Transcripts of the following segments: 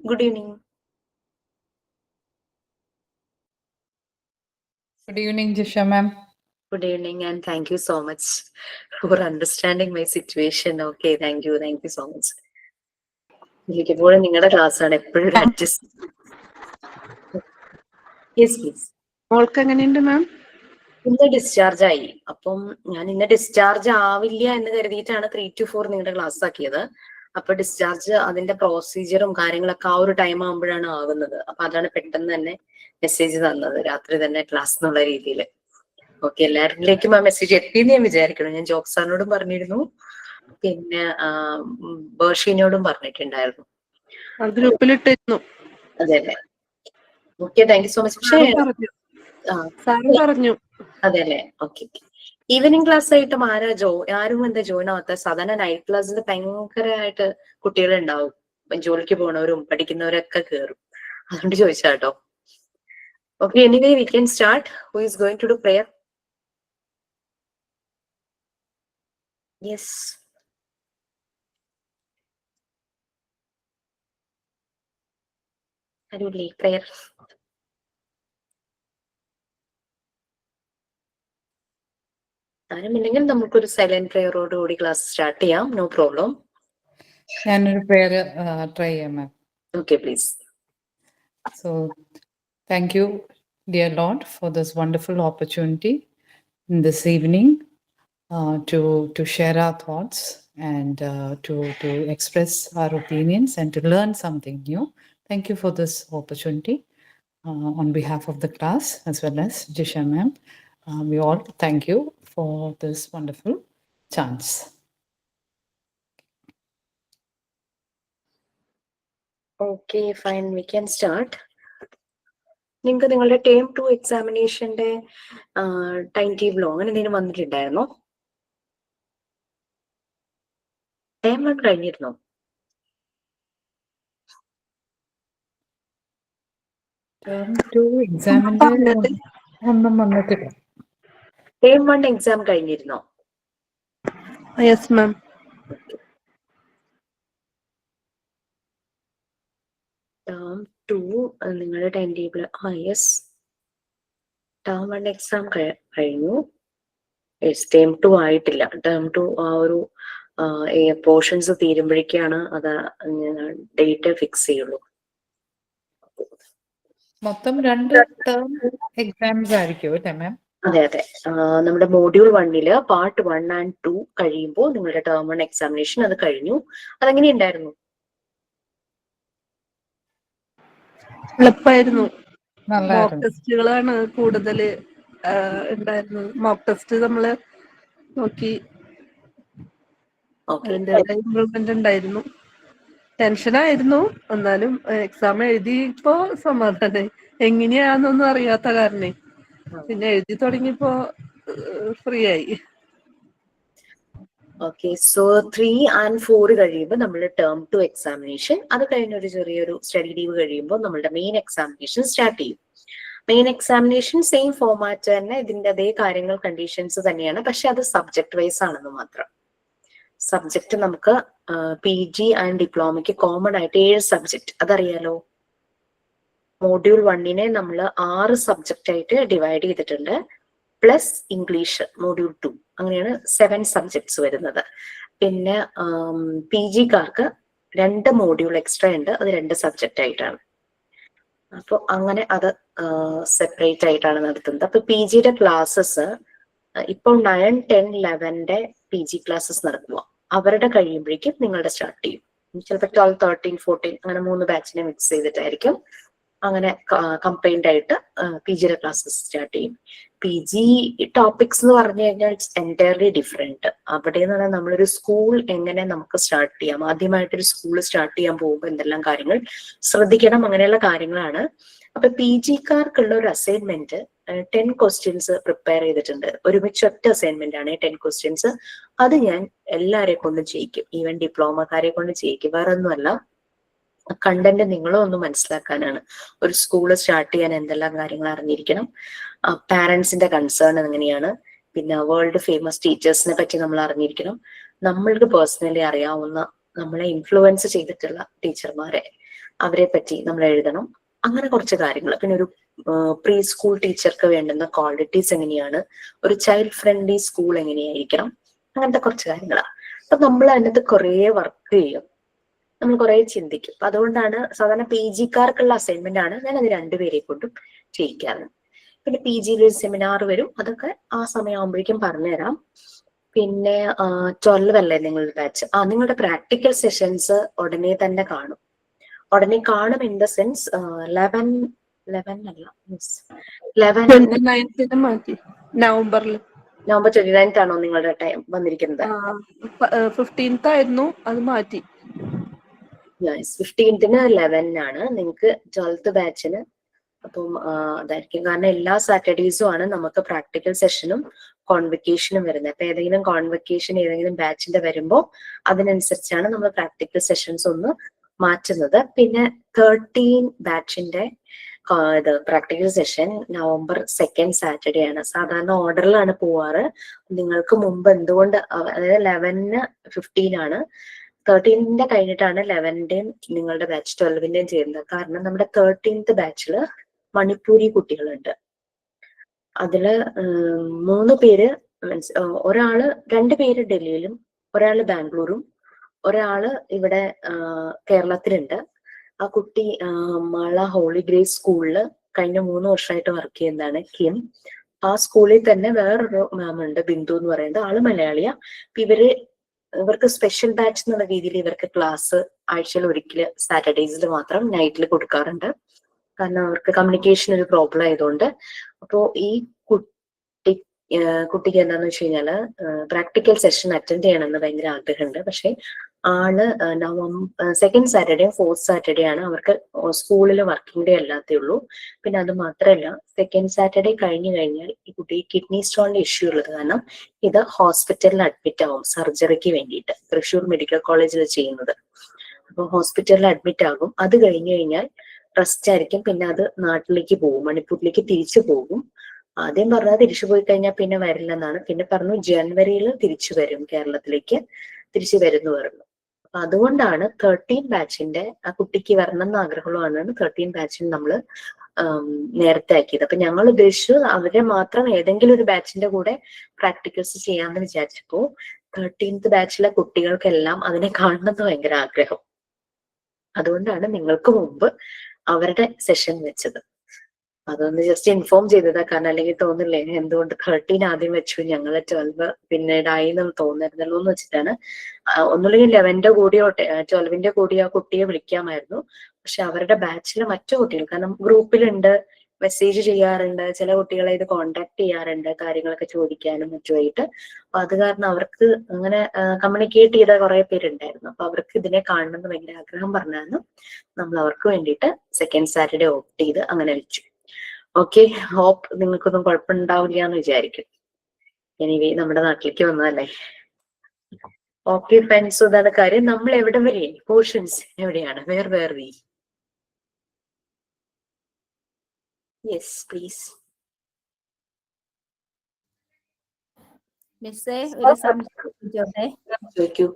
Good evening. Good evening, Jisha ma'am. Good evening, and thank you so much for understanding my situation. Okay, thank you so much. നിങ്ങളുടെ class ആണ് എപ്പോഴും adjust. Yes please. മോൾക്ക് എങ്ങനെയുണ്ട് മാം? ഇന്ന് discharge ആയി. അപ്പം ഞാൻ ഇന്ന് ഡിസ്ചാർജ് ആവില്ല എന്ന് കരുതിയിട്ടാണ് 3 to 4 നിങ്ങളുടെ ക്ലാസ് ആക്കിയത്. അപ്പൊ ഡിസ്ചാർജ് അതിന്റെ പ്രൊസീജിയറും കാര്യങ്ങളൊക്കെ ആ ഒരു ടൈം ആകുമ്പോഴാണ് ആവുന്നത്. അപ്പൊ അതാണ് പെട്ടെന്ന് തന്നെ മെസ്സേജ് തന്നത്, രാത്രി തന്നെ ക്ലാസ് എന്നുള്ള രീതിയിൽ. ഓക്കെ, എല്ലാവരിലേക്കും ആ മെസ്സേജ് എത്തിയെന്ന് ഞാൻ വിചാരിക്കണം. ഞാൻ ജോബ് സാറിനോടും പറഞ്ഞിരുന്നു, പിന്നെ ബേർഷീനോടും പറഞ്ഞിട്ടുണ്ടായിരുന്നു. ഗ്രൂപ്പിലിട്ടിരുന്നു. അതെ അല്ലേ, okay, thank you so much. പക്ഷേ പറഞ്ഞു അതെ അല്ലേ, ഓക്കെ. ഈവനിങ് ക്ലാസ് ആയിട്ടും ആരും എന്താ ജോയിൻ ആവാത്ത? സാധാരണ നൈറ്റ് ക്ലാസ്സിൽ ഭയങ്കരമായിട്ട് കുട്ടികൾ ഉണ്ടാവും, ജോലിക്ക് പോണവരും പഠിക്കുന്നവരൊക്കെ കയറും. അതുകൊണ്ട് ചോദിച്ചാട്ടോ. Okay, anyway we can start. Who is going to do prayer? Yes. prayer. ആരുമില്ലെങ്കിൽ നമുക്കൊരു സൈലന്റ് പ്രേയറോട് കൂടി ക്ലാസ് സ്റ്റാർട്ട് ചെയ്യാം. No problem. ഞാനൊരു prayer try ചെയ്യാം ma'am. Okay, please. So, thank you, dear Lord, for this wonderful opportunity in this evening to share our thoughts and to express our opinions and to learn something new. Thank you for this opportunity on behalf of the class as well as Jisha ma'am. We all thank you for this wonderful chance. Okay, fine. We can start. നിങ്ങൾക്ക് നിങ്ങളുടെ term 2 എക്സാമിനേഷന്റെ time ടേബിളോ അങ്ങനെ എന്തെങ്കിലും വന്നിട്ടുണ്ടായിരുന്നോ? Term 1 കഴിഞ്ഞിരുന്നോ? Term 2 എക്സാമിന്റെ ഒന്നും വന്നിട്ടില്ല. Term 1 exam കഴിഞ്ഞിരുന്നോ? Yes ma'am. Term 2 നിങ്ങളുടെ time table. Yes, term 1 exam കഴിഞ്ഞു. ടേം 2 ആയിട്ടില്ല. ടേം 2 ആ ഒരു പോർഷൻസ് തീരുമ്പോഴേക്കാണ് അത് ഡേറ്റ് ഫിക്സ് ചെയ്യുള്ളൂ. മൊത്തം 2 ടേം എക്സാംസ് ആയിരിക്കും അല്ലേ മാം? അതെ അതെ, നമ്മുടെ മോഡ്യൂൾ 1 പാർട്ട് 1 and 2 കഴിയുമ്പോൾ നിങ്ങളുടെ ടേം 1 എക്സാമിനേഷൻ അത് കഴിഞ്ഞു. അതെങ്ങനെയുണ്ടായിരുന്നു? എളുപ്പമായിരുന്നു. മോക്ക് നല്ലായിരുന്നു. ടെസ്റ്റുകളാണ് കൂടുതൽ ഉണ്ടായിരുന്നത്. മോക്ക് ടെസ്റ്റ് നമ്മള് നോക്കി അതിൻ്റെതായ ഇമ്പ്രൂവ്മെന്റ് ഉണ്ടായിരുന്നു. ടെൻഷനായിരുന്നു, എന്നാലും എക്സാം എഴുതിയപ്പോ സമാധാനായി. എങ്ങനെയാന്നൊന്നും അറിയാത്ത കാരണേ പിന്നെ എഴുതി തുടങ്ങിയപ്പോ ഫ്രീ ആയി. ഓക്കെ, സോ 3 and 4 കഴിയുമ്പോൾ നമ്മൾ ടേം 2 എക്സാമിനേഷൻ, അത് കഴിഞ്ഞ ഒരു ചെറിയൊരു സ്റ്റഡി ലീവ് കഴിയുമ്പോൾ നമ്മളുടെ മെയിൻ എക്സാമിനേഷൻ സ്റ്റാർട്ട് ചെയ്യും. മെയിൻ എക്സാമിനേഷൻ സെയിം ഫോമാറ്റ് തന്നെ, ഇതിന്റെ അതേ കാര്യങ്ങൾ കണ്ടീഷൻസ് തന്നെയാണ്, പക്ഷെ അത് സബ്ജക്ട് വൈസ് ആണെന്ന് മാത്രം. സബ്ജക്ട് നമുക്ക് PG ആൻഡ് ഡിപ്ലോമയ്ക്ക് കോമൺ ആയിട്ട് 7 സബ്ജക്ട്, അതറിയാലോ. മോഡ്യൂൾ 1 നമ്മൾ 6 സബ്ജക്റ്റ് ആയിട്ട് ഡിവൈഡ് ചെയ്തിട്ടുണ്ട്, പ്ലസ് ഇംഗ്ലീഷ് മോഡ്യൂൾ 2, അങ്ങനെയാണ് 7 സബ്ജക്ട്സ് വരുന്നത്. പിന്നെ PGക്കാർക്ക് 2 മോഡ്യൂൾ എക്സ്ട്രാ ഉണ്ട്, അത് 2 സബ്ജക്റ്റ് ആയിട്ടാണ്. അപ്പോൾ അങ്ങനെ അത് സെപ്പറേറ്റ് ആയിട്ടാണ് നടത്തുന്നത്. അപ്പൊ PGയുടെ ക്ലാസ്സസ് ഇപ്പോൾ 9, 10, 11 PG ക്ലാസ്സസ് നടക്കുക. അവരുടെ കഴിയുമ്പോഴേക്കും നിങ്ങളുടെ സ്റ്റാർട്ട് ചെയ്യും. ചിലപ്പോൾ 12, 13, 14 അങ്ങനെ 3 ബാച്ചിനെ മിക്സ് ചെയ്തിട്ടായിരിക്കും. അങ്ങനെ കമ്പൈൻഡ് ആയിട്ട് PGയുടെ ക്ലാസ്സസ് സ്റ്റാർട്ട് ചെയ്യും. PG ടോപ്പിക്സ് എന്ന് പറഞ്ഞു കഴിഞ്ഞാൽ ഇറ്റ്സ് എൻറ്റയർലി ഡിഫറെന്റ്. അവിടെ നിന്ന് പറഞ്ഞാൽ നമ്മളൊരു സ്കൂൾ എങ്ങനെ നമുക്ക് സ്റ്റാർട്ട് ചെയ്യാം, ആദ്യമായിട്ടൊരു സ്കൂൾ സ്റ്റാർട്ട് ചെയ്യാൻ പോകുമ്പോൾ എന്തെല്ലാം കാര്യങ്ങൾ ശ്രദ്ധിക്കണം, അങ്ങനെയുള്ള കാര്യങ്ങളാണ്. അപ്പൊ PGക്കാർക്കുള്ള ഒരു അസൈൻമെന്റ് 10 ക്വസ്റ്റ്യൻസ് പ്രിപ്പയർ ചെയ്തിട്ടുണ്ട്. ഒരുമിച്ച് ഒറ്റ അസൈൻമെന്റ് ആണ് 10 ക്വസ്റ്റ്യൻസ്. അത് ഞാൻ എല്ലാരെ കൊണ്ടും ചെയ്യിക്കും, ഈവൻ ഡിപ്ലോമക്കാരെ കൊണ്ട് ചെയ്യിക്കും. വേറെ ഒന്നുമല്ല, കണ്ടന്റ് നിങ്ങളും ഒന്ന് മനസ്സിലാക്കാനാണ്. ഒരു സ്കൂള് സ്റ്റാർട്ട് ചെയ്യാൻ എന്തെല്ലാം കാര്യങ്ങൾ അറിഞ്ഞിരിക്കണം, പാരന്റ്സിന്റെ കൺസേൺ എങ്ങനെയാണ്, പിന്നെ വേൾഡ് ഫേമസ് ടീച്ചേഴ്സിനെ പറ്റി നമ്മൾ അറിഞ്ഞിരിക്കണം, നമ്മൾക്ക് പേഴ്സണലി അറിയാവുന്ന നമ്മളെ ഇൻഫ്ലുവൻസ് ചെയ്തിട്ടുള്ള ടീച്ചർമാരെ അവരെ പറ്റി നമ്മൾ എഴുതണം. അങ്ങനെ കുറച്ച് കാര്യങ്ങൾ. പിന്നെ ഒരു പ്രീ സ്കൂൾ ടീച്ചർക്ക് വേണ്ടുന്ന ക്വാളിറ്റീസ് എങ്ങനെയാണ്, ഒരു ചൈൽഡ് ഫ്രണ്ട്ലി സ്കൂൾ എങ്ങനെയായിരിക്കണം, അങ്ങനത്തെ കുറച്ച് കാര്യങ്ങളാണ്. അപ്പൊ നമ്മൾ അതിനകത്ത് കുറേ വർക്ക് ചെയ്യും, നമ്മൾ കുറെ ചിന്തിക്കും. അപ്പൊ അതുകൊണ്ടാണ് സാധാരണ PG-ക്കാർക്കുള്ള അസൈൻമെന്റ് ആണ് ഞാൻ അത് രണ്ടുപേരെ കൊണ്ടും ചെയ്യിക്കാറ്. പിന്നെ PG-യിൽ ഒരു സെമിനാർ വരും, അതൊക്കെ ആ സമയമാകുമ്പോഴേക്കും പറഞ്ഞുതരാം. പിന്നെ 12 അല്ലേ നിങ്ങളുടെ ബാച്ച്? നിങ്ങളുടെ പ്രാക്ടിക്കൽ സെഷൻസ് ഉടനെ തന്നെ കാണും. ഉടനെ കാണും ഇൻ ദ സെൻസ് 11 അല്ല, 29th മാറ്റി, നവംബറിൽ. നവംബർ 29th ആണോ നിങ്ങളുടെ ടൈം വന്നിരിക്കുന്നത്? 15th ആയിരുന്നു, അത് മാറ്റി. 15th 11 ആണ് നിങ്ങൾക്ക് 12th ബാച്ചിന്. അപ്പം അതായിരിക്കും, കാരണം എല്ലാ സാറ്റർഡേയ്സും ആണ് നമുക്ക് പ്രാക്ടിക്കൽ സെഷനും കോൺവെക്കേഷനും വരുന്നത്. അപ്പൊ ഏതെങ്കിലും കോൺവെക്കേഷൻ ഏതെങ്കിലും ബാച്ചിന്റെ വരുമ്പോൾ അതിനനുസരിച്ചാണ് നമ്മൾ പ്രാക്ടിക്കൽ സെഷൻസ് ഒന്ന് മാറ്റുന്നത്. പിന്നെ 13 ബാച്ചിന്റെ ഇത് practical session November 2nd Saturday ആണ്. സാധാരണ ഓർഡറിലാണ് പോവാറ്. നിങ്ങൾക്ക് മുമ്പ് എന്തുകൊണ്ട്, അതായത് 11 15 ആണ്, 13ന്റെ കഴിഞ്ഞിട്ടാണ് 11ന്റെയും നിങ്ങളുടെ ബാച്ച് 12ന്റെയും ചെയ്യുന്നത്. കാരണം നമ്മുടെ 13th ബാച്ചില് മണിപ്പൂരി കുട്ടികളുണ്ട്. അതില് 3 പേര്, ഒരാള് 2 പേര് ഡൽഹിയിലും ഒരാള് ബാംഗ്ലൂരും ഒരാള് ഇവിടെ കേരളത്തിലുണ്ട്. ആ കുട്ടി മാള ഹോളി ഗ്രേസ് സ്കൂളില് കഴിഞ്ഞ 3 വർഷമായിട്ട് വർക്ക് ചെയ്യുന്നതാണ്, കിം. ആ സ്കൂളിൽ തന്നെ വേറൊരു മാം ഉണ്ട്, ബിന്ദു എന്ന് പറയുന്നത്. ആള് മലയാളിയാ. ഇവർക്ക് സ്പെഷ്യൽ ബാച്ച് എന്നുള്ള രീതിയിൽ ഇവർക്ക് ക്ലാസ് ആഴ്ചയിൽ ഒരിക്കൽ സാറ്റർഡേയ്സിൽ മാത്രം നൈറ്റിൽ കൊടുക്കാറുണ്ട്. കാരണം അവർക്ക് കമ്മ്യൂണിക്കേഷൻ ഒരു പ്രോബ്ലം ആയതുകൊണ്ട്. അപ്പോ ഈ കുട്ടിക്ക് എന്താന്ന് വെച്ച് കഴിഞ്ഞാല് പ്രാക്ടിക്കൽ സെഷൻ അറ്റൻഡ് ചെയ്യണമെന്ന് ഭയങ്കര ആഗ്രഹമുണ്ട്. പക്ഷെ ആള് 2nd സാറ്റർഡേ 4th സാറ്റർഡേ ആണ് അവർക്ക് സ്കൂളിൽ വർക്കിംഗ് ഡേ അല്ലാത്തേ ഉള്ളൂ. പിന്നെ അത് മാത്രമല്ല, 2nd സാറ്റർഡേ കഴിഞ്ഞു കഴിഞ്ഞാൽ ഈ കുട്ടി കിഡ്നി സ്റ്റോണിന്റെ ഇഷ്യൂ ഉള്ളത് കാരണം ഇത് ഹോസ്പിറ്റലിൽ അഡ്മിറ്റ് ആവും സർജറിക്ക് വേണ്ടിയിട്ട്. തൃശ്ശൂർ മെഡിക്കൽ കോളേജിൽ ചെയ്യുന്നത്. അപ്പൊ ഹോസ്പിറ്റലിൽ അഡ്മിറ്റ് ആകും. അത് കഴിഞ്ഞു കഴിഞ്ഞാൽ റെസ്റ്റ് ആയിരിക്കും. പിന്നെ അത് നാട്ടിലേക്ക് പോകും, മണിപ്പൂരിലേക്ക് തിരിച്ചു പോകും. ആദ്യം പറഞ്ഞത് തിരിച്ചു പോയി കഴിഞ്ഞാൽ പിന്നെ വരില്ലെന്നാണ്. പിന്നെ പറഞ്ഞു ജനുവരിയിൽ തിരിച്ചു വരും, കേരളത്തിലേക്ക് തിരിച്ചു വരുന്നു പറഞ്ഞു. അപ്പൊ അതുകൊണ്ടാണ് 13 ബാച്ചിന്റെ ആ കുട്ടിക്ക് വരണം എന്ന് ആഗ്രഹമുള്ളതാണ് 13 ബാച്ചിന് നമ്മൾ നേരത്തെ ആക്കിയത്. അപ്പൊ ഞങ്ങൾ ഉദ്ദേശിച്ചു അവരെ മാത്രം ഏതെങ്കിലും ഒരു ബാച്ചിന്റെ കൂടെ പ്രാക്ടിക്കൽസ് ചെയ്യാമെന്ന് വിചാരിച്ചപ്പോ 13th ബാച്ചിലെ കുട്ടികൾക്കെല്ലാം അതിനെ കാണണമെന്ന് ഭയങ്കര ആഗ്രഹം. അതുകൊണ്ടാണ് നിങ്ങൾക്ക് മുമ്പ് അവരുടെ സെഷൻ വെച്ചത്. അതൊന്ന് ജസ്റ്റ് ഇൻഫോം ചെയ്തതാ. കാരണം അല്ലെങ്കിൽ തോന്നില്ലേ എന്തുകൊണ്ട് 13 ആദ്യം വെച്ചു, ഞങ്ങള് 12 പിന്നീടായി എന്ന് തോന്നരുന്നല്ലോ എന്ന് വെച്ചിട്ടാണ്. ഒന്നുമില്ലെങ്കിൽ 11ന്റെ കൂടിയോ 12ന്റെ കൂടിയോ ആ കുട്ടിയെ വിളിക്കാമായിരുന്നു. പക്ഷെ അവരുടെ ബാച്ചിലെ മറ്റു കുട്ടികൾ, കാരണം ഗ്രൂപ്പിലുണ്ട്, മെസ്സേജ് ചെയ്യാറുണ്ട്, ചില കുട്ടികളെ ഇത് കോണ്ടാക്ട് ചെയ്യാറുണ്ട് കാര്യങ്ങളൊക്കെ ചോദിക്കാനും മറ്റുമായിട്ട്. അപ്പൊ അത് കാരണം അവർക്ക് അങ്ങനെ കമ്മ്യൂണിക്കേറ്റ് ചെയ്ത കുറെ പേരുണ്ടായിരുന്നു. അപ്പൊ അവർക്ക് ഇതിനെ കാണണമെന്ന് ഭയങ്കര ആഗ്രഹം പറഞ്ഞായിരുന്നു. നമ്മൾ അവർക്ക് വേണ്ടിയിട്ട് 2nd സാറ്റർഡേ ഓപ്റ്റ് ചെയ്ത് അങ്ങനെ വെച്ചു. ഓക്കെ, ഹോപ്പ് നിങ്ങൾക്കൊന്നും കുഴപ്പമുണ്ടാവില്ല എന്ന് വിചാരിക്കും. എനിവേ നമ്മുടെ നാട്ടിലേക്ക് വന്നതല്ലേ. ഓക്കെ ഫ്രണ്ട്സ്, അതാണ് കാര്യം. നമ്മൾ എവിടെ വരെ പോർഷൻസ് എവിടെയാണ്? Where we? Yes please. മിസ്സേ, ഒരു സംശയം ചോദിക്കൂ.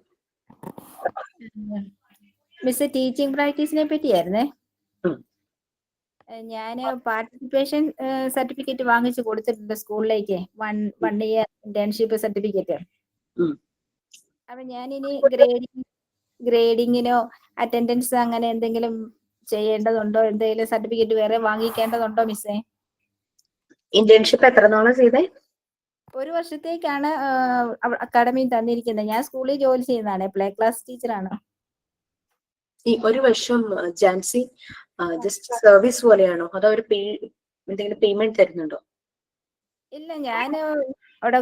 മിസ്, ടീച്ചിങ് പ്രാക്ടീസിനെ പറ്റിയായിരുന്നേ. ഞാൻ പാർട്ടിസിപ്പേഷൻ സർട്ടിഫിക്കറ്റ് വാങ്ങിച്ചു കൊടുത്തിട്ടുണ്ട് സ്കൂളിലേക്ക്, 1 ഇയർ ഇന്റേൺഷിപ്പ് സർട്ടിഫിക്കറ്റ്. അപ്പൊ ഞാനിനി ഗ്രേഡിങ്ങിനോ അറ്റൻഡൻസ് അങ്ങനെ എന്തെങ്കിലും ചെയ്യേണ്ടതുണ്ടോ? എന്തെങ്കിലും സർട്ടിഫിക്കറ്റ് വേറെ വാങ്ങിക്കേണ്ടതുണ്ടോ മിസ്സേ? ഇന്റേൺഷിപ്പ് എത്ര നാളാ ചെയ്തേ? 1 വർഷത്തേക്കാണ് അക്കാഡമി തന്നിരിക്കുന്നത്. ഞാൻ സ്കൂളിൽ ജോലി ചെയ്യുന്നതാണ്, പ്ലേ ക്ലാസ് ടീച്ചറാണ്. ഈ 1 വർഷം ജാൻസി ജസ്റ്റ് സർവീസ് പോലെയാണോ, അതോ ഒരു എന്തെങ്കിലും പേയ്മെന്റ് തരുന്നുണ്ടോ? ഇല്ല, ഞാൻ അവിടെ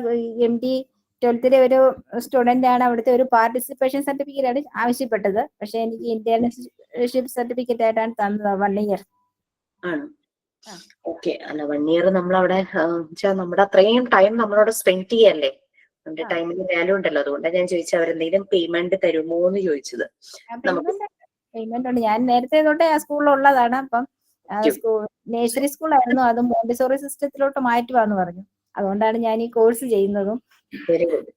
MD 12th ഒരു സ്റ്റുഡന്റ് ആണ്. അവിടുത്തെ ഒരു പാർട്ടിസിപ്പേഷൻ സർട്ടിഫിക്കറ്റ് ആണ് ആവശ്യപ്പെട്ടത്. പക്ഷെ എനിക്ക് ഇന്റേൺഷിപ്പ് സർട്ടിഫിക്കറ്റ് ആയിട്ടാണ് തന്നത് 1 ഇയർ. ആണ്. ഓക്കെ. അല്ല, 1 ഇയർ നമ്മൾ അവിടെ നമ്മുടെ അത്രയും ടൈം നമ്മളവിടെ സ്പെൻഡ് ചെയ്യല്ലേ, നമ്മുടെ ടൈമിന് വാല്യൂ ഉണ്ടല്ലോ. അതുകൊണ്ടാണ് ഞാൻ ചോദിച്ചത് അവരെന്തെങ്കിലും പേയ്മെന്റ് തരുമോ എന്ന് ചോദിച്ചത്. പേയ്മെന്റ് ഉണ്ട്. ഞാൻ നേരത്തെ തൊട്ടേ ആ സ്കൂളിലുള്ളതാണ്. അപ്പം നേഴ്സറി സ്കൂളായിരുന്നു, അത് മോണ്ടിസോറി സിസ്റ്റത്തിലോട്ട് മാറ്റുവാന്ന് പറഞ്ഞു. അതുകൊണ്ടാണ് ഞാൻ ഈ കോഴ്സ് ചെയ്യുന്നതും. Very good.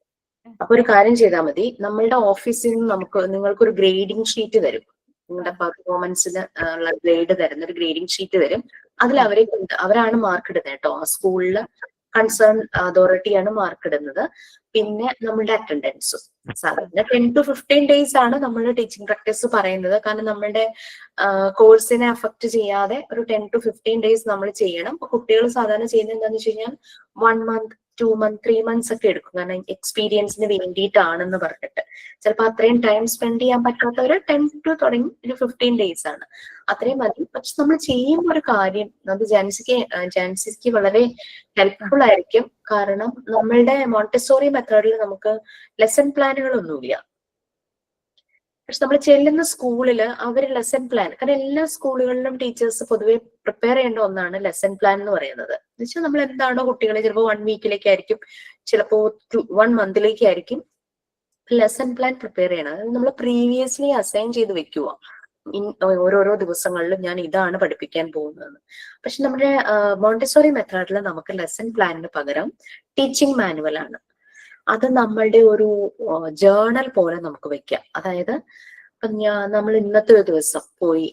അപ്പൊ ഒരു കാര്യം ചെയ്താൽ മതി, നമ്മളുടെ ഓഫീസിൽ നിന്ന് നിങ്ങൾക്കൊരു ഗ്രേഡിംഗ് ഷീറ്റ് തരും. നിങ്ങളുടെ പെർഫോമൻസിന് ഉള്ള ഗ്രേഡ് തരുന്ന ഒരു ഗ്രേഡിംഗ് ഷീറ്റ് വരും. അതിൽ അവരാണ് മാർക്ക് ഇടുന്നത് കേട്ടോ. ആ സ്കൂളില് കൺസേൺ അതോറിറ്റിയാണ് മാർക്ക് ഇടുന്നത്. പിന്നെ നമ്മളുടെ അറ്റൻഡൻസും സാധാരണ 10 to 15 days ആണ് നമ്മൾ ടീച്ചിങ് പ്രാക്ടീസ് പറയുന്നത്. കാരണം നമ്മളുടെ കോഴ്സിനെ അഫക്ട് ചെയ്യാതെ ഒരു 10 to 15 days നമ്മൾ ചെയ്യണം. അപ്പൊ കുട്ടികൾ സാധാരണ ചെയ്യുന്നത് എന്താണെന്ന് വെച്ച് കഴിഞ്ഞാൽ 1 month 2 months 3 months ഒക്കെ എടുക്കും. കാരണം എക്സ്പീരിയൻസിന് വേണ്ടിയിട്ടാണെന്ന് പറഞ്ഞിട്ട് ചിലപ്പോൾ അത്രയും ടൈം സ്പെൻഡ് ചെയ്യാൻ പറ്റാത്തവര് 10 to തുടങ്ങി ഒരു 15 days ആണ്, അത്രയും മതി. പക്ഷെ നമ്മൾ ചെയ്യുമ്പോൾ ഒരു കാര്യം അത് ജാൻസിക്ക് വളരെ ഹെൽപ്ഫുൾ ആയിരിക്കും. കാരണം നമ്മളുടെ മോണ്ടിസോറി മെത്തേഡിൽ നമുക്ക് ലെസൺ പ്ലാനുകളൊന്നുമില്ല. പക്ഷെ നമ്മൾ ചെല്ലുന്ന സ്കൂളില് അവര് ലെസൺ പ്ലാൻ, കാരണം എല്ലാ സ്കൂളുകളിലും ടീച്ചേഴ്സ് പൊതുവെ പ്രിപ്പയർ ചെയ്യേണ്ട ഒന്നാണ് ലെസൺ പ്ലാൻ എന്ന് പറയുന്നത്. എന്ന് വെച്ചാൽ നമ്മൾ എന്താണോ കുട്ടികളെ ചിലപ്പോൾ 1 weekലേക്കായിരിക്കും, ചിലപ്പോൾ 1 monthലേക്കായിരിക്കും ലെസൺ പ്ലാൻ പ്രിപ്പയർ ചെയ്യണം. അതായത് നമ്മൾ പ്രീവിയസ്ലി അസൈൻ ചെയ്ത് വെക്കുക ഓരോരോ ദിവസങ്ങളിലും ഞാൻ ഇതാണ് പഠിപ്പിക്കാൻ പോകുന്നത്. പക്ഷെ നമ്മുടെ മോണ്ടിസോറി മെത്തേഡിൽ നമുക്ക് ലെസൺ പ്ലാനിന് പകരം ടീച്ചിങ് മാനുവൽ ആണ്. അത് നമ്മളുടെ ഒരു ജേർണൽ പോലെ നമുക്ക് വെക്കാം. അതായത് ഇപ്പം നമ്മൾ ഇന്നത്തെ ഒരു ദിവസം പോയി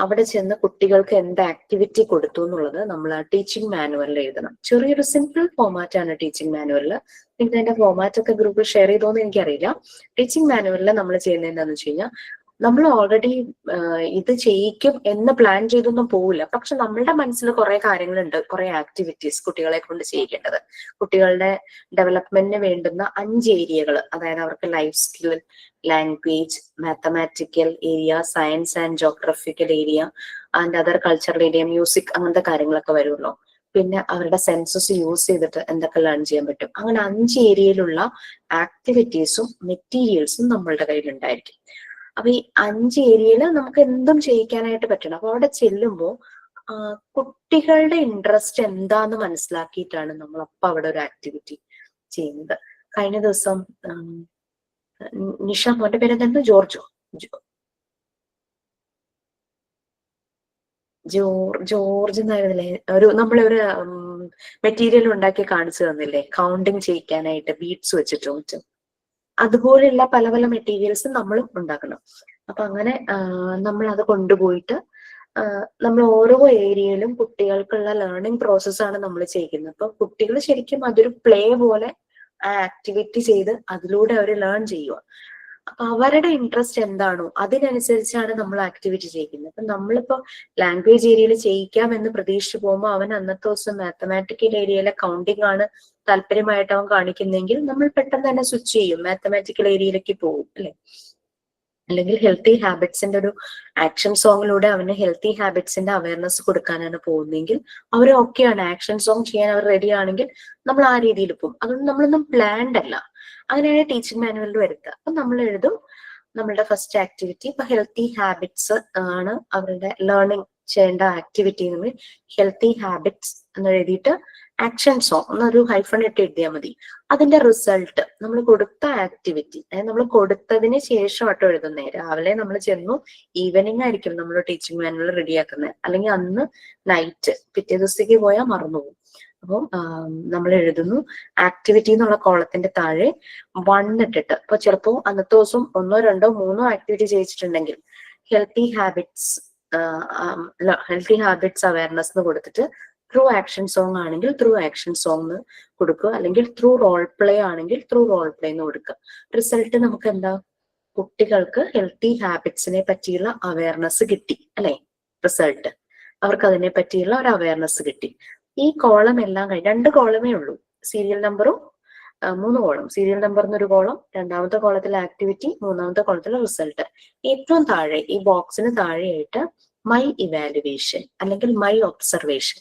അവിടെ ചെന്ന് കുട്ടികൾക്ക് എന്ത് ആക്ടിവിറ്റി കൊടുത്തു എന്നുള്ളത് നമ്മൾ ആ ടീച്ചിങ് മാനുവലിൽ എഴുതണം. ചെറിയൊരു സിമ്പിൾ ഫോമാറ്റ് ആണ് ടീച്ചിങ് മാനുവലിൽ. നിങ്ങൾക്ക് അതിന്റെ ഫോമാറ്റ് ഒക്കെ ഗ്രൂപ്പിൽ ഷെയർ ചെയ്തോന്ന് എനിക്കറിയില്ല. ടീച്ചിങ് മാനുവലിൽ നമ്മൾ ചെയ്യുന്നത് എന്താണെന്ന് വെച്ച് കഴിഞ്ഞാൽ നമ്മൾ ഓൾറെഡി ഇത് ചെയ്യിക്കും എന്ന് പ്ലാൻ ചെയ്തൊന്നും പോവില്ല. പക്ഷെ നമ്മളുടെ മനസ്സിൽ കുറെ കാര്യങ്ങളുണ്ട്, കുറെ ആക്ടിവിറ്റീസ് കുട്ടികളെ കൊണ്ട് ചെയ്യിക്കേണ്ടത്. കുട്ടികളുടെ ഡെവലപ്മെന്റിന് വേണ്ടുന്ന 5 ഏരിയകൾ, അതായത് അവർക്ക് life skill, language, mathematical area, science and geographical area and other cultural area, music, അങ്ങനത്തെ കാര്യങ്ങളൊക്കെ വരുമല്ലോ. പിന്നെ അവരുടെ സെൻസസ് യൂസ് ചെയ്തിട്ട് എന്തൊക്കെ ലേൺ ചെയ്യാൻ പറ്റും. അങ്ങനെ 5 ഏരിയയിലുള്ള ആക്ടിവിറ്റീസും മെറ്റീരിയൽസും നമ്മളുടെ കയ്യിലുണ്ടായിരിക്കും. അപ്പൊ ഈ 5 ഏരിയയിൽ നമുക്ക് എന്തും ചെയ്യിക്കാനായിട്ട് പറ്റണം. അപ്പൊ അവിടെ ചെല്ലുമ്പോൾ കുട്ടികളുടെ ഇൻട്രസ്റ്റ് എന്താന്ന് മനസ്സിലാക്കിയിട്ടാണ് നമ്മൾ അപ്പൊ അവിടെ ഒരു ആക്ടിവിറ്റി ചെയ്യുന്നത്. കഴിഞ്ഞ ദിവസം നിഷ, മോന്റെ പേരെന്തായിരുന്നു? ജോർജ് എന്നായിരുന്നില്ലേ? നമ്മളൊരു മെറ്റീരിയൽ ഉണ്ടാക്കി കാണിച്ചു തന്നില്ലേ, കൗണ്ടിങ് ചെയ്യിക്കാനായിട്ട് ബീഡ്സ് വെച്ചിട്ട്. അതുപോലെയുള്ള പല പല മെറ്റീരിയൽസ് നമ്മളും ഉണ്ടാക്കണം. അപ്പൊ അങ്ങനെ നമ്മൾ അത് കൊണ്ടുപോയിട്ട് നമ്മൾ ഓരോ ഏരിയയിലും കുട്ടികൾക്കുള്ള ലേണിംഗ് പ്രോസസ്സാണ് നമ്മൾ ചെയ്യുന്നത്. അപ്പൊ കുട്ടികൾ ശരിക്കും അതൊരു പ്ലേ പോലെ ആ ആക്ടിവിറ്റി ചെയ്ത് അതിലൂടെ അവർ ലേൺ ചെയ്യുക. അപ്പൊ അവരുടെ ഇൻട്രസ്റ്റ് എന്താണോ അതിനനുസരിച്ചാണ് നമ്മൾ ആക്ടിവിറ്റി ചെയ്യുന്നത്. അപ്പൊ നമ്മളിപ്പോ ലാംഗ്വേജ് ഏരിയയിൽ ചെയ്യിക്കാം എന്ന് പ്രതീക്ഷിച്ച് പോകുമ്പോൾ അവൻ അന്നത്തെ ദിവസം മാത്തമാറ്റിക്കൽ ഏരിയയിലെ കൗണ്ടിങ് ആണ് താല്പര്യമായിട്ട് അവൻ കാണിക്കുന്നെങ്കിൽ നമ്മൾ പെട്ടെന്ന് തന്നെ സ്വിച്ച് ചെയ്യും, മാത്തമാറ്റിക്കൽ ഏരിയയിലേക്ക് പോകും, അല്ലെ? അല്ലെങ്കിൽ ഹെൽത്തി ഹാബിറ്റ്സിന്റെ ഒരു ആക്ഷൻ സോങ്ങിലൂടെ അവന് ഹെൽത്തി ഹാബിറ്റ്സിന്റെ അവയർനെസ് കൊടുക്കാനാണ് പോകുന്നതെങ്കിൽ അവർ ഓക്കെയാണ്, ആക്ഷൻ സോങ് ചെയ്യാൻ അവർ റെഡി ആണെങ്കിൽ നമ്മൾ ആ രീതിയിൽ പോകും. അതുകൊണ്ട് നമ്മളൊന്നും പ്ലാൻഡ് അല്ല. അങ്ങനെയാണ് ടീച്ചിങ് മാനുവലിൽ വരുത്തുക. അപ്പൊ നമ്മൾ എഴുതും നമ്മളുടെ ഫസ്റ്റ് ആക്ടിവിറ്റി. ഇപ്പൊ ഹെൽത്തി ഹാബിറ്റ്സ് ആണ് അവരുടെ ലേണിംഗ് ചെയ്യേണ്ട ആക്ടിവിറ്റി. നമ്മൾ ഹെൽത്തി ഹാബിറ്റ്സ് എന്ന് എഴുതിയിട്ട് ആക്ഷൻ സോങ് എന്നൊരു ഹൈഫൺ ഇട്ട് എഴുതിയാൽ മതി. അതിന്റെ റിസൾട്ട് നമ്മൾ കൊടുത്ത ആക്ടിവിറ്റി, അതായത് നമ്മൾ കൊടുത്തതിന് ശേഷം ആട്ടോ എഴുതുന്നത്. രാവിലെ നമ്മൾ ചെന്നു, ഈവനിങ് ആയിരിക്കും നമ്മൾ ടീച്ചിങ് മാനുവൽ റെഡിയാക്കുന്നത്, അല്ലെങ്കിൽ അന്ന് നൈറ്റ്, പിറ്റേ ദിവസത്തേക്ക് പോയാൽ മറന്നുപോകും. അപ്പം നമ്മൾ എഴുതുന്നു ആക്ടിവിറ്റി എന്നുള്ള കോളത്തിന്റെ താഴെ 1 ഇട്ടിട്ട്. അപ്പൊ ചിലപ്പോൾ അന്നത്തെ ദിവസം 1, 2, 3 ആക്ടിവിറ്റി ചെയ്യിച്ചിട്ടുണ്ടെങ്കിൽ ഹെൽത്തി ഹാബിറ്റ്സ് അവയർനെസ് എന്ന് കൊടുത്തിട്ട് ത്രൂ ആക്ഷൻ സോങ് ആണെങ്കിൽ ത്രൂ ആക്ഷൻ സോങ് കൊടുക്കുക, അല്ലെങ്കിൽ ത്രൂ റോൾ പ്ലേ ആണെങ്കിൽ ത്രൂ റോൾ പ്ലേ എന്ന് കൊടുക്കുക. റിസൾട്ട് നമുക്ക് എന്താ? കുട്ടികൾക്ക് ഹെൽത്തി ഹാബിറ്റ്സിനെ പറ്റിയുള്ള അവയർനെസ് കിട്ടി, അല്ലെ? റിസൾട്ട് അവർക്ക് അതിനെ പറ്റിയുള്ള ഒരു അവയർനെസ് കിട്ടി. ഈ കോളം എല്ലാം കഴിഞ്ഞ് 2 കോളമേ ഉള്ളൂ, സീരിയൽ നമ്പറും 3 കോളം. സീരിയൽ നമ്പർ എന്നൊരു കോളം, 2ാമത്തെ കോളത്തിലെ ആക്ടിവിറ്റി, 3ാമത്തെ കോളത്തിലെ റിസൾട്ട്. ഏറ്റവും താഴെ ഈ ബോക്സിന് താഴെയായിട്ട് മൈ ഇവാലുവേഷൻ അല്ലെങ്കിൽ മൈ ഒബ്സർവേഷൻ.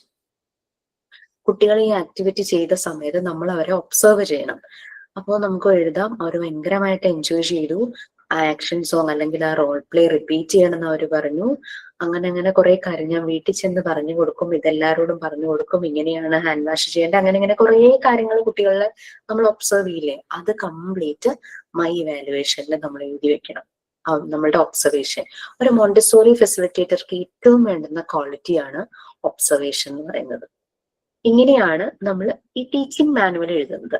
കുട്ടികൾ ഈ ആക്ടിവിറ്റി ചെയ്ത സമയത്ത് നമ്മൾ അവരെ ഒബ്സർവ് ചെയ്യണം. അപ്പോൾ നമുക്ക് എഴുതാം അവർ ഭയങ്കരമായിട്ട് എൻജോയ് ചെയ്തു, ആ ആക്ഷൻ സോങ് അല്ലെങ്കിൽ ആ റോൾ പ്ലേ റിപ്പീറ്റ് ചെയ്യണമെന്ന് അവർ പറഞ്ഞു. അങ്ങനെ കുറെ കാര്യം ഞാൻ വീട്ടിൽ ചെന്ന് പറഞ്ഞു കൊടുക്കും, ഇതെല്ലാവരോടും പറഞ്ഞു കൊടുക്കും, ഇങ്ങനെയാണ് ഹാൻഡ് വാഷ് ചെയ്യേണ്ടത്, അങ്ങനെ കുറെ കാര്യങ്ങൾ കുട്ടികളെ നമ്മൾ ഒബ്സർവ് ചെയ്യില്ലേ, അത് കംപ്ലീറ്റ് മൈ ഇവാലുവേഷനിൽ നമ്മൾ എഴുതി വെക്കണം. നമ്മളുടെ ഒബ്സർവേഷൻ ഒരു മോണ്ടിസോറി ഫെസിലിറ്റേറ്റർക്ക് ഏറ്റവും വേണ്ടുന്ന ക്വാളിറ്റിയാണ് ഒബ്സർവേഷൻ എന്ന് പറയുന്നത്. ഇങ്ങനെയാണ് നമ്മൾ ഈ ടീച്ചിങ് മാനുവൽ എഴുതുന്നത്.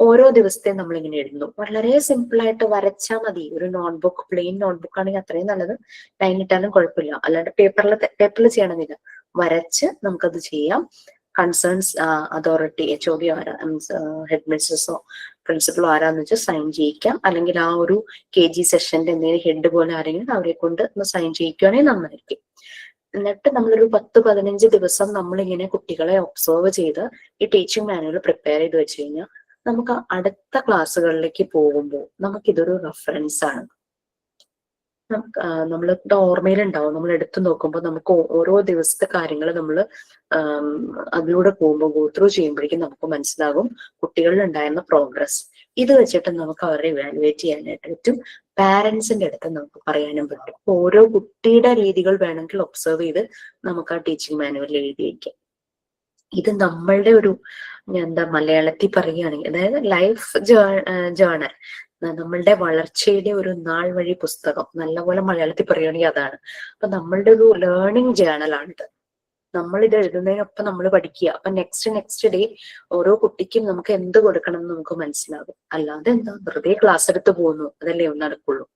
ഓരോ ദിവസത്തെ നമ്മൾ ഇങ്ങനെ എഴുതുന്നു. വളരെ സിമ്പിൾ ആയിട്ട് വരച്ചാൽ മതി. ഒരു നോട്ട്ബുക്ക്, പ്ലെയിൻ നോട്ട്ബുക്ക് ആണെങ്കിൽ അത്രയും നല്ലത്. ലൈൻ ഇട്ടാലും കുഴപ്പമില്ല. അല്ലാണ്ട് പേപ്പറിൽ ചെയ്യണമെന്നില്ല. വരച്ച് നമുക്കത് ചെയ്യാം. കൺസേൺസ് അതോറിറ്റി, HOD ആരാ, ഹെഡ് മിസ്സസോ പ്രിൻസിപ്പളോ ആരാന്ന് വെച്ചാൽ സൈൻ ചെയ്യിക്കാം. അല്ലെങ്കിൽ ആ ഒരു KG സെഷന്റെ എന്തെങ്കിലും ഹെഡ് പോലെ ആരെങ്കിലും അവരെ കൊണ്ട് ഒന്ന് സൈൻ ചെയ്യിക്കുകയാണെങ്കിൽ നന്നായിരിക്കും. എന്നിട്ട് നമ്മളൊരു 10-15 ദിവസം നമ്മളിങ്ങനെ കുട്ടികളെ ഒബ്സർവ് ചെയ്ത് ഈ ടീച്ചിങ് മാനുവൽ പ്രിപ്പയർ ചെയ്ത് വെച്ച് കഴിഞ്ഞാൽ നമുക്ക് അടുത്ത ക്ലാസ്സുകളിലേക്ക് പോകുമ്പോൾ നമുക്കിതൊരു റെഫറൻസ് ആണ്. നമ്മളുടെ ഓർമ്മയിലുണ്ടാവും. നമ്മൾ എടുത്തു നോക്കുമ്പോൾ നമുക്ക് ഓരോ ദിവസത്തെ കാര്യങ്ങൾ നമ്മൾ അതിലൂടെ പോകുമ്പോൾ ഗോ ത്രൂ ചെയ്യുമ്പോഴേക്കും നമുക്ക് മനസ്സിലാകും കുട്ടികളിൽ ഉണ്ടായിരുന്ന പ്രോഗ്രസ്. ഇത് വെച്ചിട്ട് നമുക്ക് അവരെ ഇവാലുവേറ്റ് ചെയ്യാനായിട്ട് പറ്റും. പാരന്റ്സിന്റെ അടുത്ത് നമുക്ക് പറയാനും പറ്റും. ഓരോ കുട്ടിയുടെ രീതികൾ വേണമെങ്കിൽ ഒബ്സർവ് ചെയ്ത് നമുക്ക് ആ ടീച്ചിങ് മാനുവൽ എഴുതി വയ്ക്കാം. ഇത് നമ്മളുടെ ഒരു എന്താ മലയാളത്തിൽ പറയുകയാണെങ്കിൽ, അതായത് ലൈഫ് ജേണൽ, നമ്മളുടെ വളർച്ചയുടെ ഒരു നാൾ വഴി പുസ്തകം, നല്ലപോലെ മലയാളത്തിൽ പറയുകയാണെങ്കിൽ അതാണ്. അപ്പൊ നമ്മളുടെ ഒരു ലേണിംഗ് ജേണലാണിത്. നമ്മൾ ഇത് എഴുതുന്നതിനൊപ്പം നമ്മൾ പഠിക്കുക. അപ്പൊ നെക്സ്റ്റ് ഡേ ഓരോ കുട്ടിക്കും നമുക്ക് എന്ത് കൊടുക്കണം എന്ന് നമുക്ക് മനസ്സിലാകും. അല്ലാതെ എന്താ വെറുതെ ക്ലാസ് എടുത്ത് പോകുന്നു, അതല്ലേ നടക്കുള്ളൂ.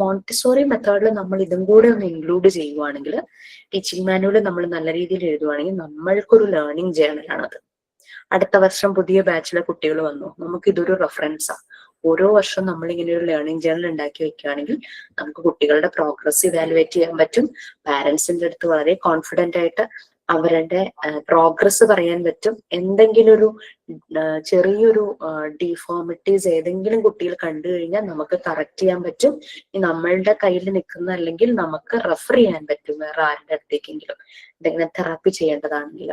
മോണ്ടിസോറി മെത്തേഡിൽ നമ്മൾ ഇതും കൂടെ ഒന്ന് ഇൻക്ലൂഡ് ചെയ്യുവാണെങ്കിൽ, ടീച്ചിങ് മാനുവൽ നമ്മൾ നല്ല രീതിയിൽ എഴുതുവാണെങ്കിൽ നമ്മൾക്കൊരു ലേണിംഗ് ജേണലാണത്. അടുത്ത വർഷം പുതിയ ബാച്ചിലെ കുട്ടികൾ വന്നു, നമുക്ക് ഇതൊരു റെഫറൻസാണ്. ഓരോ വർഷവും നമ്മൾ ഇങ്ങനെ ഒരു ലേണിംഗ് ജേണൽ ഉണ്ടാക്കി വെക്കുകയാണെങ്കിൽ നമുക്ക് കുട്ടികളുടെ പ്രോഗ്രസ് ഇവാലുവേറ്റ് ചെയ്യാൻ പറ്റും. പാരന്റ്സിന്റെ അടുത്ത് വളരെ കോൺഫിഡന്റ് ആയിട്ട് അവരുടെ പ്രോഗ്രസ് പറയാൻ പറ്റും. എന്തെങ്കിലും ഒരു ചെറിയൊരു ഡിഫോമിറ്റീസ് ഏതെങ്കിലും കുട്ടികൾ കണ്ടു കഴിഞ്ഞാൽ നമുക്ക് കറക്റ്റ് ചെയ്യാൻ പറ്റും. നമ്മളുടെ കയ്യിൽ നിൽക്കുന്ന, അല്ലെങ്കിൽ നമുക്ക് റെഫർ ചെയ്യാൻ പറ്റും വേറെ ആരുടെ അടുത്തേക്കെങ്കിലും എന്തെങ്കിലും തെറാപ്പി ചെയ്യേണ്ടതാണെങ്കിൽ.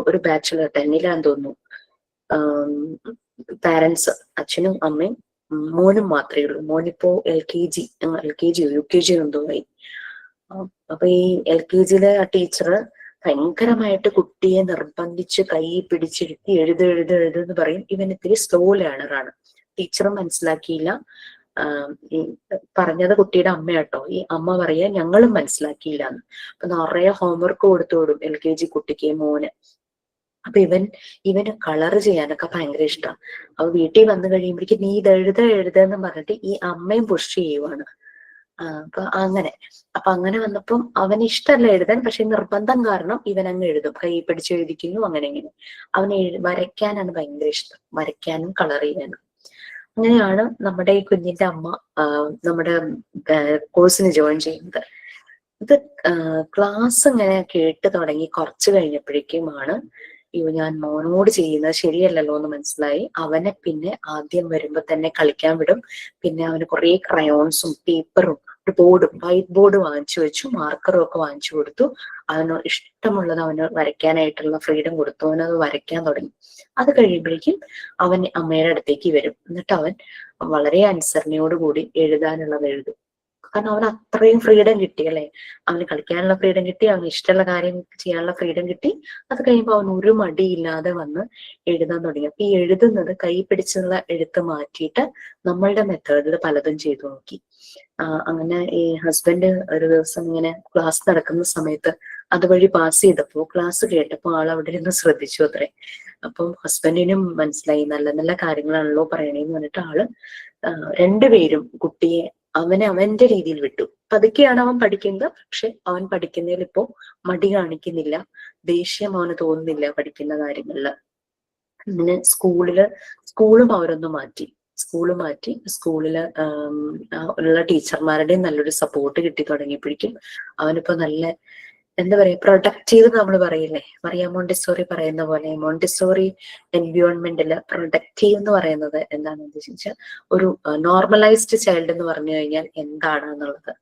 ഒരു ബാച്ചിലർ 10ലാന്ന് തോന്നുന്നു, പാരന്റ്സ് അച്ഛനും അമ്മയും മോനും മാത്രമേ ഉള്ളൂ. മോനിപ്പോ LKG UKG എന്തോയി. അപ്പൊ ഈ LKGയിലെ ആ ടീച്ചർ ഭയങ്കരമായിട്ട് കുട്ടിയെ നിർബന്ധിച്ച് കൈ പിടിച്ചിരുത്തി എഴുതെന്ന് പറയും. ഇവൻ ഇത്തിരി സ്ലോ ലേണറാണ്. ടീച്ചറും മനസ്സിലാക്കിയില്ല. ഈ പറഞ്ഞത് കുട്ടിയുടെ അമ്മയാട്ടോ. ഈ അമ്മ പറയാ ഞങ്ങളും മനസ്സിലാക്കിയില്ല എന്ന്. അപ്പൊ നിറയെ ഹോംവർക്ക് കൊടുത്തു വിടും LKG കുട്ടിക്ക്, മോന്. അപ്പൊ ഇവന് കളർ ചെയ്യാനൊക്കെ ഭയങ്കര ഇഷ്ടമാണ്. അപ്പൊ വീട്ടിൽ വന്നു കഴിയുമ്പോഴേക്കും നീ ഇത് എഴുതെന്ന് പറഞ്ഞിട്ട് ഈ അമ്മയും പുഷ് ചെയ്യുവാണ്. അപ്പൊ അങ്ങനെ വന്നപ്പം അവന് ഇഷ്ടമല്ല എഴുതാൻ, പക്ഷെ നിർബന്ധം കാരണം ഇവൻ അങ്ങ് എഴുതും, കൈ പിടിച്ച് എഴുതിക്കുന്നു. അങ്ങനെ അവന് വരയ്ക്കാനാണ് ഭയങ്കര ഇഷ്ടം, വരയ്ക്കാനും കളർ ചെയ്യാനും. അങ്ങനെയാണ് നമ്മുടെ ഈ കുഞ്ഞിന്റെ അമ്മ നമ്മുടെ കോഴ്സിന് ജോയിൻ ചെയ്യുന്നത്. ഇത് ക്ലാസ് ഇങ്ങനെ കേട്ട് തുടങ്ങി കുറച്ച് കഴിഞ്ഞപ്പോഴേക്കുമാണ് ഞാൻ മോനോട് ചെയ്യുന്നത് ശരിയല്ലല്ലോ എന്ന് മനസ്സിലായി. അവനെ പിന്നെ ആദ്യം വരുമ്പോ തന്നെ കളിക്കാൻ വിടും. പിന്നെ അവന് കുറെ ക്രയോൺസും പേപ്പറും ഒരു ബോർഡും, വൈറ്റ് ബോർഡ് വാങ്ങിച്ചു വെച്ചു, മാർക്കറും ഒക്കെ വാങ്ങിച്ചു കൊടുത്തു. അവന് ഇഷ്ടമുള്ളത് അവന് വരയ്ക്കാനായിട്ടുള്ള ഫ്രീഡം കൊടുത്തു. അവനത് വരയ്ക്കാൻ തുടങ്ങി. അത് കഴിയുമ്പോഴേക്കും അവൻ അമ്മയുടെ അടുത്തേക്ക് വരും. എന്നിട്ട് അവൻ വളരെ അനുസരണയോടുകൂടി എഴുതാനുള്ളത് എഴുതും. കാരണം അവന് അത്രയും ഫ്രീഡം കിട്ടി, അല്ലെ? അവന് കളിക്കാനുള്ള ഫ്രീഡം കിട്ടി, അവന് ഇഷ്ടമുള്ള കാര്യം ചെയ്യാനുള്ള ഫ്രീഡം കിട്ടി. അത് കഴിയുമ്പോൾ അവൻ ഒരു മടിയില്ലാതെ വന്ന് എഴുതാൻ തുടങ്ങി. അപ്പൊ ഈ എഴുതുന്നത് കൈ പിടിച്ചുള്ള എഴുത്ത് മാറ്റിയിട്ട് നമ്മളുടെ മെത്തേഡിൽ പലതും ചെയ്തു നോക്കി. അങ്ങനെ ഈ ഹസ്ബൻഡ് ഒരു ദിവസം ഇങ്ങനെ ക്ലാസ് നടക്കുന്ന സമയത്ത് അതുവഴി പാസ് ചെയ്തപ്പോ ക്ലാസ് കേട്ടപ്പോ ആൾ അവിടെ ഇരുന്ന് ശ്രദ്ധിച്ചു അത്രേ. അപ്പം ഹസ്ബൻഡിനും മനസ്സിലായി നല്ല നല്ല കാര്യങ്ങളാണല്ലോ പറയണേന്ന് പറഞ്ഞിട്ട് ആള് രണ്ടുപേരും കുട്ടിയെ അവന്റെ രീതിയിൽ വിട്ടു. പതുക്കെയാണ് അവൻ പഠിക്കുന്നത്. പക്ഷെ അവൻ പഠിക്കുന്നതിൽ ഇപ്പോ മടി കാണിക്കുന്നില്ല, ദേഷ്യം അവന് തോന്നുന്നില്ല പഠിക്കുന്ന കാര്യങ്ങളില്. അങ്ങനെ സ്കൂളും അവരൊന്ന് മാറ്റി. സ്കൂളില് ഉള്ള ടീച്ചർമാരുടെയും നല്ലൊരു സപ്പോർട്ട് കിട്ടി തുടങ്ങിയപ്പോഴേക്കും അവനിപ്പോ നല്ല എന്താ പറയാ പ്രൊഡക്റ്റീവ് നമ്മൾ പറയില്ലേ, മറിയ മോണ്ടിസോറി പറയുന്ന പോലെ മോണ്ടിസോറി എൻവയോൺമെന്റില് പ്രൊഡക്റ്റീവ് എന്ന് പറയുന്നത് എന്താണെന്ന് വെച്ചാൽ ഒരു നോർമലൈസ്ഡ് ചൈൽഡ് എന്ന് പറഞ്ഞു കഴിഞ്ഞാൽ എന്താണ് എന്നുള്ളത്.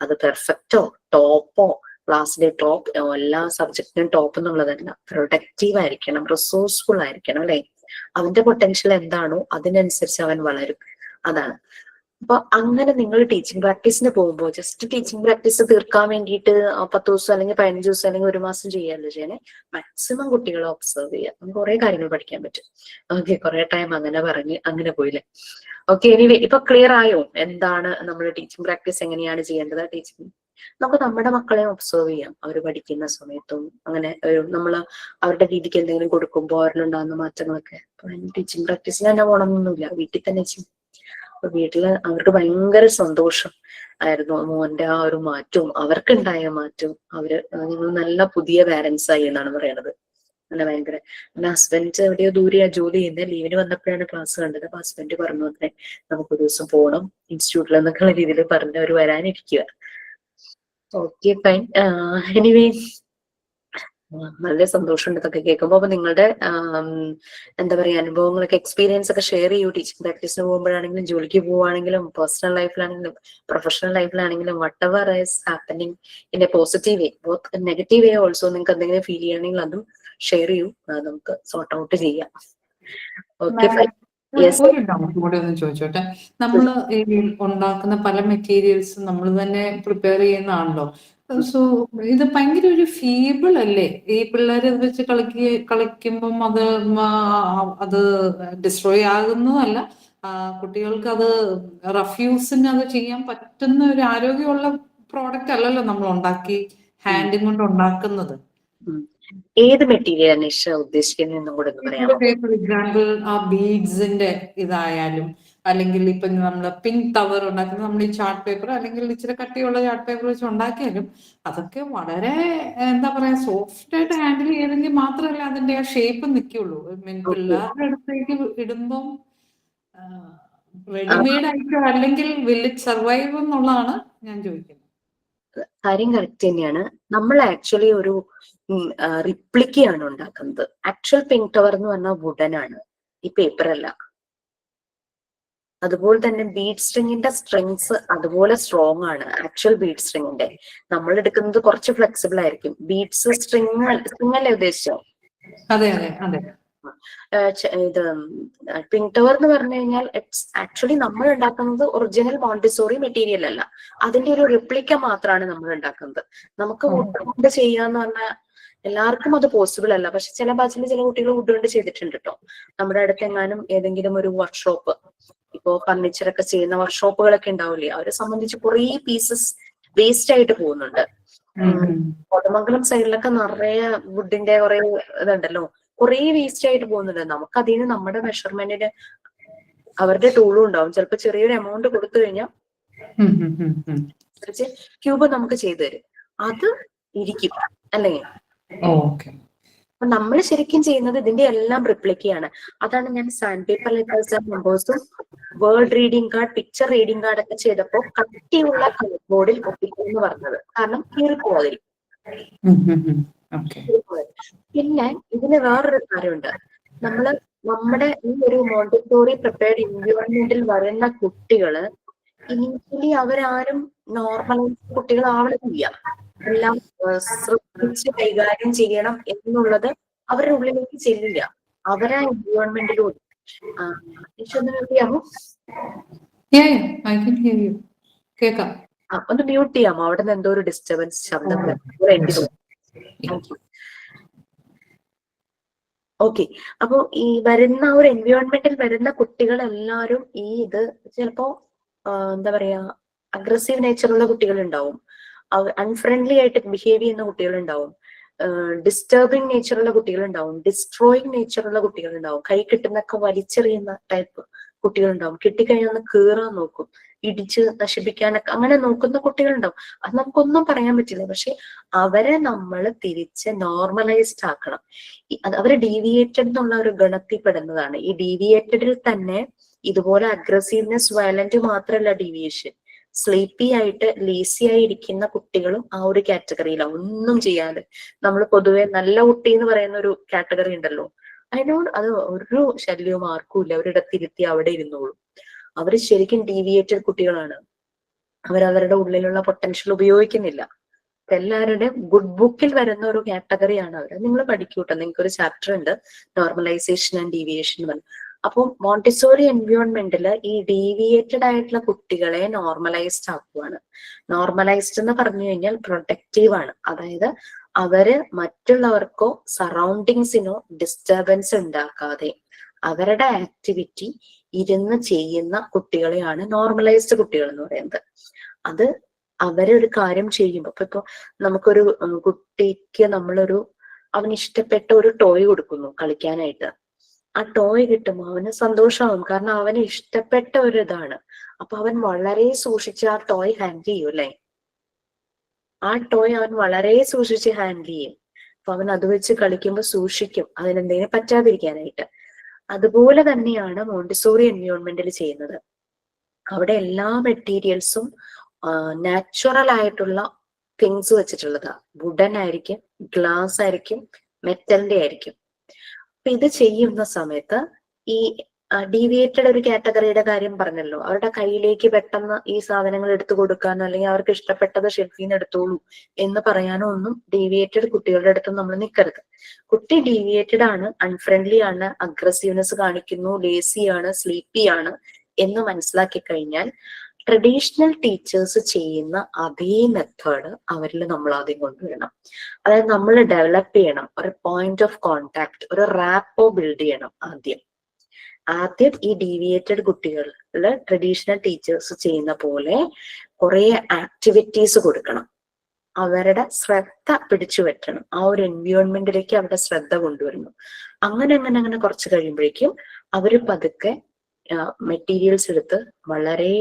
അത് പെർഫെക്റ്റോ ടോപ്പോ ക്ലാസ്സിലെ ടോപ്പ് എല്ലാ സബ്ജക്റ്റിനും ടോപ്പ് എന്നുള്ളതല്ല. പ്രൊഡക്റ്റീവ് ആയിരിക്കണം, റിസോഴ്സ്ഫുൾ ആയിരിക്കണം, അല്ലെ? അവന്റെ പൊട്ടൻഷ്യൽ എന്താണോ അതിനനുസരിച്ച് അവൻ വളരും. അതാണ്. അപ്പൊ അങ്ങനെ നിങ്ങൾ ടീച്ചിങ് പ്രാക്ടീസിന് പോകുമ്പോൾ ജസ്റ്റ് ടീച്ചിങ് പ്രാക്ടീസ് തീർക്കാൻ വേണ്ടിയിട്ട് 10 ദിവസം അല്ലെങ്കിൽ 15 ദിവസം അല്ലെങ്കിൽ 1 മാസം ചെയ്യാമല്ലോ ചെയ്യണേ. മാക്സിമം കുട്ടികളെ ഒബ്സർവ് ചെയ്യുക. നമുക്ക് കുറെ കാര്യങ്ങൾ പഠിക്കാൻ പറ്റും. ഓക്കെ, കുറെ ടൈം അങ്ങനെ പോയില്ലേ. ഓക്കെ, എനിവേ ഇപ്പൊ ക്ലിയർ ആയോ എന്താണ് നമ്മൾ ടീച്ചിങ് പ്രാക്ടീസ് എങ്ങനെയാണ് ചെയ്യേണ്ടത്? ടീച്ചിങ് നമുക്ക് നമ്മുടെ മക്കളെ ഒബ്സർവ് ചെയ്യാം. അവർ പഠിക്കുന്ന സമയത്തും അങ്ങനെ നമ്മള് അവരുടെ രീതിക്ക് എന്തെങ്കിലും കൊടുക്കുമ്പോൾ അവരിലുണ്ടാകുന്ന മാറ്റങ്ങളൊക്കെ. ടീച്ചിങ് പ്രാക്ടീസിന് തന്നെ പോകണമെന്നൊന്നുമില്ല, വീട്ടിൽ തന്നെ ചെയ്യും. അപ്പൊ വീട്ടില് അവർക്ക് ഭയങ്കര സന്തോഷം ആയിരുന്നു മോന്റെ ആ ഒരു മാറ്റവും അവർക്കുണ്ടായ മാറ്റവും. നിങ്ങൾ നല്ല പുതിയ പാരന്റ്സ് ആയി എന്നാണ് പറയണത്. നല്ല ഭയങ്കര. പിന്നെ ഹസ്ബൻഡ് എവിടെയോ ദൂരെയാ ജോലി ചെയ്യുന്നത്. ലീവിന് വന്നപ്പോഴാണ് ക്ലാസ് കണ്ടത്. അപ്പൊ ഹസ്ബൻഡ് പറഞ്ഞു തന്നെ നമുക്കൊരു ദിവസം പോകണം ഇൻസ്റ്റിറ്റ്യൂട്ടിൽ എന്നൊക്കെയുള്ള രീതിയിൽ പറഞ്ഞ് അവർ വരാനിരിക്കുക. Okay fine. എനിവേ വളരെ സന്തോഷമുണ്ട് ഇതൊക്കെ കേൾക്കുമ്പോൾ. അപ്പൊ നിങ്ങളുടെ എന്താ പറയാ അനുഭവങ്ങളൊക്കെ എക്സ്പീരിയൻസ് ഒക്കെ ഷെയർ ചെയ്യൂ. ടീച്ചിങ് പ്രാക്ടീസിന് പോകുമ്പോഴാണെങ്കിലും ജോലിക്ക് പോവുകയാണെങ്കിലും പേഴ്സണൽ ലൈഫിലാണെങ്കിലും പ്രൊഫഷണൽ ലൈഫിലാണെങ്കിലും whatever is happening in a positive way, both negative way also. നിങ്ങൾക്ക് എന്തെങ്കിലും ഫീൽ ചെയ്യണമെങ്കിൽ അതും ഷെയർ ചെയ്യൂ, നമുക്ക് സോർട്ട് ഔട്ട് ചെയ്യാം. Okay fine. ഒരു ഡൗട്ട് കൂടെ ഒന്ന് ചോദിച്ചോട്ടെ. നമ്മൾ ഈ ഉണ്ടാക്കുന്ന പല മെറ്റീരിയൽസും നമ്മൾ തന്നെ പ്രിപ്പയർ ചെയ്യുന്നതാണല്ലോ. സോ ഇത് ഭയങ്കര ഒരു ഫീബിൾ അല്ലേ? ഈ പിള്ളേർ ഇത് വെച്ച് കളിക്കുമ്പം അത് ഡിസ്ട്രോയ് ആകുന്നതല്ല, കുട്ടികൾക്ക് അത് റഫ്യൂസിന് അത് ചെയ്യാൻ പറ്റുന്ന ഒരു ആരോഗ്യമുള്ള പ്രോഡക്റ്റ് അല്ലല്ലോ നമ്മൾ ഉണ്ടാക്കി ഹാൻഡും കൊണ്ട് ഉണ്ടാക്കുന്നത്. ഏത് മെറ്റീരിയൽ നിഷ ഉദ്ദേശിക്കുന്നതെന്നും കൂടെ പറയാമോ? ഫോർ എക്സാമ്പിൾ ആ ബീഡ്സിന്റെ ഇതായാലും, അല്ലെങ്കിൽ ഇപ്പൊ നമ്മള് പിങ്ക് ടവർ ഉണ്ടാക്കുന്നത് നമ്മൾ ഈ ചാർട്ട് പേപ്പർ അല്ലെങ്കിൽ ഇച്ചിരി കട്ടിയുള്ള ചാർട്ട് പേപ്പർ വെച്ച് ഉണ്ടാക്കിയാലും അതൊക്കെ വളരെ എന്താ പറയാ സോഫ്റ്റ് ആയിട്ട് ഹാൻഡിൽ ചെയ്തെങ്കിൽ മാത്രമല്ല അതിന്റെ ആ ഷേപ്പ് നിൽക്കുള്ളൂ. പിള്ളേരുടെ അടുത്തേക്ക് ഇടുമ്പം റെഡിമെയ്ഡ് ആയിട്ടോ അല്ലെങ്കിൽ വിൽ ഇറ്റ് സർവൈവ് എന്നുള്ളതാണ് ഞാൻ ചോദിക്കുന്നത്. കാര്യം കറക്റ്റ് തന്നെയാണ്. നമ്മൾ ആക്ച്വലി ഒരു റിപ്ലിക്കയാണ് ഉണ്ടാക്കുന്നത്. ആക്ച്വൽ പിങ്ക് ടവർ എന്ന് പറഞ്ഞാൽ വുഡൻ ആണ്, ഈ പേപ്പർ അല്ല. അതുപോലെ തന്നെ ബീഡ് സ്ട്രിങ്ങിന്റെ സ്ട്രിങ്സ് അതുപോലെ സ്ട്രോങ് ആണ്. ആക്ച്വൽ ബീഡ് സ്ട്രിങ്ങിന്റെ നമ്മൾ എടുക്കുന്നത് കുറച്ച് ഫ്ലെക്സിബിൾ ആയിരിക്കും. ബീഡ്സ് സ്ട്രിങ് അല്ലേ ഉദ്ദേശിച്ചോ? അതെ അതെ അതെ. ഇത് പിങ്ക് ടവർ എന്ന് പറഞ്ഞു കഴിഞ്ഞാൽ ഇറ്റ്സ് ആക്ച്വലി നമ്മൾ ഉണ്ടാക്കുന്നത് ഒറിജിനൽ മോണ്ടിസോറി മെറ്റീരിയൽ അല്ല, അതിന്റെ ഒരു റിപ്ലിക്ക മാത്രമാണ് നമ്മൾ ഉണ്ടാക്കുന്നത്. നമുക്ക് വുഡ് കൊണ്ട് ചെയ്യാന്ന് പറഞ്ഞാൽ എല്ലാവർക്കും അത് പോസിബിൾ അല്ല. പക്ഷെ ചില ബാച്ചിൽ ചില കുട്ടികൾ വുഡ് കൊണ്ട് ചെയ്തിട്ടുണ്ട് കേട്ടോ. നമ്മുടെ അടുത്തെങ്ങാനും ഏതെങ്കിലും ഒരു വർക്ക്ഷോപ്പ്, ഇപ്പോ ഫർണിച്ചറൊക്കെ ചെയ്യുന്ന വർക്ക്ഷോപ്പുകളൊക്കെ ഉണ്ടാവില്ലേ, അവരെ സംബന്ധിച്ച് കുറേ പീസസ് വേസ്റ്റ് ആയിട്ട് പോകുന്നുണ്ട്. കോതമംഗലം സൈഡിലൊക്കെ നിറയെ വുഡിന്റെ കുറെ ഇതുണ്ടല്ലോ, കുറേ വേസ്റ്റ് ആയിട്ട് പോകുന്നുണ്ട്. നമുക്ക് അതിന് നമ്മുടെ മെഷർമെന്റിന് അവരുടെ ടൂളും ഉണ്ടാവും. ചിലപ്പോൾ ചെറിയൊരു എമൗണ്ട് കൊടുത്തു കഴിഞ്ഞാൽ ക്യൂബ് നമുക്ക് ചെയ്തു തരും. അത് ഇരിക്കും അല്ലേ? അപ്പൊ നമ്മൾ ശരിക്കും ചെയ്യുന്നത് ഇതിന്റെ എല്ലാം റിപ്ലിക്കയാണ്. അതാണ് ഞാൻ സാൻഡ് പേപ്പർ ലെറ്റേഴ്സ് നമ്പേഴ്സും word reading card, picture reading card ഒക്കെ ചെയ്തപ്പോൾ കട്ടിയുള്ള കളർ ബോർഡിൽ ഒപ്പിക്കുമെന്ന് പറഞ്ഞത്. കാരണം കീറിപ്പോകാതിരിക്കും. പിന്നെ ഇതിന് വേറൊരു കാര്യമുണ്ട്. നമ്മുടെ ഈ ഒരു മോണ്ടിസോറി പ്രിപ്പയർഡ് എൻവയോൺമെന്റിൽ വരുന്ന കുട്ടികള് ഇനീഷ്യലി അവരാരും നോർമലൈസ് കുട്ടികളാവണമെന്നില്ല. എല്ലാം ശ്രദ്ധിച്ച് കൈകാര്യം ചെയ്യണം എന്നുള്ളത് അവരുടെ ഉള്ളിലേക്ക് ചെല്ലില്ല. അവരാ എൻവയോൺമെന്റിലൂടെ ഒന്ന് മ്യൂട്ട് ചെയ്യാമോ? അവിടെ നിന്ന് എന്തോ ഒരു ഡിസ്റ്റർബൻസ് ശബ്ദം എനിക്ക് തോന്നുന്നു. ഓക്കെ. അപ്പൊ ഈ വരുന്ന ഒരു എൻവയോൺമെന്റിൽ വരുന്ന കുട്ടികളെല്ലാരും ഈ ഇത് ചിലപ്പോ എന്താ പറയാ അഗ്രസീവ് നേച്ചറുള്ള കുട്ടികളുണ്ടാവും, അൺഫ്രണ്ട്ലി ആയിട്ട് ബിഹേവ് ചെയ്യുന്ന കുട്ടികളുണ്ടാവും, ഡിസ്റ്റർബിങ് നേച്ചറുള്ള കുട്ടികളുണ്ടാവും, ഡിസ്ട്രോയിങ് നേച്ചറുള്ള കുട്ടികളുണ്ടാവും, കൈ കിട്ടുന്നൊക്കെ വലിച്ചെറിയുന്ന ടൈപ്പ് കുട്ടികളുണ്ടാവും, കിട്ടിക്കഴിഞ്ഞാൽ ഒന്ന് കീറാൻ നോക്കും, ഇടിച്ച് നശിപ്പിക്കാനൊക്കെ അങ്ങനെ നോക്കുന്ന കുട്ടികളുണ്ടാവും. അത് നമുക്കൊന്നും പറയാൻ പറ്റില്ല. പക്ഷെ അവരെ നമ്മൾ തിരിച്ച് നോർമലൈസ്ഡ് ആക്കണം. അവര് ഡീവിയേറ്റഡ് എന്നുള്ള ഒരു ഗണത്തിൽ പെടുന്നതാണ്. ഈ ഡീവിയേറ്റഡിൽ തന്നെ ഇതുപോലെ അഗ്രസീവ്നെസ്, വയലന്റ് മാത്രമല്ല ഡീവിയേഷൻ, സ്ലീപ്പി ആയിട്ട് ലേസി ആയി ഇരിക്കുന്ന കുട്ടികളും ആ ഒരു കാറ്റഗറിയിലാണ്. ഒന്നും ചെയ്യാതെ നമ്മൾ പൊതുവെ നല്ല കുട്ടി എന്ന് പറയുന്ന ഒരു കാറ്റഗറി ഉണ്ടല്ലോ, അതിനോട് അത് ഒരു ശല്യവും ആർക്കും ഇല്ല. അവരിടത്തിരുത്തി അവിടെ ഇരുന്നോളും. അവര് ശരിക്കും ഡീവിയേറ്റഡ് കുട്ടികളാണ്. അവരവരുടെ ഉള്ളിലുള്ള പൊട്ടൻഷ്യൽ ഉപയോഗിക്കുന്നില്ല. എല്ലാവരുടെയും ഗുഡ് ബുക്കിൽ വരുന്ന ഒരു കാറ്റഗറിയാണ് അവർ. നിങ്ങൾ പഠിക്കൂട്ടോ, നിങ്ങൾക്ക് ഒരു ചാപ്റ്റർ ഉണ്ട് നോർമലൈസേഷൻ ആൻഡ് ഡീവിയേഷൻ എന്ന്. അപ്പോൾ മോണ്ടിസോറി എൻവയോൺമെന്റില് ഈ ഡീവിയേറ്റഡ് ആയിട്ടുള്ള കുട്ടികളെ നോർമലൈസ്ഡ് ആക്കുവാണ്. നോർമലൈസ്ഡ് എന്ന് പറഞ്ഞു കഴിഞ്ഞാൽ പ്രൊട്ടക്റ്റീവ് ആണ്. അതായത് അവര് മറ്റുള്ളവർക്കോ സറൗണ്ടിങ്സിനോ ഡിസ്റ്റർബൻസ് ഉണ്ടാക്കാതെ അവരുടെ ആക്ടിവിറ്റി ഇരുന്ന് ചെയ്യുന്ന കുട്ടികളെയാണ് നോർമലൈസ്ഡ് കുട്ടികൾ എന്ന് പറയുന്നത്. അത് അവരൊരു കാര്യം ചെയ്യുമ്പോൾ ഇപ്പൊ നമുക്കൊരു കുട്ടിക്ക് അവന് ഇഷ്ടപ്പെട്ട ഒരു ടോയ് കൊടുക്കുന്നു കളിക്കാനായിട്ട്. ആ ടോയ് കിട്ടുമ്പോൾ അവന് സന്തോഷമാവും, കാരണം അവന് ഇഷ്ടപ്പെട്ട ഒരു ഇതാണ്. അപ്പൊ അവൻ വളരെ സൂക്ഷിച്ച് ആ ടോയ് ഹാൻഡിൽ ചെയ്യും അല്ലെ. ആ ടോയ് അവൻ വളരെ സൂക്ഷിച്ച് ഹാൻഡിൽ ചെയ്യും. അപ്പൊ അവൻ അത് വെച്ച് കളിക്കുമ്പോൾ സൂക്ഷിക്കും അതിനെന്തെങ്കിലും പറ്റാതിരിക്കാനായിട്ട്. അതുപോലെ തന്നെയാണ് മോണ്ടിസോറി എൻവയോൺമെന്റിൽ ചെയ്യുന്നത്. അവിടെ എല്ലാ മെറ്റീരിയൽസും നാച്ചുറൽ ആയിട്ടുള്ള തിങ്സ് വെച്ചിട്ടുള്ളതാ. വുഡൻ ആയിരിക്കും, ഗ്ലാസ് ആയിരിക്കും, മെറ്റലിന്റെ ആയിരിക്കും. അപ്പൊ ഇത് ചെയ്യുന്ന സമയത്ത് ഈ ഡീവിയേറ്റഡ് ഒരു കാറ്റഗറിയുടെ കാര്യം പറഞ്ഞല്ലോ, അവരുടെ കയ്യിലേക്ക് പെട്ടെന്ന് ഈ സാധനങ്ങൾ എടുത്തു കൊടുക്കാനോ അല്ലെങ്കിൽ അവർക്ക് ഇഷ്ടപ്പെട്ടത് ഷെൽഫിൽ നിന്ന് എടുത്തോളൂ എന്ന് പറയാനോ ഒന്നും ഡീവിയേറ്റഡ് കുട്ടികളുടെ അടുത്ത് നമ്മൾ നിൽക്കരുത്. കുട്ടി ഡീവിയേറ്റഡ് ആണ്, അൺഫ്രണ്ട്ലി ആണ്, അഗ്രസീവ്നെസ് കാണിക്കുന്നു, ലേസി ആണ്, സ്ലീപ്പി ആണ് എന്ന് മനസ്സിലാക്കി കഴിഞ്ഞാൽ ട്രഡീഷണൽ ടീച്ചേഴ്സ് ചെയ്യുന്ന അതേ മെത്തേഡ് അവരിൽ നമ്മൾ ആദ്യം കൊണ്ടുവരണം. അതായത് നമ്മൾ ഡെവലപ്പ് ചെയ്യണം ഒരു പോയിന്റ് ഓഫ് കോണ്ടാക്ട്, ഒരു റാപ്പോ ബിൽഡ് ചെയ്യണം. ആദ്യം ഈ ഡീവിയേറ്റഡ് കുട്ടികളിൽ ട്രഡീഷണൽ ടീച്ചേഴ്സ് ചെയ്യുന്ന പോലെ കുറെ ആക്ടിവിറ്റീസ് കൊടുക്കണം. അവരുടെ ശ്രദ്ധ പിടിച്ചു പറ്റണം, ആ ഒരു എൻവയോൺമെന്റിലേക്ക് അവരുടെ ശ്രദ്ധ കൊണ്ടുവരണം. അങ്ങനെ കുറച്ച് കഴിയുമ്പോഴേക്കും അവര് പതുക്കെ മെറ്റീരിയൽസ് എടുത്ത് വളരെ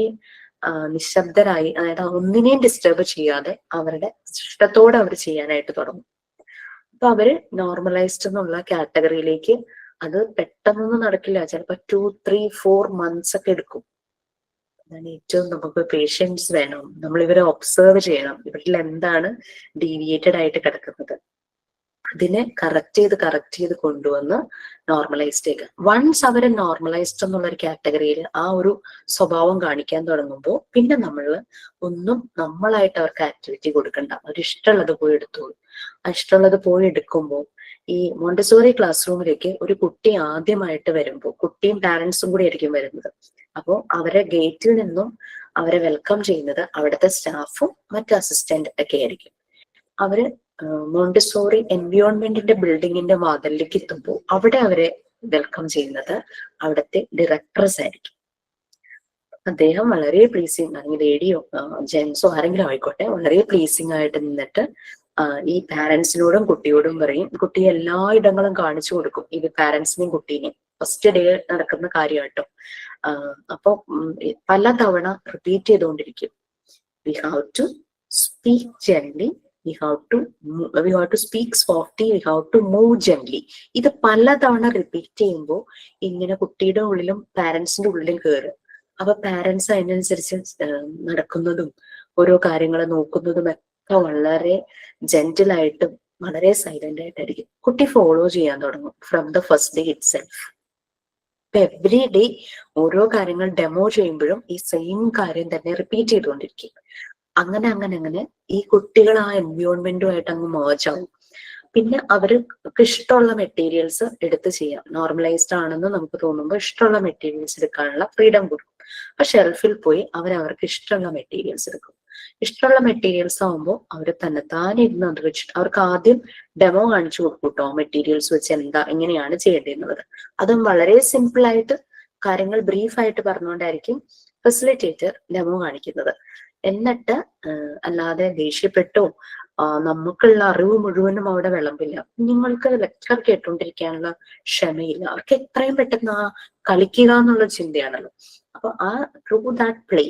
നിശബ്ദരായി, അതായത് ഒന്നിനെയും ഡിസ്റ്റർബ് ചെയ്യാതെ അവരുടെ ഇഷ്ടത്തോടെ അവർ ചെയ്യാനായിട്ട് തുടങ്ങും. അപ്പൊ അവര് നോർമലൈസ്ഡ് എന്നുള്ള കാറ്റഗറിയിലേക്ക്, അത് പെട്ടെന്നൊന്നും നടക്കില്ല, ചിലപ്പോ 2, 3, 4 months ഒക്കെ എടുക്കും. അതാണ് ഏറ്റവും നമുക്ക് പേഷ്യൻസ് വേണം. നമ്മൾ ഇവരെ ഒബ്സർവ് ചെയ്യണം, ഇവരിൽ എന്താണ് ഡീവിയേറ്റഡ് ആയിട്ട് കിടക്കുന്നത്. അതിനെ കറക്റ്റ് ചെയ്ത് കൊണ്ടുവന്ന് നോർമലൈസ്ഡ് ആക്കുക. വൺസ് അവര് നോർമലൈസ്ഡ് എന്നുള്ള ഒരു കാറ്റഗറിയിൽ ആ ഒരു സ്വഭാവം കാണിക്കാൻ തുടങ്ങുമ്പോൾ പിന്നെ നമ്മളായിട്ട് അവർക്ക് ആക്ടിവിറ്റി കൊടുക്കണ്ട, അവർ ഇഷ്ടമുള്ളത് പോയി എടുത്തോളൂ. ആ ഇഷ്ടമുള്ളത് പോയി എടുക്കുമ്പോൾ ഈ മോണ്ടിസോറി ക്ലാസ് റൂമിലേക്ക് ഒരു കുട്ടി ആദ്യമായിട്ട് വരുമ്പോൾ കുട്ടിയും പാരന്റ്സും കൂടി ആയിരിക്കും വരുന്നത്. അപ്പോൾ അവരെ ഗേറ്റിൽ നിന്നും അവരെ വെൽക്കം ചെയ്യുന്നത് അവിടുത്തെ സ്റ്റാഫും മറ്റ് അസിസ്റ്റന്റ് ഒക്കെ ആയിരിക്കും. അവര് മോണ്ടിസോറി എൻവയോൺമെന്റിന്റെ ബിൽഡിങ്ങിന്റെ വാതിലിലേക്ക് എത്തുമ്പോൾ അവിടെ അവരെ വെൽക്കം ചെയ്യുന്നത് അവിടുത്തെ ഡയറക്ടേഴ്സ് ആയിരിക്കും. അദ്ദേഹം വളരെ പ്ലീസിങ്, അല്ലെങ്കിൽ ലേഡിയോ ജെൻസോ ആരെങ്കിലും ആയിക്കോട്ടെ, വളരെ പ്ലീസിങ് ആയിട്ട് നിന്നിട്ട് ഈ പാരന്റ്സിനോടും കുട്ടിയോടും പറയും. കുട്ടി എല്ലാ ഇടങ്ങളും കാണിച്ചു കൊടുക്കും, ഇത് പാരന്റ്സിനെയും കുട്ടീനെയും. ഫസ്റ്റ് ഡേ നടക്കുന്ന കാര്യം കേട്ടോ. അപ്പൊ പലതവണ റിപ്പീറ്റ് ചെയ്തുകൊണ്ടിരിക്കും. We have to speak gently, we have to speak softly, we have to move gently. ഇത് പലതവണ റിപ്പീറ്റ് ചെയ്യുമ്പോൾ ഇങ്ങനെ കുട്ടിയുടെ ഉള്ളിലും പാരന്റ്സിന്റെ ഉള്ളിലും കയറും. അപ്പൊ പാരന്റ്സ് അതിനനുസരിച്ച് നടക്കുന്നതും ഓരോ കാര്യങ്ങൾ നോക്കുന്നതും ഒക്കെ വളരെ ജെന്റിലായിട്ടും വളരെ സൈലന്റ് ആയിട്ടായിരിക്കും. കുട്ടി ഫോളോ ചെയ്യാൻ തുടങ്ങും from the first day it self. ഇപ്പൊ എവറി ഡേ ഓരോ കാര്യങ്ങൾ ഡെമോ ചെയ്യുമ്പോഴും ഈ സെയിം കാര്യം തന്നെ റിപ്പീറ്റ് ചെയ്തുകൊണ്ടിരിക്കും. അങ്ങനെ ഈ കുട്ടികൾ ആ എൻവയോൺമെന്റുമായിട്ട് അങ്ങ് മേർജ് ആവും. പിന്നെ അവർക്ക് ഇഷ്ടമുള്ള മെറ്റീരിയൽസ് എടുത്ത് ചെയ്യാം. നോർമലൈസ്ഡ് ആണെന്ന് നമുക്ക് തോന്നുമ്പോൾ ഇഷ്ടമുള്ള മെറ്റീരിയൽസ് എടുക്കാനുള്ള ഫ്രീഡം കൊടുക്കും. അപ്പൊ ഷെൽഫിൽ പോയി അവർക്ക് ഇഷ്ടമുള്ള മെറ്റീരിയൽസ് എടുക്കും. ഇഷ്ടമുള്ള മെറ്റീരിയൽസ് ആവുമ്പോൾ അവർ തന്നെത്താനെ ഇരുന്ന് അത് വെച്ചിട്ട് അവർക്ക് ആദ്യം ഡെമോ കാണിച്ചു കൊടുക്കും കേട്ടോ, മെറ്റീരിയൽസ് വെച്ച് എങ്ങനെയാണ് ചെയ്യേണ്ടത്. അതും വളരെ സിമ്പിൾ ആയിട്ട് കാര്യങ്ങൾ ബ്രീഫായിട്ട് പറഞ്ഞുകൊണ്ടായിരിക്കും ഫെസിലിറ്റേറ്റർ ഡെമോ കാണിക്കുന്നത്. എന്നിട്ട് അല്ലാതെ ദേഷ്യപ്പെട്ടോ നമുക്കുള്ള അറിവ് മുഴുവനും അവിടെ വിളമ്പില്ല. നിങ്ങൾക്ക് ലെക്ചർ കേട്ടോണ്ടിരിക്കാനുള്ള ക്ഷമയില്ല. അവർക്ക് എത്രയും പെട്ടെന്ന് കളിക്കുക എന്നുള്ള ചിന്തയാണല്ലോ. അപ്പൊ ആ through that play,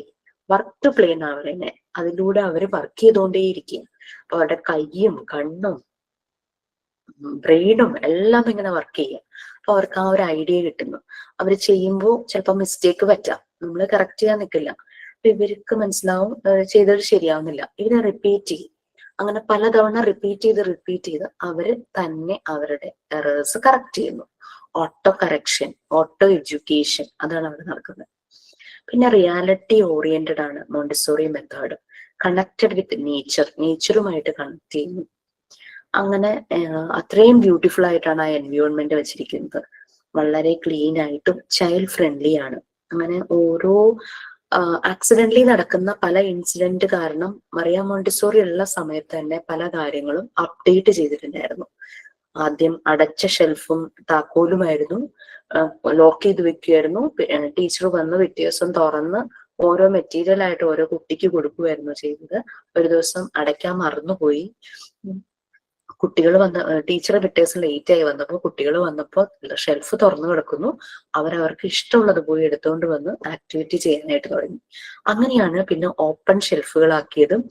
work to play എന്നാ പറയുന്നത്, അതിലൂടെ അവര് വർക്ക് ചെയ്തുകൊണ്ടേയിരിക്കും. അപ്പൊ അവരുടെ കയ്യും കണ്ണും ബ്രെയിനും എല്ലാം ഇങ്ങനെ വർക്ക് ചെയ്യും. അപ്പൊ അവർക്ക് ആ ഒരു ഐഡിയ കിട്ടുന്നു. അവർ ചെയ്യുമ്പോൾ ചിലപ്പോൾ മിസ്റ്റേക്ക് പറ്റാം, നമ്മൾ കറക്റ്റ് ചെയ്യാൻ നിൽക്കില്ല. അപ്പൊ ഇവർക്ക് മനസ്സിലാവും ചെയ്തത് ശരിയാവുന്നില്ല. ഇവരെ റിപ്പീറ്റ് ചെയ്യും. അങ്ങനെ പലതവണ റിപ്പീറ്റ് ചെയ്ത് അവര് തന്നെ അവരുടെ എറേഴ്സ് കറക്റ്റ് ചെയ്യുന്നു. ഓട്ടോ കറക്ഷൻ, ഓട്ടോ എഡ്യൂക്കേഷൻ, അതാണ് അവിടെ നടക്കുന്നത്. പിന്നെ റിയാലിറ്റി ഓറിയന്റഡ് ആണ് മോണ്ടിസോറി മെത്തേഡ്. കണക്റ്റഡ് വിത്ത് നേച്ചറുമായിട്ട് കണക്ട് ചെയ്യുന്നു. അങ്ങനെ അത്രയും ബ്യൂട്ടിഫുൾ ആയിട്ടാണ് ആ എൻവയോൺമെന്റ് വെച്ചിരിക്കുന്നത്. വളരെ ക്ലീൻ ആയിട്ടും ചൈൽഡ് ഫ്രണ്ട്ലി ആണ്. അങ്ങനെ ഓരോ ആക്സിഡന്റലി നടക്കുന്ന പല ഇൻസിഡന്റ് കാരണം മറിയ മോണ്ടിസോറി ഉള്ള സമയത്ത് തന്നെ പല കാര്യങ്ങളും അപ്ഡേറ്റ് ചെയ്തിട്ടുണ്ടായിരുന്നു. ആദ്യം അടച്ച ഷെൽഫും താക്കോലുമായിരുന്നു, ലോക്ക് ചെയ്ത് വെക്കുമായിരുന്നു. ടീച്ചർ വന്ന് പിറ്റേ ദിവസം തുറന്ന് ഓരോ മെറ്റീരിയൽ ആയിട്ട് ഓരോ കുട്ടിക്ക് കൊടുക്കുമായിരുന്നു ചെയ്തത്. ഒരു ദിവസം അടയ്ക്കാൻ മറന്നുപോയി. കുട്ടികൾ വന്ന ടീച്ചർ പിറ്റേഴ്സ് ലേറ്റ് ആയി വന്നപ്പോൾ കുട്ടികൾ വന്നപ്പോൾ ഷെൽഫ് തുറന്നു കിടക്കുന്നു. അവർക്ക് ഇഷ്ടമുള്ളത് പോയി എടുത്തുകൊണ്ട് വന്ന് ആക്ടിവിറ്റി ചെയ്യാനായിട്ട് തുടങ്ങി. അങ്ങനെയാണ് പിന്നെ ഓപ്പൺ ഷെൽഫുകളാക്കിയതും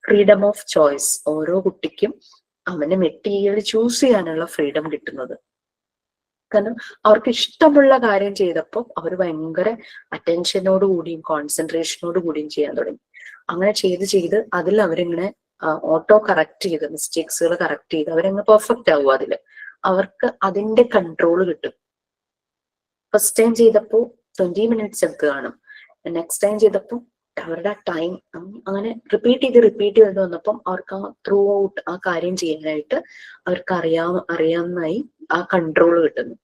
ഫ്രീഡം ഓഫ് ചോയ്സ്, ഓരോ കുട്ടിക്കും അവന് മെറ്റീരിയൽ ചൂസ് ചെയ്യാനുള്ള ഫ്രീഡം കിട്ടുന്നത്. കാരണം അവർക്ക് ഇഷ്ടമുള്ള കാര്യം ചെയ്തപ്പോൾ അവർ ഭയങ്കര അറ്റൻഷനോട് കൂടിയും കോൺസെൻട്രേഷനോട് കൂടിയും ചെയ്യാൻ തുടങ്ങി. അങ്ങനെ ചെയ്ത് അതിൽ അവരിങ്ങനെ ഓട്ടോ കറക്റ്റ് ചെയ്ത് മിസ്റ്റേക്സുകൾ കറക്റ്റ് ചെയ്ത് അവരങ്ങ് പെർഫെക്റ്റ് ആവും. അവർക്ക് അതിന്റെ കൺട്രോൾ കിട്ടും. ഫസ്റ്റ് ടൈം ചെയ്തപ്പോൾ 20 minutes എടുത്ത് കാണും. നെക്സ്റ്റ് ടൈം ചെയ്തപ്പോൾ അവരുടെ ടൈം അങ്ങനെ റിപ്പീറ്റ് ചെയ്ത് വന്നപ്പം അവർക്ക് ആ ത്രൂ ഔട്ട് ആ കാര്യം ചെയ്യാനായിട്ട് അവർക്ക് അറിയാവുന്നതായി ആ കൺട്രോൾ കിട്ടുന്നു.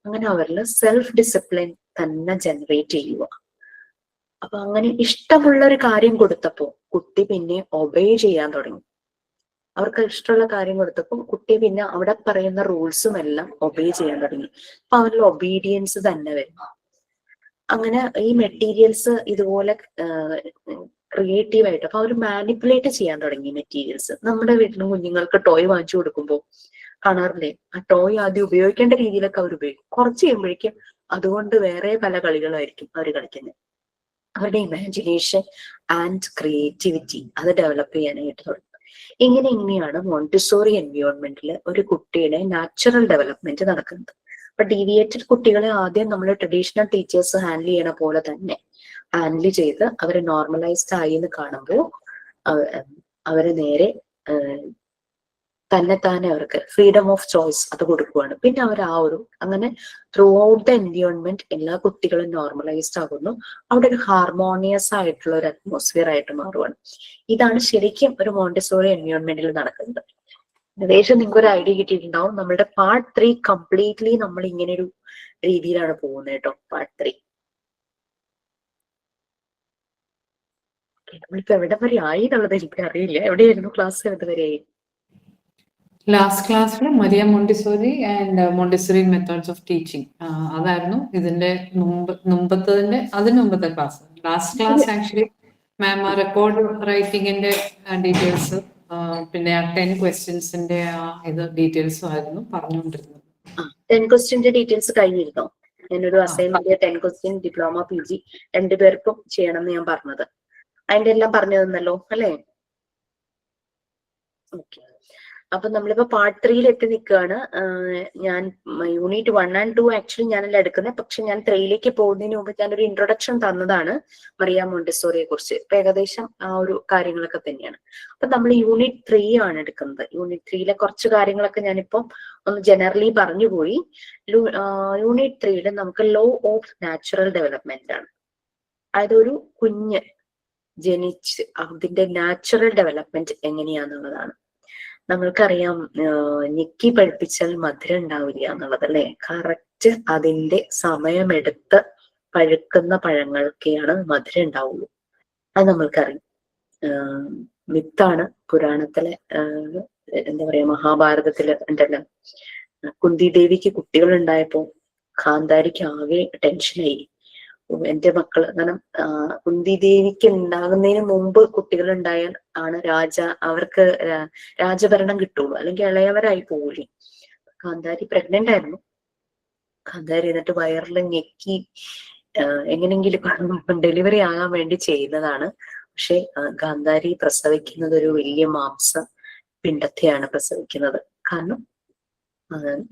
അങ്ങനെ അവരിൽ സെൽഫ് ഡിസിപ്ലിൻ തന്നെ ജനറേറ്റ് ചെയ്യുക. അപ്പൊ അങ്ങനെ ഇഷ്ടമുള്ള ഒരു കാര്യം കൊടുത്തപ്പോ കുട്ടി പിന്നെ ഒബേ ചെയ്യാൻ തുടങ്ങി. അവർക്ക് ഇഷ്ടമുള്ള കാര്യം കൊടുത്തപ്പോൾ കുട്ടി പിന്നെ അവിടെ പറയുന്ന റൂൾസും എല്ലാം ഒബേ ചെയ്യാൻ തുടങ്ങി. അപ്പൊ അവരിൽ ഒബീഡിയൻസ് തന്നെ വരും. അങ്ങനെ ഈ മെറ്റീരിയൽസ് ഇതുപോലെ ക്രിയേറ്റീവ് ആയിട്ട് അപ്പൊ അവർ മാനിപ്പുലേറ്റ് ചെയ്യാൻ തുടങ്ങി മെറ്റീരിയൽസ്. നമ്മുടെ വീട്ടിലും കുഞ്ഞുങ്ങൾക്ക് ടോയ് വാങ്ങിച്ചു കൊടുക്കുമ്പോൾ കാണാറില്ലേ, ആ ടോയ് ആദ്യം ഉപയോഗിക്കേണ്ട രീതിയിലൊക്കെ അവർ ഉപയോഗിക്കും. കുറച്ച് കഴിയുമ്പോഴേക്കും അതുകൊണ്ട് വേറെ പല കളികളായിരിക്കും അവർ കളിക്കുന്നത്. അവരുടെ ഇമാജിനേഷൻ ആൻഡ് ക്രിയേറ്റിവിറ്റി അത് ഡെവലപ്പ് ചെയ്യാനായിട്ട് തുടങ്ങും. ഇങ്ങനെയാണ് മോണ്ടിസോറി എൻവയോൺമെന്റിൽ ഒരു കുട്ടിയുടെ നാച്ചുറൽ ഡെവലപ്മെന്റ് നടക്കുന്നത്. അപ്പൊ ഡീവിയേറ്റഡ് കുട്ടികളെ ആദ്യം നമ്മൾ ട്രഡീഷണൽ ടീച്ചേഴ്സ് ഹാൻഡിൽ ചെയ്യണ പോലെ തന്നെ ഹാൻഡിൽ ചെയ്ത് അവരെ നോർമലൈസ്ഡ് ആയി എന്ന് കാണുമ്പോൾ അവരെ നേരെ തന്നെ അവർക്ക് ഫ്രീഡം ഓഫ് ചോയ്സ് അത് കൊടുക്കുകയാണ്. പിന്നെ അവർ അങ്ങനെ ത്രൂ ഔട്ട് ദ എൻവയോൺമെന്റ് എല്ലാ കുട്ടികളും നോർമലൈസ്ഡ് ആകുന്നു. അവിടെ ഒരു ഹാർമോണിയസ് ആയിട്ടുള്ള ഒരു അറ്റ്മോസ്ഫിയർ ആയിട്ട് മാറുകയാണ്. ഇതാണ് ശരിക്കും ഒരു മോണ്ടിസോറി എൻവയോൺമെന്റിൽ നടക്കുന്നത്. ഏകദേശം നിങ്ങൾക്ക് ഒരു ഐഡിയ കിട്ടിയിട്ടുണ്ടാവും. നമ്മളുടെ പാർട്ട് 3 കംപ്ലീറ്റ്ലി നമ്മൾ ഇങ്ങനെ ഒരു രീതിയിലാണ് പോകുന്നത് കേട്ടോ. പാർട്ട് 3 നമ്മളിപ്പോ എവിടെ വരെ ആയി എന്നുള്ളത് എനിക്ക് അറിയില്ല. എവിടെയായിരുന്നു ക്ലാസ്? എവിടെവരെയായി? ലാസ്റ്റ് ക്ലാസ്സിൽ Maria Montessori and Montessori methods of teaching അതായിരുന്നു ഇതിന്റെ അതിന് മുമ്പത്തെ ക്ലാസ്. ലാസ്റ്റ് ക്ലാസ് ആക്ച്വലി മാം റെക്കോർഡ് റൈറ്റിംഗിന്റെ ഡീറ്റെയിൽസ് പിന്നെ 10 ക്വസ്റ്റ്യൻസിന്റെ ഡീറ്റെയിൽസും ആയിരുന്നു പറഞ്ഞുകൊണ്ടിരുന്നത്. 10 ക്വസ്റ്റ്യന്റെ ഡീറ്റെയിൽസ് കഴിഞ്ഞിരുന്നോ? ഞാനൊരു അസൈൻമെന്റ് 10 ക്വസ്റ്റ്യൻ ഡിപ്ലോമ PG 2 പേർക്കും ചെയ്യണം എന്ന് ഞാൻ പറഞ്ഞത്. അതിന്റെ എല്ലാം പറഞ്ഞു തന്നല്ലോ അല്ലേ? ഓക്കെ. അപ്പൊ നമ്മളിപ്പോ പാർട്ട് 3 എത്തി നിൽക്കുകയാണ്. ഞാൻ യൂണിറ്റ് 1 and 2 ആക്ച്വലി ഞാനല്ല എടുക്കുന്നത്. പക്ഷെ ഞാൻ 3 പോകുന്നതിന് മുമ്പ് ഞാനൊരു ഇൻട്രൊഡക്ഷൻ തന്നതാണ് മറിയ മോണ്ടിസോറിയെ കുറിച്ച്. ഇപ്പൊ ഏകദേശം ആ ഒരു കാര്യങ്ങളൊക്കെ തന്നെയാണ്. അപ്പൊ നമ്മൾ യൂണിറ്റ് 3 ആണ് എടുക്കുന്നത്. യൂണിറ്റ് 3 കുറച്ച് കാര്യങ്ങളൊക്കെ ഞാനിപ്പം ഒന്ന് ജനറലി പറഞ്ഞുപോയി. യൂണിറ്റ് 3 നമുക്ക് ലോ ഓഫ് നാച്ചുറൽ ഡെവലപ്മെന്റ് ആണ്. അതായത് ഒരു കുഞ്ഞ് ജനിച്ച് അതിന്റെ നാച്ചുറൽ ഡെവലപ്മെന്റ് എങ്ങനെയാന്നുള്ളതാണ്. നമ്മൾക്കറിയാം ഞെക്കി പഴുപ്പിച്ചാൽ മധുരം ഉണ്ടാവില്ല എന്നുള്ളത് അല്ലെ? കറക്റ്റ് അതിന്റെ സമയമെടുത്ത് പഴുക്കുന്ന പഴങ്ങൾക്കാണ് മധുരം ഉണ്ടാവുള്ളൂ. അത് നമ്മൾക്കറിയാം. മിത്താണ്. പുരാണത്തിലെ എന്താ പറയാ, മഹാഭാരതത്തില് ഉണ്ടല്ലോ, കുന്തി ദേവിക്ക് കുട്ടികൾ ഉണ്ടായപ്പോ ഗാന്ധാരിക്ക് ആകെ ടെൻഷനായി. എന്റെ മക്കള്, കാരണം കുന്തി ദേവിക്ക് ഉണ്ടാകുന്നതിന് മുമ്പ് കുട്ടികൾ ഉണ്ടായാൽ ആണ് അവർക്ക് രാജഭരണം കിട്ടുള്ളൂ, അല്ലെങ്കിൽ ഇളയവരായി പോകൂലേ. ഗാന്ധാരി പ്രഗ്നന്റ് ആയിരുന്നു. ഗാന്ധാരി എന്നിട്ട് വയറിൽ ഞെക്കി എങ്ങനെയെങ്കിലും ഡെലിവറി ആകാൻ വേണ്ടി ചെയ്യുന്നതാണ്. പക്ഷെ ഗാന്ധാരി പ്രസവിക്കുന്നത് ഒരു വലിയ മാംസ പിണ്ടത്തെയാണ് പ്രസവിക്കുന്നത്. കാരണം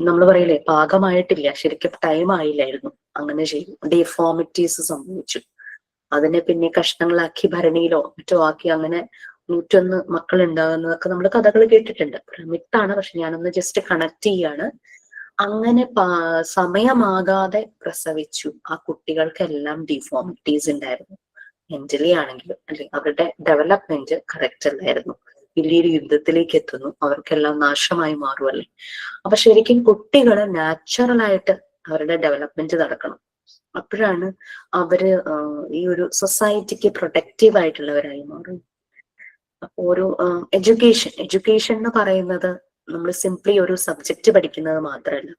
നമ്മൾ പറയില്ലേ, പാകമായിട്ടില്ല, ശരിക്കും ടൈം ആയില്ലായിരുന്നു. അങ്ങനെ ചെയ്തു. ഡിഫോമിറ്റീസ് സംഭവിച്ചു. അതിനെ പിന്നെ കഷ്ണങ്ങളാക്കി ഭരണിയിലോ മറ്റോ ആക്കി അങ്ങനെ 101 മക്കൾ ഉണ്ടാകുന്നതൊക്കെ നമ്മൾ കഥകൾ കേട്ടിട്ടുണ്ട്. മിത്താണ്. പക്ഷെ ഞാനൊന്ന് ജസ്റ്റ് കണക്ട് ചെയ്യാണ്. അങ്ങനെ സമയമാകാതെ പ്രസവിച്ചു. ആ കുട്ടികൾക്കെല്ലാം ഡിഫോമിറ്റീസ് ഉണ്ടായിരുന്നു. മെന്റലി ആണെങ്കിലും അല്ലെ, അവരുടെ ഡെവലപ്മെന്റ് കറക്റ്റ് അല്ലായിരുന്നു. വലിയൊരു യുദ്ധത്തിലേക്ക് എത്തുന്നു, അവർക്കെല്ലാം നാശമായി മാറുമല്ലേ. അപ്പൊ ശരിക്കും കുട്ടികള് നാച്ചുറലായിട്ട് അവരുടെ ഡെവലപ്മെന്റ് നടക്കണം. അപ്പോഴാണ് അവര് ഈ ഒരു സൊസൈറ്റിക്ക് പ്രൊട്ടക്റ്റീവ് ആയിട്ടുള്ളവരായി മാറും. അപ്പൊ ഒരു എഡ്യൂക്കേഷൻ എന്ന് പറയുന്നത് നമ്മൾ സിംപ്ലി ഒരു സബ്ജക്റ്റ് പഠിക്കുന്നത് മാത്രമല്ല.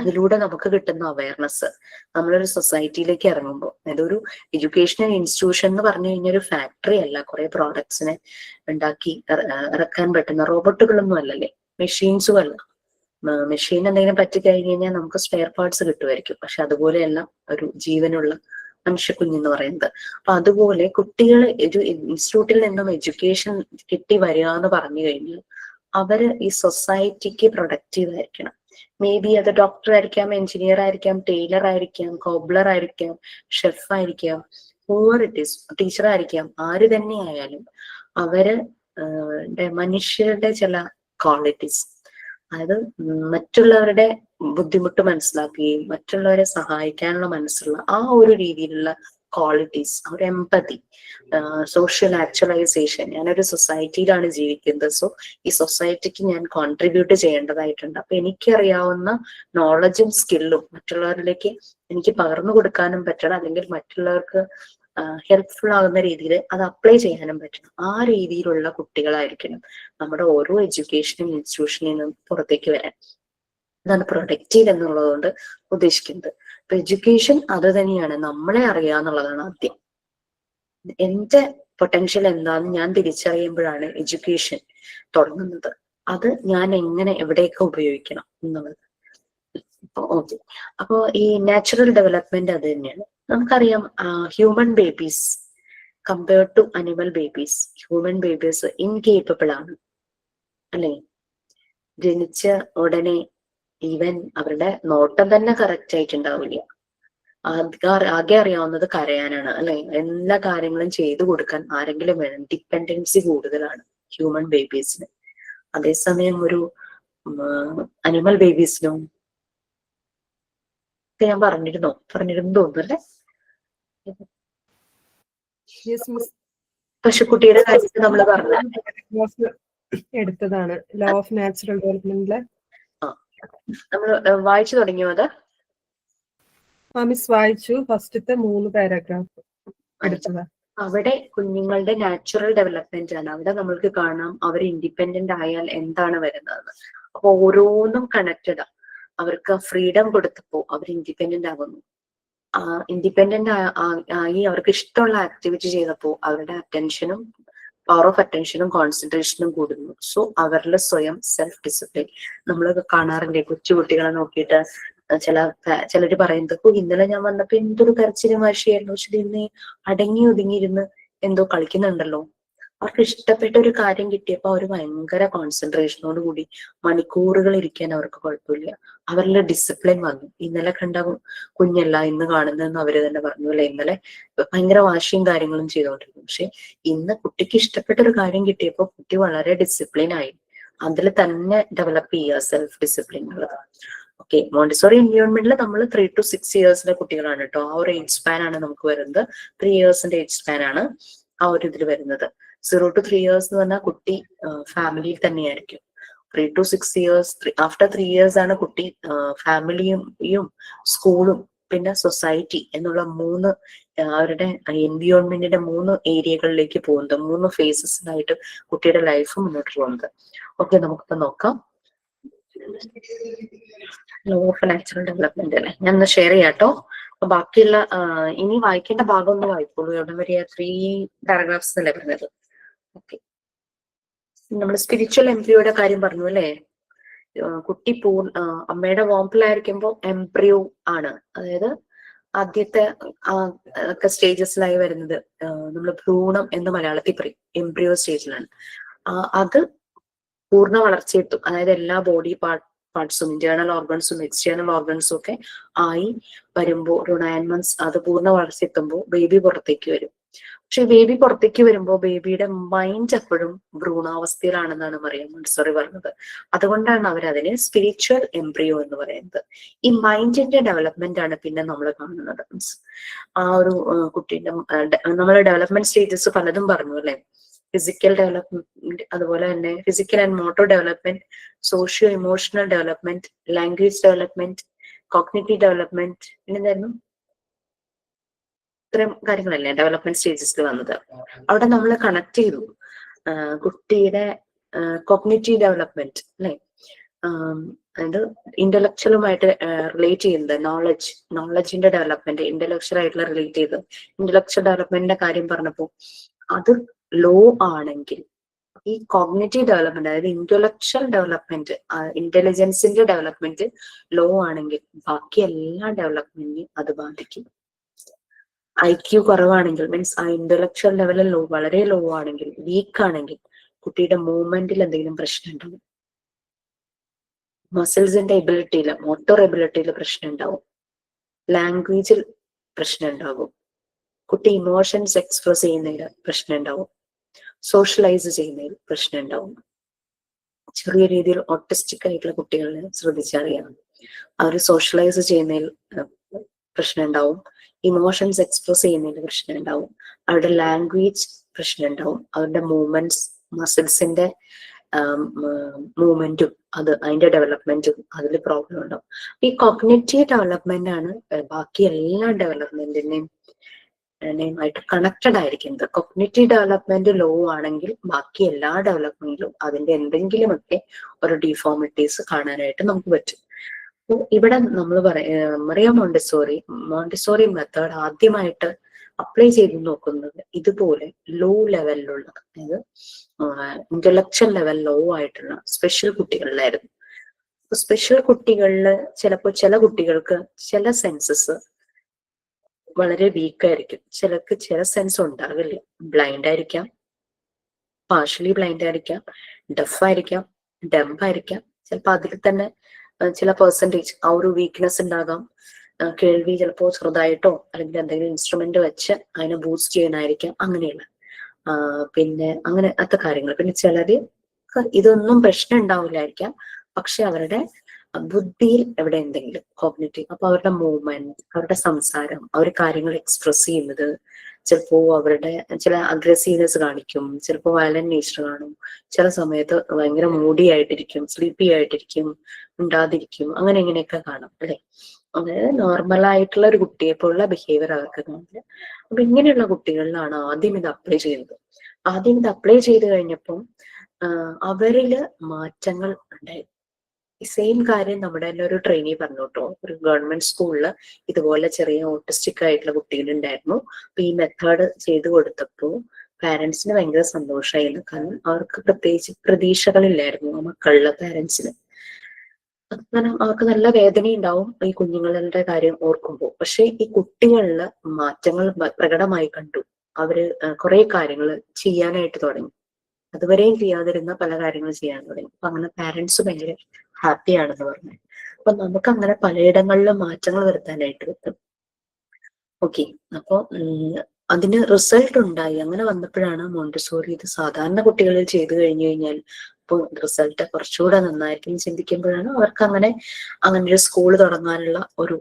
അതിലൂടെ നമുക്ക് കിട്ടുന്ന അവയർനെസ് നമ്മളൊരു സൊസൈറ്റിയിലേക്ക് ഇറങ്ങുമ്പോൾ, അതൊരു എഡ്യൂക്കേഷണൽ ഇൻസ്റ്റിറ്റ്യൂഷൻ എന്ന് പറഞ്ഞു കഴിഞ്ഞാൽ ഒരു ഫാക്ടറി അല്ല, കുറെ പ്രോഡക്ട്സിനെ ഉണ്ടാക്കി ഇറക്കാൻ പറ്റുന്ന റോബോട്ടുകളൊന്നും അല്ലല്ലേ, മെഷീൻസും അല്ല. മെഷീൻ എന്തെങ്കിലും പറ്റിക്കഴിഞ്ഞ് കഴിഞ്ഞാൽ നമുക്ക് സ്പെയർ പാർട്സ് കിട്ടുമായിരിക്കും, പക്ഷെ അതുപോലെയല്ല ഒരു ജീവനുള്ള മനുഷ്യക്കുഞ്ഞെന്ന് പറയുന്നത്. അപ്പൊ അതുപോലെ കുട്ടികൾ ഒരു ഇൻസ്റ്റിറ്റ്യൂട്ടിൽ നിന്നും എഡ്യൂക്കേഷൻ കിട്ടി വരിക എന്ന് പറഞ്ഞു കഴിഞ്ഞാൽ അവര് ഈ സൊസൈറ്റിക്ക് പ്രൊഡക്റ്റീവ് ആയിരിക്കണം. മേ ബി അത് ഡോക്ടർ ആയിരിക്കാം, എഞ്ചിനീയർ ആയിരിക്കാം, ടൈലർ ആയിരിക്കാം, കോബ്ലർ ആയിരിക്കാം, ഷെഫ് ആയിരിക്കാം, ഹൂവർ ഇറ്റ് ഈസ്, ടീച്ചർ ആയിരിക്കാം, ആര് തന്നെ ആയാലും അവര് മനുഷ്യരുടെ ചില ക്വാളിറ്റീസ്, അതായത് മറ്റുള്ളവരുടെ ബുദ്ധിമുട്ട് മനസ്സിലാക്കുകയും മറ്റുള്ളവരെ സഹായിക്കാനുള്ള മനസ്സുള്ള ആ ഒരു രീതിയിലുള്ള ക്വാളിറ്റീസ്, ഒരു എംപതി, സോഷ്യൽ ആക്ച്വലൈസേഷൻ. ഞാനൊരു സൊസൈറ്റിയിലാണ് ജീവിക്കുന്നത്, സോ ഈ സൊസൈറ്റിക്ക് ഞാൻ കോൺട്രിബ്യൂട്ട് ചെയ്യേണ്ടതായിട്ടുണ്ട്. അപ്പൊ എനിക്കറിയാവുന്ന നോളജും സ്കില്ലും മറ്റുള്ളവരിലേക്ക് എനിക്ക് പകർന്നു കൊടുക്കാനും പറ്റണം, അല്ലെങ്കിൽ മറ്റുള്ളവർക്ക് ഹെൽപ്ഫുൾ ആകുന്ന രീതിയിൽ അത് അപ്ലൈ ചെയ്യാനും പറ്റണം. ആ രീതിയിലുള്ള കുട്ടികളായിരിക്കണം നമ്മുടെ ഓരോ എഡ്യൂക്കേഷണൽ ഇൻസ്റ്റിറ്റ്യൂഷനിൽ നിന്നും പുറത്തേക്ക് വരാൻ. അതാണ് പ്രൊഡക്റ്റീവ് എന്നുള്ളതുകൊണ്ട് ഉദ്ദേശിക്കുന്നത്. അപ്പൊ എഡ്യൂക്കേഷൻ അത് തന്നെയാണ്, നമ്മളെ അറിയാന്നുള്ളതാണ് ആദ്യം. എന്റെ പൊട്ടൻഷ്യൽ എന്താന്ന് ഞാൻ തിരിച്ചറിയുമ്പോഴാണ് എഡ്യൂക്കേഷൻ തുടങ്ങുന്നത്. അത് ഞാൻ എങ്ങനെ എവിടെയൊക്കെ ഉപയോഗിക്കണം എന്നുള്ളത്. ഓക്കെ, അപ്പോ ഈ നാച്ചുറൽ ഡെവലപ്മെന്റ് അത് തന്നെയാണ്. നമുക്കറിയാം human babies compared to animal babies, human babies incapable ആണ് അല്ലെ? ജനിച്ച ഉടനെ ഈവൻ അവരുടെ നോട്ടം തന്നെ കറക്റ്റ് ആയിട്ടുണ്ടാവില്ല. ആകെ അറിയാവുന്നത് കരയാനാണ് അല്ലെ? എല്ലാ കാര്യങ്ങളും ചെയ്തു കൊടുക്കാൻ ആരെങ്കിലും വേണം. ഡിപ്പെൻഡൻസി കൂടുതലാണ് ഹ്യൂമൻ ബേബീസിന്. അതേസമയം ഒരു അനിമൽ ബേബീസിനും ഞാൻ പറഞ്ഞിരുന്നു തോന്നുന്നു അല്ലെ? പശുക്കുട്ടിയുടെ കാര്യത്തിൽ നമ്മൾ പറഞ്ഞു എടുത്തതാണ് ലോ ഓഫ് നാച്ചുറൽ ഡെവലപ്മെന്റിലെ. നമ്മൾ വായിച്ചു തുടങ്ങിയോ അത്? മിസ് വായിച്ചു, ഫസ്റ്റത്തെ 3 പാരഗ്രാഫ് എടുത്തതാ. അവിടെ കുഞ്ഞുങ്ങളുടെ നാച്ചുറൽ ഡെവലപ്മെന്റ് ആണ്. അവിടെ നമ്മൾക്ക് കാണാം അവർ ഇൻഡിപെൻഡന്റ് ആയാൽ എന്താണ് വരുന്നത്. അപ്പൊ ഓരോന്നും കണക്റ്റഡാ. അവർക്ക് ഫ്രീഡം കൊടുത്തപ്പോ അവർ ഇൻഡിപെൻഡന്റ് ആകുന്നു. ഇൻഡിപെൻഡന്റ് ആയി അവർക്ക് ഇഷ്ടമുള്ള ആക്ടിവിറ്റി ചെയ്തപ്പോ അവരുടെ അറ്റൻഷനും പവർ ഓഫ് അറ്റൻഷനും കോൺസെൻട്രേഷനും കൂടുന്നു. സോ അവരിൽ സ്വയം സെൽഫ് ഡിസിപ്ലിൻ നമ്മളൊക്കെ കാണാറില്ലേ? കൊച്ചുകുട്ടികളെ നോക്കിയിട്ട് ചിലര് പറയുന്നത്, ഇന്നലെ ഞാൻ വന്നപ്പോ എന്തൊരു കരച്ചിലും വാശിയായിരുന്നു, പക്ഷെ ഇന്ന് അടങ്ങി ഒതുങ്ങിയിരുന്ന് എന്തോ കളിക്കുന്നുണ്ടല്ലോ. അവർക്ക് ഇഷ്ടപ്പെട്ട ഒരു കാര്യം കിട്ടിയപ്പോ അവർ ഭയങ്കര കോൺസെൻട്രേഷനോട് കൂടി മണിക്കൂറുകൾ ഇരിക്കാൻ അവർക്ക് കുഴപ്പമില്ല. അവരിലെ ഡിസിപ്ലിൻ വന്നു. ഇന്നലെ കണ്ട കുഞ്ഞല്ല ഇന്ന് കാണുന്നതെന്ന് അവര് തന്നെ പറഞ്ഞു അല്ലെ? ഇന്നലെ ഭയങ്കര വാശിയും കാര്യങ്ങളും ചെയ്തോണ്ടിരുന്നു, പക്ഷെ ഇന്ന് കുട്ടിക്ക് ഇഷ്ടപ്പെട്ട ഒരു കാര്യം കിട്ടിയപ്പോ കുട്ടി വളരെ ഡിസിപ്ലിൻ ആയി. അതിൽ തന്നെ ഡെവലപ്പ് ചെയ്യുക സെൽഫ് ഡിസിപ്ലിൻ ഉള്ളത്. ഓക്കെ, മോണ്ടിസോറി എൻവയോൺമെന്റിൽ നമ്മൾ 3 to 6 yearsലെ കുട്ടികളാണ് കേട്ടോ. ആ ഒരു ഏജ് സ്പാൻ ആണ് നമുക്ക് വരുന്നത്. 3 yearsന്റെ ഏജ് സ്പാൻ ആണ് ആ ഒരു ഇതിൽ വരുന്നത്. 0 to 3 years എന്ന് പറഞ്ഞാൽ കുട്ടി ഫാമിലിയിൽ തന്നെയായിരിക്കും. 3 to 6 years, ആഫ്റ്റർ 3 years ആണ് കുട്ടി ഫാമിലിയും സ്കൂളും പിന്നെ സൊസൈറ്റി എന്നുള്ള 3 അവരുടെ എൻവിയോൺമെന്റിന്റെ 3 ഏരിയകളിലേക്ക് പോകുന്നത്. 3 ഫേസസിലായിട്ട് കുട്ടിയുടെ ലൈഫ് മുന്നോട്ട് പോകുന്നത്. ഓക്കെ, നമുക്കിപ്പോ നോക്കാം ലോ ഓഫ് നാച്ചുറൽ ഡെവലപ്മെന്റ് അല്ലെ. ഞാൻ ഒന്ന് ഷെയർ ചെയ്യാട്ടോ. അപ്പൊ ബാക്കിയുള്ള ഇനി വായിക്കേണ്ട ഭാഗം ഒന്ന് വായിക്കോളൂ. എവിടെ വരെയാ? 3 paragraphs അല്ലേ പറഞ്ഞത്? ഓക്കെ, നമ്മൾ സ്പിരിച്വൽ എംബ്രിയോയുടെ കാര്യം പറഞ്ഞു അല്ലെ? കുട്ടി അമ്മയുടെ വോംപിലായിരിക്കുമ്പോൾ എംബ്രിയോ ആണ്. അതായത് ആദ്യത്തെ ഒക്കെ സ്റ്റേജസിലായി വരുന്നത് നമ്മൾ ഭ്രൂണം എന്ന് മലയാളത്തിൽ പറയും. എംബ്രിയോ സ്റ്റേജിലാണ്. അത് പൂർണ്ണ വളർച്ചയെത്തും. അതായത് എല്ലാ ബോഡി പാർട്സും ഇന്റേണൽ ഓർഗൻസും എക്സ്റ്റേണൽ ഓർഗൻസും ഒക്കെ ആയി വരുമ്പോൾ ഒരു 9 months അത് പൂർണ്ണ വളർച്ചയെത്തുമ്പോൾ ബേബി പുറത്തേക്ക് വരും. പക്ഷെ ബേബി പുറത്തേക്ക് വരുമ്പോൾ ബേബിയുടെ മൈൻഡ് എപ്പോഴും ഭ്രൂണാവസ്ഥയിലാണെന്നാണ് മറിയം മോണ്ടിസോറി പറഞ്ഞത്. അതുകൊണ്ടാണ് അവരതിനെ സ്പിരിച്വൽ എംബ്രിയോ എന്ന് പറയുന്നത്. ഈ മൈൻഡിന്റെ ഡെവലപ്മെന്റ് ആണ് പിന്നെ നമ്മൾ കാണുന്നത്. ആ ഒരു കുട്ടീന്റെ നമ്മൾ ഡെവലപ്മെന്റ് സ്റ്റേജസ് പലതും പറഞ്ഞു അല്ലെ? ഫിസിക്കൽ ഡെവലപ്മെന്റ്, അതുപോലെ തന്നെ physical and motor development, socio emotional development, language development, cognitive development, പിന്നെന്തായിരുന്നു? ഇത്തരം കാര്യങ്ങളല്ലേ ഡെവലപ്മെന്റ് സ്റ്റേജസിൽ വന്നത്. അവിടെ നമ്മൾ കണക്ട് ചെയ്തു കുട്ടിയുടെ കോഗ്നിറ്റീവ് ഡെവലപ്മെന്റ് അല്ലെ? അതായത് ഇന്റലക്ച്വലുമായിട്ട് റിലേറ്റ് ചെയ്യുന്നത് നോളജിന്റെ ഡെവലപ്മെന്റ്, ഇന്റലക്ച്വൽ ആയിട്ടുള്ള റിലേറ്റ് ചെയ്ത് ഇന്റലക്ച്വൽ ഡെവലപ്മെന്റിന്റെ കാര്യം പറഞ്ഞപ്പോൾ അത് ലോ ആണെങ്കിൽ ഈ കോഗ്നിറ്റീവ് ഡെവലപ്മെന്റ്, അതായത് ഇന്റലക്ച്വൽ ഡെവലപ്മെന്റ്, ഇന്റലിജൻസിന്റെ ഡെവലപ്മെന്റ് ലോ ആണെങ്കിൽ ബാക്കി എല്ലാ ഡെവലപ്മെന്റിനെയും അത് ബാധിക്കും. IQ കുറവാണെങ്കിൽ, മീൻസ് ആ ഇന്റലക്ച്വൽ ലെവലിൽ വളരെ ലോ ആണെങ്കിൽ, വീക്ക് ആണെങ്കിൽ കുട്ടിയുടെ മൂവ്മെന്റിൽ എന്തെങ്കിലും പ്രശ്നം ഉണ്ടാവും, മസിൽസിന്റെ എബിലിറ്റിയിൽ, മോട്ടോർ എബിലിറ്റിയിൽ പ്രശ്നം ഉണ്ടാവും, ലാംഗ്വേജിൽ പ്രശ്നം ഉണ്ടാവും, കുട്ടി ഇമോഷൻസ് എക്സ്പ്രസ് ചെയ്യുന്നതിൽ പ്രശ്നം ഉണ്ടാവും, സോഷ്യലൈസ് ചെയ്യുന്നതിൽ പ്രശ്നം ഉണ്ടാവും. ചെറിയ രീതിയിൽ ഓട്ടിസ്റ്റിക് ആയിട്ടുള്ള കുട്ടികളെ ശ്രദ്ധിച്ചറിയാം, അവർ സോഷ്യലൈസ് ചെയ്യുന്നതിൽ പ്രശ്നം ഉണ്ടാവും, ഇമോഷൻസ് എക്സ്പ്രസ് ചെയ്യുന്നതിൽ പ്രശ്നം ഉണ്ടാവും, അവരുടെ ലാംഗ്വേജ് പ്രശ്നം ഉണ്ടാവും, അവരുടെ മൂവ്മെന്റ്സ്, മസിൽസിന്റെ മൂവ്മെന്റും അതിന്റെ ഡെവലപ്മെന്റും അതിൽ പ്രോബ്ലം ഉണ്ടാവും. ഈ കോഗ്നിറ്റീവ് ഡെവലപ്മെന്റ് ആണ് ബാക്കി എല്ലാ ഡെവലപ്മെന്റിനെയും ആയിട്ട് കണക്റ്റഡ് ആയിരിക്കുന്നത്. കോഗ്നിറ്റീവ് ഡെവലപ്മെന്റ് ലോ ആണെങ്കിൽ ബാക്കി എല്ലാ ഡെവലപ്മെന്റിലും അതിന്റെ എന്തെങ്കിലുമൊക്കെ ഒരു ഡിഫോമിറ്റീസ് കാണാനായിട്ട് നമുക്ക് പറ്റും. അപ്പോൾ ഇവിടെ നമ്മൾ മറിയ മോണ്ടിസോറി മെത്തേഡ് ആദ്യമായിട്ട് അപ്ലൈ ചെയ്ത് നോക്കുന്നത് ഇതുപോലെ ലോ ലെവലിലുള്ള, അതായത് ഇന്റലക്ച്വൽ ലെവൽ ലോ ആയിട്ടുള്ള സ്പെഷ്യൽ കുട്ടികളിലായിരുന്നു. സ്പെഷ്യൽ കുട്ടികളിൽ ചിലപ്പോൾ ചില കുട്ടികൾക്ക് ചില സെൻസസ് വളരെ വീക്കായിരിക്കും, ചിലർക്ക് ചില സെൻസ് ഉണ്ടാകില്ല, ബ്ലൈൻഡ് ആയിരിക്കാം, പാർഷ്യലി ബ്ലൈൻഡ് ആയിരിക്കാം, ഡെഫ് ആയിരിക്കാം, ഡംബ് ആയിരിക്കാം, ചിലപ്പോൾ അതിൽ തന്നെ ചില പെർസെൻറ്റേജ് ആ ഒരു വീക്ക്നെസ് ഉണ്ടാകാം. കേൾവി ചിലപ്പോൾ ചെറുതായിട്ടോ അല്ലെങ്കിൽ എന്തെങ്കിലും ഇൻസ്ട്രുമെന്റ് വെച്ച് അതിനെ ബൂസ്റ്റ് ചെയ്യാനായിരിക്കാം, അങ്ങനെയുള്ള പിന്നെ അങ്ങനത്തെ കാര്യങ്ങൾ. പിന്നെ ചിലര് ഇതൊന്നും പ്രശ്നം ഉണ്ടാവില്ലായിരിക്കാം, പക്ഷെ അവരുടെ ബുദ്ധിയിൽ എവിടെ എന്തെങ്കിലും കോഗ്നിറ്റീവ്, അപ്പൊ അവരുടെ മൂവ്മെന്റ്, അവരുടെ സംസാരം, അവർ കാര്യങ്ങൾ എക്സ്പ്രസ് ചെയ്യുന്നത്, ചിലപ്പോ അവരുടെ ചില അഗ്രസീവ്നെസ് കാണിക്കും, ചിലപ്പോൾ വയലന്റ് നേച്ചർ കാണും, ചില സമയത്ത് ഭയങ്കര മൂഡി ആയിട്ടിരിക്കും, സ്ലീപ്പി ആയിട്ടിരിക്കും, ഉണ്ടാതിരിക്കും, അങ്ങനെ ഇങ്ങനെയൊക്കെ കാണാം അല്ലെ. അതായത് നോർമലായിട്ടുള്ള ഒരു കുട്ടിയെ പോലുള്ള ബിഹേവിയർ അവർക്ക് കാണില്ല. അപ്പൊ ഇങ്ങനെയുള്ള കുട്ടികളിലാണ് ആദ്യം ഇത് അപ്ലൈ ചെയ്യുന്നത്. ആദ്യം ഇത് അപ്ലൈ ചെയ്ത് കഴിഞ്ഞപ്പോൾ അവരില് മാറ്റങ്ങൾ ഉണ്ടായി. സെയിം കാര്യം നമ്മുടെ തന്നെ ഒരു ട്രെയിനി പറഞ്ഞു കേട്ടോ. ഒരു ഗവൺമെന്റ് സ്കൂളില് ഇതുപോലെ ചെറിയ ഓട്ടിസ്റ്റിക് ആയിട്ടുള്ള കുട്ടികളുണ്ടായിരുന്നു. അപ്പൊ ഈ മെത്തേഡ് ചെയ്ത് കൊടുത്തപ്പോ പാരന്റ്സിന് ഭയങ്കര സന്തോഷമായിരുന്നു. കാരണം അവർക്ക് പ്രത്യേകിച്ച് പ്രതീക്ഷകളില്ലായിരുന്നു ആ മക്കളുടെ പാരന്റ്സിന്. അങ്ങനെ അവർക്ക് നല്ല വേദനയുണ്ടാവും ഈ കുഞ്ഞുങ്ങളുടെ കാര്യം ഓർക്കുമ്പോൾ. പക്ഷെ ഈ കുട്ടികളില് മാറ്റങ്ങൾ പ്രകടമായി കണ്ടു. അവര് കുറെ കാര്യങ്ങൾ ചെയ്യാനായിട്ട് തുടങ്ങി, അതുവരെയും ചെയ്യാതിരുന്ന പല കാര്യങ്ങൾ ചെയ്യാൻ തുടങ്ങി. അപ്പൊ അങ്ങനെ പാരന്റ്സ് ഭയങ്കര ഹാപ്പിയാണെന്ന് പറഞ്ഞു. അപ്പൊ നമുക്ക് അങ്ങനെ പലയിടങ്ങളിലും മാറ്റങ്ങൾ വരുത്താനായിട്ട് പറ്റും. ഓക്കെ, അപ്പൊ അതിന് റിസൾട്ട് ഉണ്ടായി. അങ്ങനെ വന്നപ്പോഴാണ് മോണ്ടിസോറി ഇത് സാധാരണ കുട്ടികളിൽ ചെയ്തു കഴിഞ്ഞു കഴിഞ്ഞാൽ ഇപ്പൊ റിസൾട്ട് കുറച്ചുകൂടെ നന്നായിരിക്കും ചിന്തിക്കുമ്പോഴാണ് അവർക്ക് അങ്ങനെ ഒരു സ്കൂൾ തുടങ്ങാനുള്ള ഒരു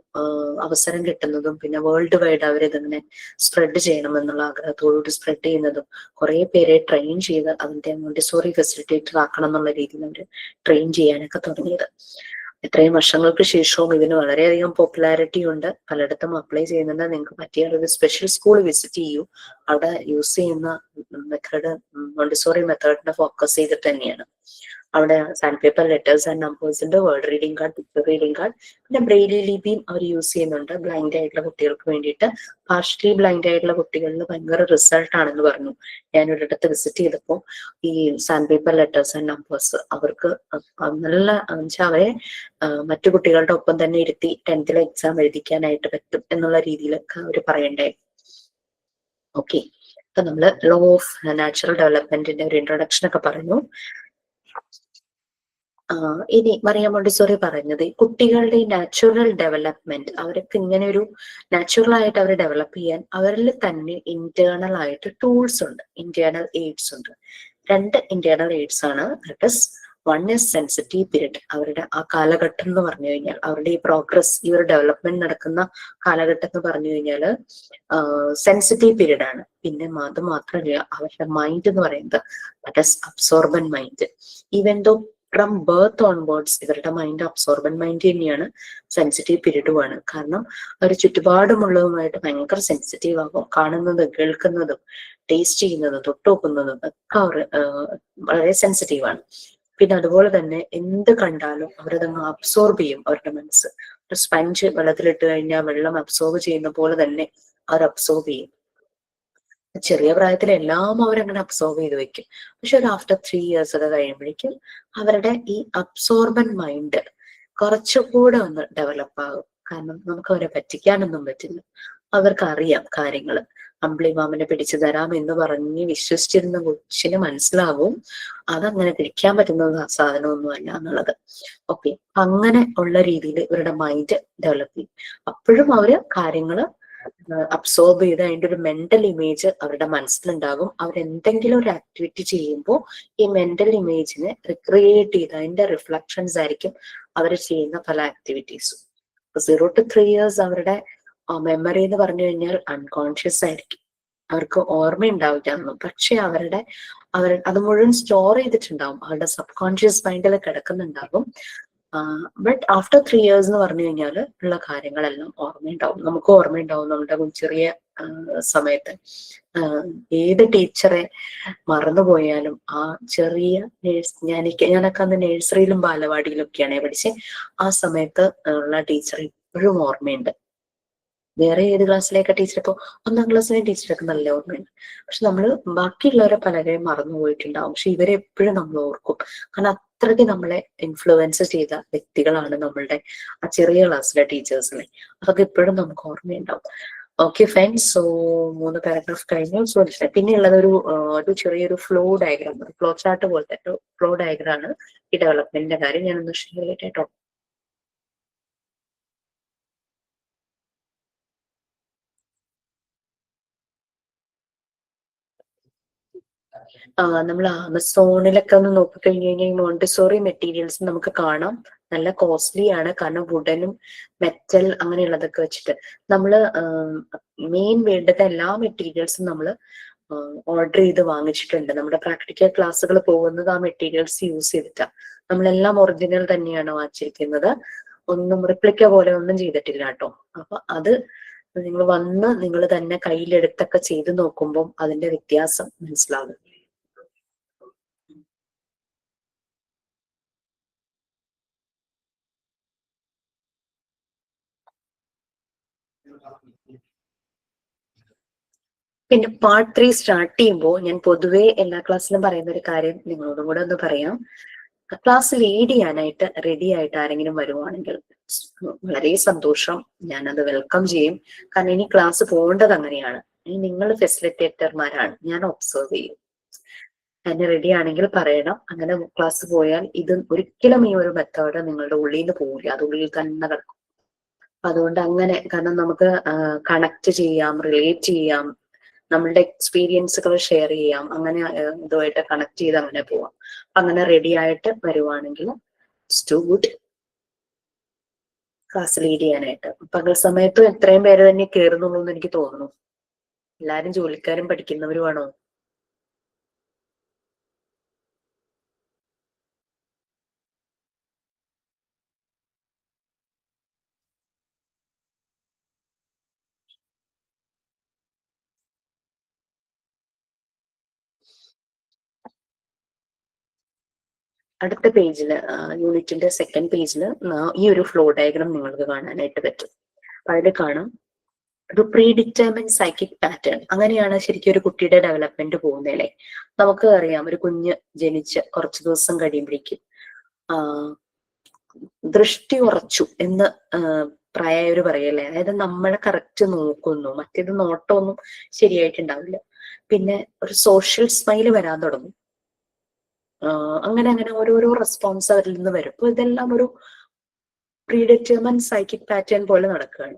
അവസരം കിട്ടുന്നതും, പിന്നെ വേൾഡ് വൈഡ് അവരിതിങ്ങനെ സ്പ്രെഡ് ചെയ്യണമെന്നുള്ള ആഗ്രഹത്തോടുകൂടി സ്പ്രെഡ് ചെയ്യുന്നതും, കുറെ പേരെ ട്രെയിൻ ചെയ്ത് അതിന്റെ മോണ്ടിസോറി ഫെസിലിറ്റേറ്റർ ആക്കണം എന്നുള്ള രീതിയിൽ അവർ ട്രെയിൻ ചെയ്യാനൊക്കെ തുടങ്ങിയത്. ഇത്രയും വർഷങ്ങൾക്ക് ശേഷവും ഇതിന് വളരെയധികം പോപ്പുലാരിറ്റി ഉണ്ട്, പലയിടത്തും അപ്ലൈ ചെയ്യുന്നുണ്ട്. നിങ്ങൾക്ക് പറ്റിയ ഒരു സ്പെഷ്യൽ സ്കൂൾ വിസിറ്റ് ചെയ്യൂ. അവിടെ യൂസ് ചെയ്യുന്ന മെത്തേഡ് മോണ്ടിസോറി മെത്തേഡിനെ ഫോക്കസ് ചെയ്തിട്ട് തന്നെയാണ്. അവിടെ സാൻഡ് പേപ്പർ, ലെറ്റേഴ്സ് ആൻഡ് നമ്പേഴ്സിന്റെ word reading card, picture reading card, പിന്നെ ബ്രെയിലി ലിപിയും അവർ യൂസ് ചെയ്യുന്നുണ്ട് ബ്ലൈൻഡ് ആയിട്ടുള്ള കുട്ടികൾക്ക് വേണ്ടിയിട്ട്. പാർഷ്യലി ബ്ലൈൻഡ് ആയിട്ടുള്ള കുട്ടികളിൽ ഭയങ്കര റിസൾട്ട് ആണെന്ന് പറഞ്ഞു. ഞാൻ ഒരിടത്ത് വിസിറ്റ് ചെയ്തപ്പോൾ ഈ sand paper, letters and numbers അവർക്ക് നല്ല വെച്ചാൽ അവരെ മറ്റു കുട്ടികളുടെ ഒപ്പം തന്നെ ഇരുത്തി 10th എക്സാം എഴുതിക്കാനായിട്ട് പറ്റും എന്നുള്ള രീതിയിലൊക്കെ അവർ പറയണ്ടേ. ഓക്കെ, അപ്പൊ നമ്മള് ലോ ഓഫ് നാച്ചുറൽ ഡെവലപ്മെന്റിന്റെ ഒരു ഇൻട്രൊഡക്ഷൻ ഒക്കെ പറഞ്ഞു. ഇനി മറിയ മോണ്ടിസോറി പറഞ്ഞത് കുട്ടികളുടെ നാച്ചുറൽ ഡെവലപ്മെന്റ്, അവർക്ക് ഇങ്ങനെ ഒരു നാച്ചുറൽ ആയിട്ട് അവർ ഡെവലപ്പ് ചെയ്യാൻ അവരിൽ തന്നെ ഇന്റേണൽ ആയിട്ട് ടൂൾസ് ഉണ്ട്, ഇന്റേണൽ എയ്ഡ്സ് ഉണ്ട്. 2 ഇന്റേണൽ എയ്ഡ്സ് ആണ്. That is 1 is sensitive period. അവരുടെ ആ കാലഘട്ടം എന്ന് പറഞ്ഞു കഴിഞ്ഞാൽ, അവരുടെ ഈ പ്രോഗ്രസ്, ഈ ഒരു ഡെവലപ്മെന്റ് നടക്കുന്ന കാലഘട്ടം എന്ന് പറഞ്ഞു കഴിഞ്ഞാൽ സെൻസിറ്റീവ് പീരീഡ് ആണ്. പിന്നെ അത് മാത്രമല്ല, അവരുടെ മൈൻഡ് എന്ന് പറയുന്നത് that is absorbent mind. Even though from birth onwards ഇവരുടെ മൈൻഡ് അബ്സോർബൻ മൈൻഡ് തന്നെയാണ്, സെൻസിറ്റീവ് പീരീഡുമാണ്. കാരണം അവർ ചുറ്റുപാടുമുള്ളതുമായിട്ട് ഭയങ്കര സെൻസിറ്റീവ് ആകും. കാണുന്നതും കേൾക്കുന്നതും ടേസ്റ്റ് ചെയ്യുന്നതും തൊട്ടുനോക്കുന്നതും ഒക്കെ അവർ വളരെ സെൻസിറ്റീവ് ആണ്. പിന്നെ അതുപോലെ തന്നെ എന്ത് കണ്ടാലും അവരതങ്ങ് അബ്സോർബ് ചെയ്യും. അവരുടെ മനസ്സ് ഒരു സ്പഞ്ച് വെള്ളത്തിലിട്ട് കഴിഞ്ഞാൽ വെള്ളം അബ്സോർബ് ചെയ്യുന്ന പോലെ തന്നെ അവർ അബ്സോർബ് ചെയ്യും. ചെറിയ പ്രായത്തിൽ എല്ലാം അവരങ്ങനെ അബ്സോർബ് ചെയ്ത് വെക്കും. പക്ഷെ ഒരു ആഫ്റ്റർ 3 years ഒക്കെ കഴിയുമ്പോഴേക്കും അവരുടെ ഈ അബ്സോർബൻ മൈൻഡ് കുറച്ചുകൂടെ ഒന്ന് ഡെവലപ്പ് ആകും. കാരണം നമുക്ക് അവരെ പറ്റിക്കാനൊന്നും പറ്റില്ല. അവർക്കറിയാം കാര്യങ്ങൾ. അമ്പിളി മാമനെ പിടിച്ചു തരാം എന്ന് പറഞ്ഞ് വിശ്വസിച്ചിരുന്ന കൊച്ചിന് മനസ്സിലാവും അതങ്ങനെ പിടിക്കാൻ പറ്റുന്ന സാധനമൊന്നുമല്ല എന്നുള്ളത്. ഓക്കെ, അങ്ങനെ ഉള്ള രീതിയിൽ ഇവരുടെ മൈൻഡ് ഡെവലപ്പ് ചെയ്യും. അപ്പോഴും അവര് കാര്യങ്ങള് അബ്സോർബ് ചെയ്ത് അതിന്റെ ഒരു മെന്റൽ ഇമേജ് അവരുടെ മനസ്സിലുണ്ടാകും. അവരെന്തെങ്കിലും ഒരു ആക്ടിവിറ്റി ചെയ്യുമ്പോൾ ഈ മെന്റൽ ഇമേജിനെ റിക്രിയേറ്റ് ചെയ്ത് അതിന്റെ റിഫ്ലക്ഷൻസ് ആയിരിക്കും അവർ ചെയ്യുന്ന പല ആക്ടിവിറ്റീസും. 0 to 3 years അവരുടെ മെമ്മറി എന്ന് പറഞ്ഞു കഴിഞ്ഞാൽ അൺകോൺഷ്യസ് ആയിരിക്കും. അവർക്ക് ഓർമ്മയുണ്ടാവില്ല. പക്ഷെ അവർ അത് മുഴുവൻ സ്റ്റോർ ചെയ്തിട്ടുണ്ടാവും. അവരുടെ സബ് കോൺഷ്യസ് മൈൻഡിൽ കിടക്കുന്നുണ്ടാകും. ബട്ട് ആഫ്റ്റർ 3 years എന്ന് പറഞ്ഞു കഴിഞ്ഞാൽ ഉള്ള കാര്യങ്ങളെല്ലാം ഓർമ്മയുണ്ടാവും. നമുക്ക് ഓർമ്മയുണ്ടാവും നമ്മുടെ ചെറിയ സമയത്ത് ഏത് ടീച്ചറെ മറന്നുപോയാലും ആ ചെറിയ ഞാനൊക്കെ അന്ന് നഴ്സറിയിലും ബാലവാടിയിലും ഒക്കെയാണ് പഠിച്ചത്. ആ സമയത്ത് ഉള്ള ടീച്ചർ ഇപ്പോഴും ഓർമ്മയുണ്ട്. വേറെ ഏത് ക്ലാസ്സിലേക്ക് ടീച്ചർ ഇപ്പോൾ 1ാം ക്ലാസ്സിലെ ടീച്ചറൊക്കെ നല്ല ഓർമ്മയുണ്ട്. പക്ഷെ നമ്മൾ ബാക്കിയുള്ളവരെ പലരെയും മറന്നുപോയിട്ടുണ്ടാവും. പക്ഷെ ഇവരെ എപ്പോഴും നമ്മൾ ഓർക്കും. കാരണം അത്രയ്ക്ക് നമ്മളെ ഇൻഫ്ലുവൻസ് ചെയ്ത വ്യക്തികളാണ് നമ്മളുടെ ആ ചെറിയ ക്ലാസ്സിലെ ടീച്ചേഴ്സിനെ. അതൊക്കെ ഇപ്പോഴും നമുക്ക് ഓർമ്മയുണ്ടാവും. ഓക്കെ ഫ്രണ്ട്സ്, സോ 3 പാരഗ്രാഫ് കഴിഞ്ഞു. സോ പിന്നെ ഉള്ളത് ഒരു ചെറിയൊരു ഫ്ലോ ഡയഗ്രാം, ഫ്ലോ ചാർട്ട് പോലത്തെ ഒരു ഫ്ലോ ഡയഗ്രാം ആണ് ഈ ഡെവലപ്മെന്റിന്റെ കാര്യം. ഞാനൊന്ന് ഷെയർ ചെയ്യട്ടെ കേട്ടോ. നമ്മൾ ആമസോണിലൊക്കെ ഒന്ന് നോക്കിക്കഴിഞ്ഞു കഴിഞ്ഞാൽ ഈ മോണ്ടിസോറി മെറ്റീരിയൽസ് നമുക്ക് കാണാം. നല്ല കോസ്റ്റ്ലി ആണ്. കാരണം വുഡനും മെറ്റൽ അങ്ങനെയുള്ളതൊക്കെ വെച്ചിട്ട് നമ്മള് മെയിൻ വേണ്ടത് എല്ലാ മെറ്റീരിയൽസും നമ്മൾ ഓർഡർ ചെയ്ത് വാങ്ങിച്ചിട്ടുണ്ട്. നമ്മുടെ പ്രാക്ടിക്കൽ ക്ലാസ്സുകൾ പോകുന്നത് ആ മെറ്റീരിയൽസ് യൂസ് ചെയ്തിട്ടാണ്. നമ്മളെല്ലാം ഒറിജിനൽ തന്നെയാണ് വാങ്ങിച്ചിരിക്കുന്നത്. ഒന്നും റിപ്ലിക്ക പോലെ ഒന്നും ചെയ്തിട്ടില്ല കേട്ടോ. അപ്പൊ അത് നിങ്ങൾ വന്ന് നിങ്ങൾ തന്നെ കയ്യിലെടുത്തൊക്കെ ചെയ്ത് നോക്കുമ്പോൾ അതിന്റെ വ്യത്യാസം മനസ്സിലാകും. പിന്നെ പാർട്ട് 3 സ്റ്റാർട്ട് ചെയ്യുമ്പോൾ ഞാൻ പൊതുവെ എല്ലാ ക്ലാസ്സിലും പറയുന്ന ഒരു കാര്യം നിങ്ങളോടും കൂടെ ഒന്ന് പറയാം. ക്ലാസ് ലീഡ് ചെയ്യാനായിട്ട് റെഡി ആയിട്ട് ആരെങ്കിലും വരുവാണെങ്കിൽ വളരെ സന്തോഷം, ഞാനത് വെൽക്കം ചെയ്യും. കാരണം ഇനി ക്ലാസ് പോകേണ്ടത് അങ്ങനെയാണ്. ഇനി നിങ്ങൾ ഫെസിലിറ്റേറ്റർമാരാണ്, ഞാൻ ഒബ്സർവ് ചെയ്യും. അതിന് റെഡി ആണെങ്കിൽ പറയണം. അങ്ങനെ ക്ലാസ് പോയാൽ ഇത് ഒരിക്കലും ഈ ഒരു മെത്തേഡ് നിങ്ങളുടെ ഉള്ളിൽ നിന്ന് പോകില്ല, അത് ഉള്ളിൽ തന്നെ കിടക്കും. അതുകൊണ്ട് അങ്ങനെ, കാരണം നമുക്ക് കണക്ട് ചെയ്യാം, റിലേറ്റ് ചെയ്യാം, നമ്മളുടെ എക്സ്പീരിയൻസുകൾ ഷെയർ ചെയ്യാം. അങ്ങനെ ഇതുമായിട്ട് കണക്ട് ചെയ്ത് അങ്ങനെ പോവാം. അങ്ങനെ റെഡി ആയിട്ട് വരുവാണെങ്കിൽ ടു ഗുഡ് ക്ലാസ് ലീഡ് ചെയ്യാനായിട്ട്. പകൽ സമയത്തും എത്രയും പേര് തന്നെ കയറുന്നുള്ളൂ എന്ന് എനിക്ക് തോന്നുന്നു. എല്ലാരും ജോലിക്കാരും പഠിക്കുന്നവരുമാണോ? അടുത്ത പേജില് യൂണിറ്റിന്റെ 2nd പേജില് ഈ ഒരു ഫ്ലോ ഡയഗ്രാം നിങ്ങൾക്ക് കാണാനായിട്ട് പറ്റും. അതിൽ കാണാം ഒരു പ്രീ ഡിറ്റർമിൻ സൈക്കിക് പാറ്റേൺ. അങ്ങനെയാണ് ശരിക്കും ഒരു കുട്ടിയുടെ ഡെവലപ്മെന്റ് പോകുന്നതല്ലേ. നമുക്ക് അറിയാം, ഒരു കുഞ്ഞ് ജനിച്ച് കുറച്ച് ദിവസം കഴിയുമ്പോഴേക്കും ദൃഷ്ടി ഉറച്ചു എന്ന് പ്രായമായവര് പറയല്ലേ. അതായത് നമ്മളെ കറക്റ്റ് നോക്കുന്നു, മറ്റേത് നോട്ടമൊന്നും ശരിയായിട്ടുണ്ടാവില്ല. പിന്നെ ഒരു സോഷ്യൽ സ്മൈല് വരാൻ തുടങ്ങും. അങ്ങനെ അങ്ങനെ ഓരോരോ റെസ്പോൺസ് അവരിൽ നിന്ന് വരും. അപ്പൊ ഇതെല്ലാം ഒരു പ്രീഡിറ്റർമൻ സൈക്കിക് പാറ്റേൺ പോലെ നടക്കുകയാണ്.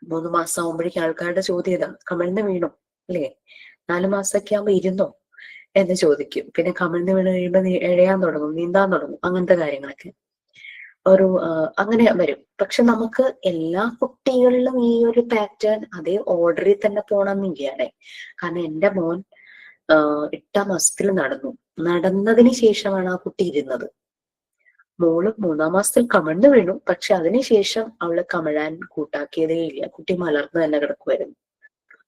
3 മാസം ആകുമ്പോഴേക്കും ആൾക്കാരുടെ ചോദ്യം ഇതാ, കമിഴ്ന്ന് വീണു അല്ലേ? 4 മാസമൊക്കെ ആകുമ്പോ ഇരുന്നോ എന്ന് ചോദിക്കും. പിന്നെ കമിഴ്ന്ന് വീണ് കഴിയുമ്പോൾ എഴയാൻ തുടങ്ങും, നീന്താൻ തുടങ്ങും, അങ്ങനത്തെ കാര്യങ്ങളൊക്കെ അങ്ങനെ വരും. പക്ഷെ നമുക്ക് എല്ലാ കുട്ടികളിലും ഈ ഒരു പാറ്റേൺ അതേ ഓർഡറിൽ തന്നെ പോണമെന്നില്ലാതെ. കാരണം എൻ്റെ മോൻ 8ാം മാസത്തിൽ നടന്നതിന് ശേഷമാണ് ആ കുട്ടി ഇരുന്നത്. മോള് 3ാം മാസത്തിൽ കമിഴ്ന്ന് വീണു. പക്ഷെ അതിനുശേഷം അവള് കമിഴാൻ കൂട്ടാക്കിയതേ ഇല്ല. കുട്ടി മലർന്ന് തന്നെ കിടക്കുമായിരുന്നു.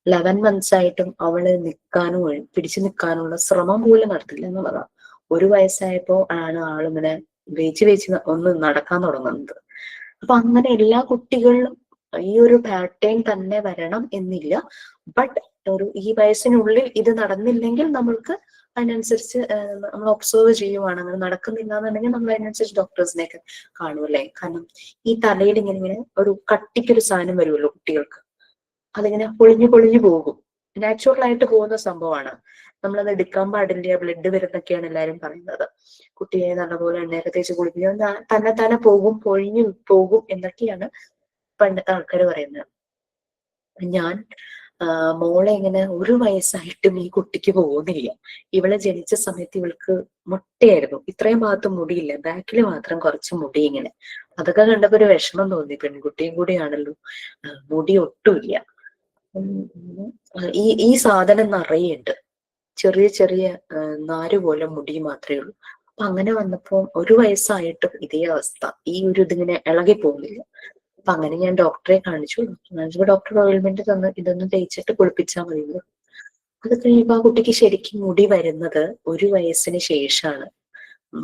11 months ആയിട്ടും അവള് പിടിച്ചു നിൽക്കാനുള്ള ശ്രമം പോലും നടത്തില്ല എന്നുള്ളതാണ്. 1 വയസ്സായപ്പോ ആണ് ആളിങ്ങനെ വേച്ച് ഒന്ന് നടക്കാൻ തുടങ്ങുന്നത്. അപ്പൊ അങ്ങനെ എല്ലാ കുട്ടികളിലും ഈ ഒരു പാറ്റേൺ തന്നെ വരണം എന്നില്ല. ബട്ട് ഈ വയസ്സിനുള്ളിൽ ഇത് നടന്നില്ലെങ്കിൽ നമ്മൾക്ക് അതിനനുസരിച്ച് നമ്മൾ ഒബ്സർവ് ചെയ്യുവാണ്. അങ്ങനെ നടക്കുന്നില്ല എന്നുണ്ടെങ്കിൽ നമ്മൾ അതിനനുസരിച്ച് ഡോക്ടേഴ്സിനെയൊക്കെ കാണുമല്ലേ. കാരണം ഈ തലയിൽ ഇങ്ങനെ ഒരു കട്ടിക്കൊരു സാധനം വരുമല്ലോ കുട്ടികൾക്ക്, അതിങ്ങനെ പൊളിഞ്ഞു പോകും. നാച്ചുറൽ ആയിട്ട് പോകുന്ന സംഭവമാണ്. നമ്മളത് എടുക്കാൻ പാടില്ല, ബ്ലഡ് വരുന്നൊക്കെയാണ് എല്ലാരും പറയുന്നത്. കുട്ടിയെ നല്ലപോലെ എണ്ണയൊക്കെ തേച്ച് കുളിപ്പിക്കുക, തന്നെ പൊഴിഞ്ഞു പോകും എന്നൊക്കെയാണ് പണ്ടത്തെ ആൾക്കാർ പറയുന്നത്. ഞാൻ മോളെ ഇങ്ങനെ 1 വയസ്സായിട്ടും ഈ കുട്ടിക്ക് പോകുന്നില്ല. ഇവളെ ജനിച്ച സമയത്ത് ഇവൾക്ക് മുട്ടയായിരുന്നു, ഇത്രയും ഭാഗത്ത് മുടിയില്ല, ബാക്കിൽ മാത്രം കുറച്ച് മുടി ഇങ്ങനെ. അതൊക്കെ കണ്ടപ്പോ ഒരു വിഷമം തോന്നി. പെൺകുട്ടിയും കൂടിയാണല്ലോ, മുടി ഒട്ടുമില്ല. ഈ സാധനം നിറയുണ്ട്, ചെറിയ നാര് പോലെ മുടി മാത്രമേ ഉള്ളൂ. അപ്പൊ അങ്ങനെ വന്നപ്പോ 1 വയസ്സായിട്ടും ഇതേ അവസ്ഥ, ഈ ഒരു ഇതിങ്ങനെ ഇളകി പോകുന്നില്ല. അപ്പൊ അങ്ങനെ ഞാൻ ഡോക്ടറെ കാണിച്ചു. ഡോക്ടർ ഓയിൽമെന്റ് തന്ന് ഇതൊന്ന് തേച്ചിട്ട് കുളിപ്പിച്ചാൽ മതി. അത് കഴിയുമ്പോ ആ കുട്ടിക്ക് ശരിക്കും മുടി വരുന്നത് 1 വയസ്സിന് ശേഷമാണ്.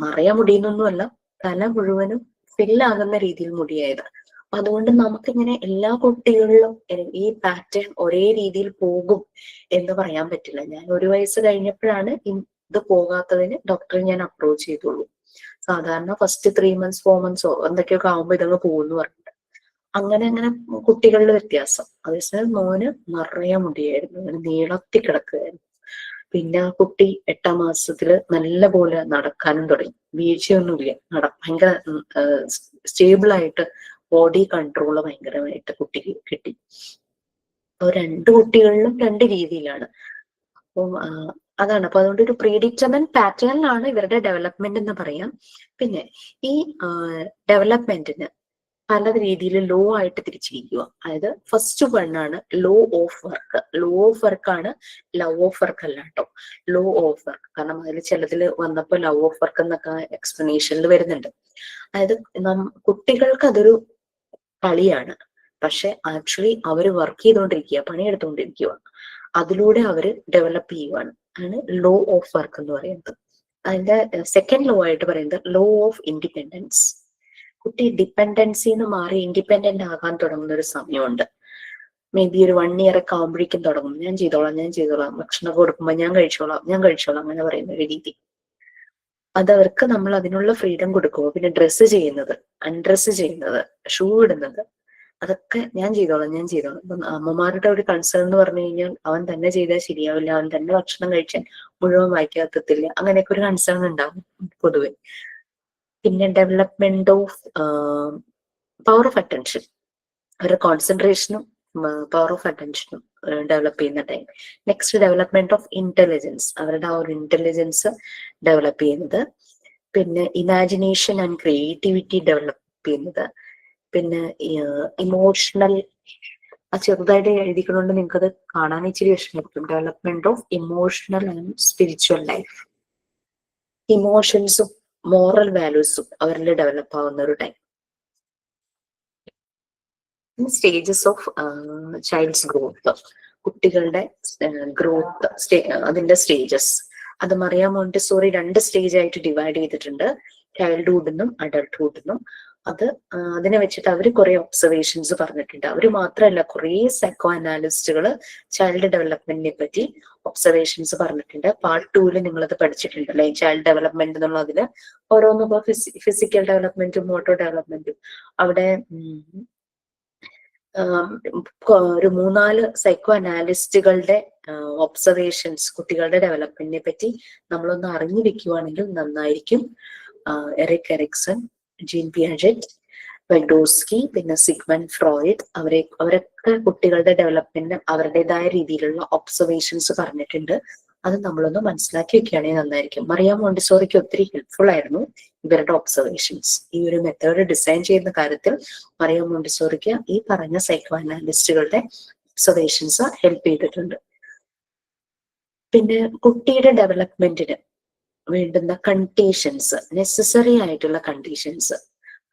നിറയെ മുടിയെന്നൊന്നുമല്ല, തല മുഴുവനും ഫില്ലാകുന്ന രീതിയിൽ മുടിയായത്. അതുകൊണ്ട് നമുക്കിങ്ങനെ എല്ലാ കുട്ടികളിലും ഈ പാറ്റേൺ ഒരേ രീതിയിൽ പോകും എന്ന് പറയാൻ പറ്റില്ല. ഞാൻ 1 വയസ്സ് കഴിഞ്ഞപ്പോഴാണ് ഇത് പോകാത്തതിന് ഡോക്ടറെ ഞാൻ അപ്രോച്ച് ചെയ്തുള്ളൂ. സാധാരണ ഫസ്റ്റ് 3 months 4 months എന്തൊക്കെയൊക്കെ ആകുമ്പോ ഇതങ്ങ് പോകുമെന്ന് പറഞ്ഞിട്ട് അങ്ങനെ കുട്ടികളുടെ വ്യത്യാസം. അതേസമയം മോന് നിറയെ മുടിയായിരുന്നു, അങ്ങനെ നീളത്തി കിടക്കുകയായിരുന്നു. പിന്നെ ആ കുട്ടി 8ാം മാസത്തില് നല്ല പോലെ നടക്കാനും തുടങ്ങി, വീഴ്ചയൊന്നുമില്ല, ഭയങ്കര സ്റ്റേബിൾ ആയിട്ട് ബോഡി കൺട്രോള് ഭയങ്കരമായിട്ട് കുട്ടിക്ക് കിട്ടി. അപ്പൊ 2 കുട്ടികളിലും 2 രീതിയിലാണ്. അപ്പം അതാണ്. അപ്പൊ അതുകൊണ്ട് ഒരു പ്രീഡിറ്റർമെന്റ് പാറ്റേണിലാണ് ഇവരുടെ ഡെവലപ്മെന്റ് എന്ന് പറയാം. പിന്നെ ഈ ഡെവലപ്മെന്റിന് പല രീതിയിൽ ലോ ആയിട്ട് തിരിച്ചിരിക്കുക. അതായത് ഫസ്റ്റ് വണ്ണാണ് law of work. Law of work ആണ്, ലവ് ഓഫ് വർക്ക് അല്ല കേട്ടോ. ലോ ഓഫ് വർക്ക്, കാരണം അതിൽ ചിലതിൽ വന്നപ്പോ ലവ് ഓഫ് വർക്ക് എന്നൊക്കെ എക്സ്പ്ലനേഷനിൽ വരുന്നുണ്ട്. അതായത് കുട്ടികൾക്ക് അതൊരു കളിയാണ്, പക്ഷെ ആക്ച്വലി അവര് വർക്ക് ചെയ്തുകൊണ്ടിരിക്കുക, പണിയെടുത്തുകൊണ്ടിരിക്കുക. അതിലൂടെ അവര് ഡെവലപ്പ് ചെയ്യുവാണ്. ആണ് ലോ ഓഫ് വർക്ക് എന്ന് പറയുന്നത്. അതിന്റെ സെക്കൻഡ് ലോ ആയിട്ട് പറയുന്നത് ലോ ഓഫ് ഇൻഡിപെൻഡൻസ്. കുട്ടി ഡിപ്പെൻഡൻസിന്ന് മാറി ഇൻഡിപെൻഡന്റ് ആകാൻ തുടങ്ങുന്ന ഒരു സമയമുണ്ട്. മേ ബി ഒരു 1 year ഒക്കെ ആകുമ്പോഴേക്കും തുടങ്ങും, ഞാൻ ചെയ്തോളാം, ഭക്ഷണം കൊടുക്കുമ്പോൾ ഞാൻ കഴിച്ചോളാം അങ്ങനെ പറയുന്ന ഒരു രീതി. അതവർക്ക് നമ്മൾ അതിനുള്ള ഫ്രീഡം കൊടുക്കുമോ. പിന്നെ ഡ്രസ്സ് ചെയ്യുന്നത്, അൺഡ്രസ്സ് ചെയ്യുന്നത്, ഷൂ ഇടുന്നത്, അതൊക്കെ ഞാൻ ചെയ്തോളാം. അപ്പം അമ്മമാരുടെ ഒരു കൺസേൺ എന്ന് പറഞ്ഞു കഴിഞ്ഞാൽ അവൻ തന്നെ ചെയ്താൽ ശരിയാവില്ല, അവൻ തന്നെ ഭക്ഷണം കഴിച്ചാൽ മുഴുവൻ വായിക്കാത്തത്തില്ല, അങ്ങനെയൊക്കെ ഒരു കൺസേൺ ഉണ്ടാവും പൊതുവെ. പിന്നെ development of power of attention, അവരുടെ കോൺസെൻട്രേഷനും പവർ ഓഫ് അറ്റൻഷനും ഡെവലപ്പ് ചെയ്യുന്ന time. Next development of intelligence, അവരുടെ ആ ഒരു ഇന്റലിജൻസ് ഡെവലപ്പ് ചെയ്യുന്നത്. പിന്നെ ഇമാജിനേഷൻ ആൻഡ് ക്രിയേറ്റിവിറ്റി ഡെവലപ്പ് ചെയ്യുന്നത്. പിന്നെ ഇമോഷണൽ, ചെറുതായിട്ട് എഴുതിക്കൊണ്ട് നിങ്ങൾക്കത് കാണാൻ ഇച്ചിരി വിഷമിക്കും. Development of emotional and spiritual life. ഇമോഷൻസും മോറൽ വാല്യൂസും അവരിൽ ഡെവലപ്പ് ആവുന്ന ഒരു time. Stages of child's growth, കുട്ടികളുടെ ഗ്രോത്ത് അതിന്റെ സ്റ്റേജസ്. അത് മറിയ മോണ്ടിസോറി 2 സ്റ്റേജ് ആയിട്ട് ഡിവൈഡ് ചെയ്തിട്ടുണ്ട്, ചൈൽഡ്ഹുഡ് എന്നും അഡൾട്ട്ഹുഡ് എന്നും. അതിനെ വെച്ചിട്ട് അവർ കുറെ ഒബ്സർവേഷൻസ് പറഞ്ഞിട്ടുണ്ട്. അവർ മാത്രമല്ല, കുറെ സൈക്കോ അനാലിസ്റ്റുകൾ ചൈൽഡ് ഡെവലപ്മെന്റിനെ പറ്റി ഒബ്സർവേഷൻസ് പറഞ്ഞിട്ടുണ്ട്. പാർട്ട് 2 നിങ്ങളത് പഠിച്ചിട്ടുണ്ടല്ലേ, ചൈൽഡ് ഡെവലപ്മെന്റ് എന്നുള്ളതില് ഓരോന്നും. ഇപ്പൊ ഫിസിക്കൽ ഡെവലപ്മെന്റും മോട്ടോർ ഡെവലപ്മെന്റും അവിടെ ഒരു 3-4 സൈക്കോ അനാലിസ്റ്റുകളുടെ ഒബ്സർവേഷൻസ് കുട്ടികളുടെ ഡെവലപ്മെന്റിനെ പറ്റി നമ്മളൊന്ന് അറിഞ്ഞു വെക്കുവാണെങ്കിൽ നന്നായിരിക്കും. എറിക് എറിക്സൺ, ജീൻ പിയാജറ്റ്, വെഗോസ്കി, പിന്നെ സിഗ്മണ്ട് ഫ്രോയിഡ്, അവരൊക്കെ കുട്ടികളുടെ ഡെവലപ്മെന്റിന് അവരുടേതായ രീതിയിലുള്ള ഒബ്സർവേഷൻസ് പറഞ്ഞിട്ടുണ്ട്. അത് നമ്മളൊന്ന് മനസ്സിലാക്കി വെക്കുകയാണെങ്കിൽ നന്നായിരിക്കും. മറിയ മോണ്ടിസോറിക്ക് ഒത്തിരി ഹെൽപ്ഫുൾ ആയിരുന്നു ഇവരുടെ ഒബ്സർവേഷൻസ്. ഈ ഒരു മെത്തേഡ് ഡിസൈൻ ചെയ്യുന്ന കാര്യത്തിൽ മറിയ മോണ്ടിസോറിക്ക് ഈ പറഞ്ഞ സൈക്കോ അനാലിസ്റ്റുകളുടെ ഒബ്സർവേഷൻസ് ഹെൽപ്പ് ചെയ്തിട്ടുണ്ട്. പിന്നെ കുട്ടിയുടെ ഡെവലപ്മെന്റിന് വേണ്ടുന്ന കണ്ടീഷൻസ്, നെസസറി ആയിട്ടുള്ള കണ്ടീഷൻസ്,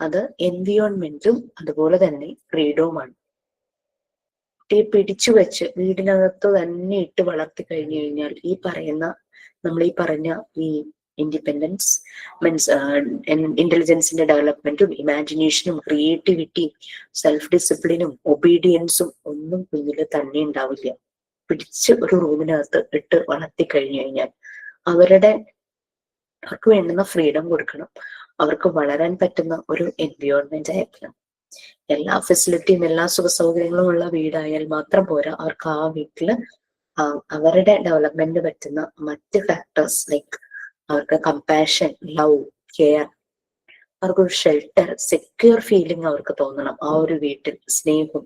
അത് എൻവിയോൺമെന്റും അതുപോലെ തന്നെ ഫ്രീഡവുമാണ്. കുട്ടിയെ പിടിച്ചു വെച്ച് വീടിനകത്ത് തന്നെ ഇട്ട് വളർത്തി കഴിഞ്ഞു കഴിഞ്ഞാൽ നമ്മൾ ഈ പറഞ്ഞ ഈ ഇൻഡിപെൻഡൻസ് മീൻസ് ഇന്റലിജൻസിന്റെ ഡെവലപ്മെന്റും ഇമാജിനേഷനും ക്രിയേറ്റിവിറ്റിയും സെൽഫ് ഡിസിപ്ലിനും ഒബീഡിയൻസും ഒന്നും കുഞ്ഞിൽ തന്നെ ഉണ്ടാവില്ല. പിടിച്ച് ഒരു റൂമിനകത്ത് ഇട്ട് വളർത്തി കഴിഞ്ഞു കഴിഞ്ഞാൽ അവർക്ക് വേണ്ടുന്ന ഫ്രീഡം കൊടുക്കണം. അവർക്ക് വളരാൻ പറ്റുന്ന ഒരു എൻവയോൺമെന്റ് ആയിരിക്കണം. എല്ലാ ഫെസിലിറ്റിയും എല്ലാ സുഖ സൗകര്യങ്ങളും ഉള്ള വീടായാൽ മാത്രം പോരാ. അവർക്ക് ആ വീട്ടില് അവരുടെ ഡെവലപ്മെന്റിന് പറ്റുന്ന മറ്റ് ഫാക്ടേഴ്സ് ലൈക്ക് അവർക്ക് കമ്പാഷൻ, ലവ്, കെയർ, അവർക്കൊരു ഷെൽട്ടർ, സെക്യൂർ ഫീലിംഗ് അവർക്ക് തോന്നണം. ആ ഒരു വീട്ടിൽ സ്നേഹം,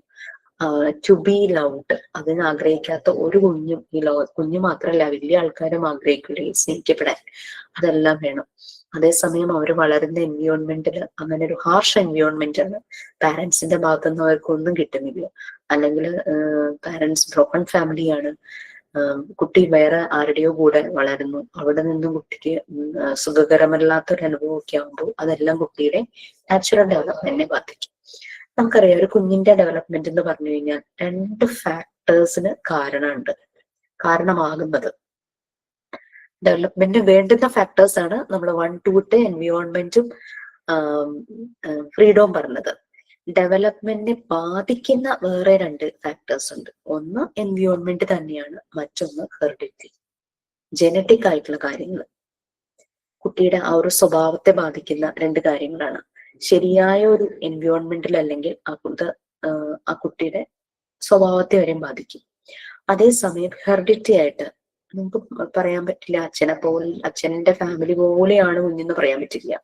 ടു ബി ലൗഡ്, അതിന് ആഗ്രഹിക്കാത്ത ഒരു കുഞ്ഞും ഈ കുഞ്ഞു മാത്രമല്ല വലിയ ആൾക്കാരും ആഗ്രഹിക്കില്ലേ സ്നേഹിക്കപ്പെടാൻ. അതെല്ലാം വേണം. അതേസമയം അവർ വളരുന്ന എൻവിയോൺമെന്റിൽ അങ്ങനെ ഒരു ഹാർഷ് എൻവിയോൺമെന്റ് ആണ്. പാരന്റ്സിന്റെ ഭാഗത്തുനിന്ന് അവർക്ക് ഒന്നും കിട്ടുന്നില്ല. അല്ലെങ്കിൽ പാരന്റ്സ് ബ്രോക്കൺ ഫാമിലിയാണ്. കുട്ടി വേറെ ആരുടെയോ കൂടെ വളരുന്നു. അവിടെ നിന്നും കുട്ടിക്ക് സുഖകരമല്ലാത്തൊരു അനുഭവമൊക്കെ ആകുമ്പോൾ അതെല്ലാം കുട്ടിയുടെ നാച്ചുറൽ ഡെവലപ്മെന്റിനെ ബാധിക്കും. നമുക്കറിയാം ഒരു കുഞ്ഞിന്റെ ഡെവലപ്മെന്റ് എന്ന് പറഞ്ഞു കഴിഞ്ഞാൽ 2 ഫാക്ടേഴ്സിന് കാരണമാകുന്നത്. ഡെവലപ്മെന്റ് വേണ്ടുന്ന ഫാക്ടേഴ്സ് ആണ് നമ്മൾ 1, 2 എൻവിയോൺമെന്റും ഫ്രീഡവും പറഞ്ഞത്. ഡെവലപ്മെന്റിനെ ബാധിക്കുന്ന വേറെ 2 ഫാക്ടേഴ്സ് ഉണ്ട്. ഒന്ന് എൻവിയോൺമെന്റ് തന്നെയാണ്, മറ്റൊന്ന് ഹെറിഡിറ്റി, ജനറ്റിക് ആയിട്ടുള്ള കാര്യങ്ങൾ. കുട്ടിയുടെ ആ ഒരു സ്വഭാവത്തെ ബാധിക്കുന്ന 2 കാര്യങ്ങളാണ്. ശരിയായ ഒരു എൻവിയോൺമെന്റിൽ അല്ലെങ്കിൽ ആ കുട്ടിയുടെ സ്വഭാവത്തെ വരെയും ബാധിക്കും. അതേസമയം ഹെറിഡിറ്റി ആയിട്ട് നമുക്ക് പറയാൻ പറ്റില്ല. അച്ഛന്റെ ഫാമിലി പോലെയാണ് കുഞ്ഞെന്ന് പറയാൻ പറ്റില്ല.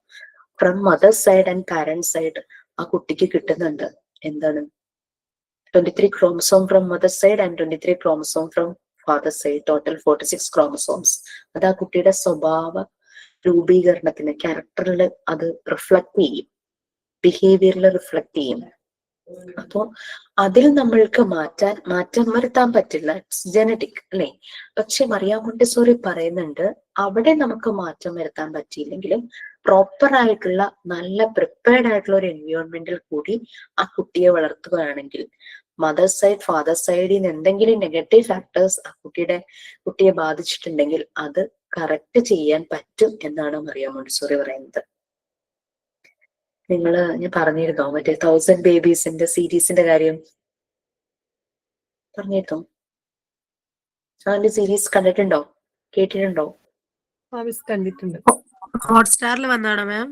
From mother side and parent side ആ കുട്ടിക്ക് കിട്ടുന്നുണ്ട് എന്താണ് 23 chromosome from mother side and 23 chromosome from father side, total 46 chromosomes. അത് ആ കുട്ടിയുടെ സ്വഭാവ രൂപീകരണത്തിന്, ക്യാരക്ടറിൽ അത് റിഫ്ലക്ട് ചെയ്യും, ബിഹേവിയറിൽ റിഫ്ലക്ട് ചെയ്യും. അപ്പോ അതിൽ നമ്മൾക്ക് മാറ്റം വരുത്താൻ പറ്റില്ല. ഇറ്റ്സ് ജനറ്റിക് അല്ലെ. പക്ഷെ മറിയാം മോണ്ടിസോറി പറയുന്നുണ്ട് അവിടെ നമുക്ക് മാറ്റം വരുത്താൻ പറ്റിയില്ലെങ്കിലും പ്രോപ്പർ ആയിട്ടുള്ള നല്ല പ്രിപ്പയർഡ് ആയിട്ടുള്ള ഒരു എൻവയോൺമെന്റിൽ കൂടി ആ കുട്ടിയെ വളർത്തുകയാണെങ്കിൽ മദർ സൈഡ് ഫാദർ സൈഡിൽ നിന്ന് എന്തെങ്കിലും നെഗറ്റീവ് ഫാക്ടേഴ്സ് ആ കുട്ടിയെ ബാധിച്ചിട്ടുണ്ടെങ്കിൽ അത് കറക്റ്റ് ചെയ്യാൻ പറ്റും എന്നാണ് മറിയാം മോണ്ടിസോറി പറയുന്നത്. ഞാൻ പറഞ്ഞിരുന്നോ മറ്റേ 1000 ബേബീസിന്റെ സീരീസിന്റെ കാര്യം പറഞ്ഞിരുന്നോ? അതിന്റെ സീരീസ് കണ്ടിട്ടുണ്ടോ, കേട്ടിട്ടുണ്ടോ? കണ്ടിട്ടുണ്ട്. ഹോട്ട്സ്റ്റാറിൽ വന്നാണോ മാം?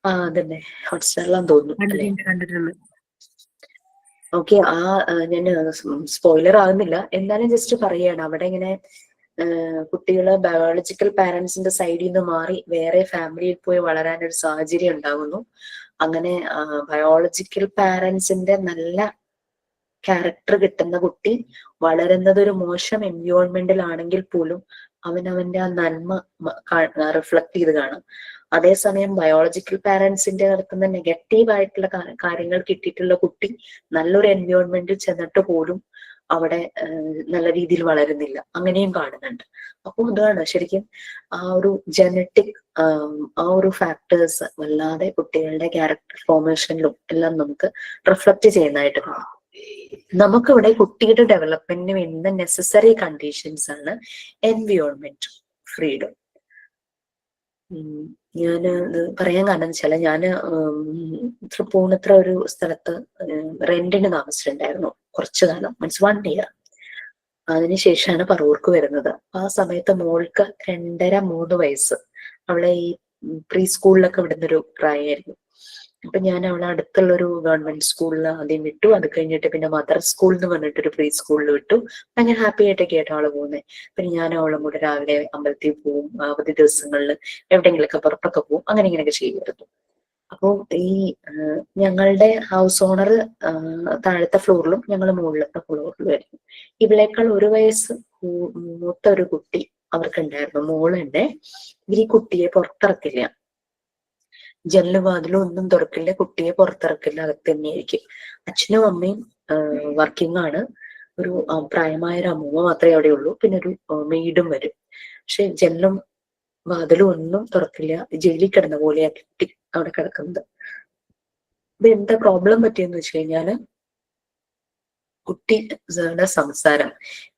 അതന്നെ ഹോട്ട്സ്റ്റാറിലാന്ന് തോന്നുന്നു. കണ്ടിട്ടുണ്ട്. ഓക്കെ. ഞാൻ സ്പോയിലർ ആകുന്നില്ല, എന്നാലും ജസ്റ്റ് പറയാണ്. അവിടെ ഇങ്ങനെ കുട്ടികള് ബയോളജിക്കൽ പാരന്റ്സിന്റെ സൈഡിൽ നിന്ന് മാറി വേറെ ഫാമിലിയിൽ പോയി വളരാനൊരു സാഹചര്യം ഉണ്ടാകുന്നു. അങ്ങനെ ബയോളജിക്കൽ പാരന്റ്സിന്റെ നല്ല ക്യാരക്ടർ കിട്ടുന്ന കുട്ടി വളരുന്നത് ഒരു മോശം എൻവയോൺമെന്റിലാണെങ്കിൽ പോലും അവനവന്റെ ആ നന്മ റിഫ്ലക്ട് ചെയ്ത് കാണും. അതേസമയം ബയോളജിക്കൽ പാരന്റ്സിന്റെ നടക്കുന്ന നെഗറ്റീവ് ആയിട്ടുള്ള കാര്യങ്ങൾ കിട്ടിയിട്ടുള്ള കുട്ടി നല്ലൊരു എൻവയോൺമെന്റിൽ ചെന്നിട്ട് പോലും അവിടെ നല്ല രീതിയിൽ വളരുന്നില്ല, അങ്ങനെയും കാണുന്നുണ്ട്. അപ്പോൾ അതാണ് ശരിക്കും ആ ഒരു ജനറ്റിക് ആ ഒരു ഫാക്ടേഴ്സ് വല്ലാതെ കുട്ടികളുടെ ക്യാരക്ടർ ഫോർമേഷനിലും എല്ലാം നമുക്ക് റിഫ്ലക്ട് ചെയ്യുന്നതായിട്ട് കാണാം. നമുക്കിവിടെ കുട്ടിയുടെ ഡെവലപ്മെന്റിന് വേണ്ടുന്ന നെസസറി കണ്ടീഷൻസ് ആണ് എൻവയോൺമെന്റ്, ഫ്രീഡം. ഞാൻ പറയാൻ കാരണം വെച്ചാല് ഞാന് തൃപ്പൂണിത്തുറ ഒരു സ്ഥലത്ത് റെന്റിന് താമസിച്ചിട്ടുണ്ടായിരുന്നു കുറച്ചു കാലം, മീൻസ് 1 year. അതിനുശേഷമാണ് പറവൂർക്ക് വരുന്നത്. ആ സമയത്ത് മോൾക്ക് 2.5-3 വയസ്സ്. അവളെ ഈ പ്രീ സ്കൂളിലൊക്കെ വിടുന്നൊരു പ്രായമായിരുന്നു. അപ്പൊ ഞാൻ അവളെ അടുത്തുള്ള ഒരു ഗവൺമെന്റ് സ്കൂളിൽ ആദ്യം വിട്ടു. അത് കഴിഞ്ഞിട്ട് പിന്നെ മദർ സ്കൂളിൽ നിന്ന് പറഞ്ഞിട്ടൊരു പ്രീ സ്കൂളിൽ വിട്ടു. അങ്ങനെ ഹാപ്പി ആയിട്ടൊക്കെ ആയിട്ട് അവള് പോകുന്നത്. പിന്നെ ഞാൻ അവളും കൂടെ രാവിലെ അമ്പലത്തിൽ പോവും, അവധി ദിവസങ്ങളിൽ എവിടെയെങ്കിലൊക്കെ പുറത്തൊക്കെ പോവും, അങ്ങനെ ഇങ്ങനെയൊക്കെ ചെയ്യുമായിരുന്നു. അപ്പോ ഈ ഞങ്ങളുടെ ഹൗസ് ഓണർ താഴത്തെ ഫ്ലോറിലും ഞങ്ങൾ മുകളിലത്തെ ഫ്ലോറിലുമായിരുന്നു. ഇവളേക്കാൾ 1 വയസ്സ് മൂത്ത ഒരു കുട്ടി അവർക്കുണ്ടായിരുന്നു, മോളുണ്ട്. ഇവർ ഈ കുട്ടിയെ പുറത്തിറക്കില്ല, ജനലും വാതിലും ഒന്നും തുറക്കില്ല, കുട്ടിയെ പുറത്തിറക്കില്ല, അകത്ത് തന്നെയായിരിക്കും. അച്ഛനും അമ്മയും വർക്കിംഗ് ആണ്. ഒരു പ്രായമായ ഒരു അമ്മൂമ്മ മാത്രമേ അവിടെ ഉള്ളൂ. പിന്നെ ഒരു മെയ്ഡും വരും. പക്ഷെ ജനലും വാതിലും ഒന്നും തുറക്കില്ല. ജയിലിൽ കിടന്ന പോലെയാ കുട്ടി അവിടെ കിടക്കുന്നത്. ഇത് എന്താ പ്രോബ്ലം പറ്റിയെന്ന് വെച്ച് കഴിഞ്ഞാല് കുട്ടിയുടെ സംസാരം,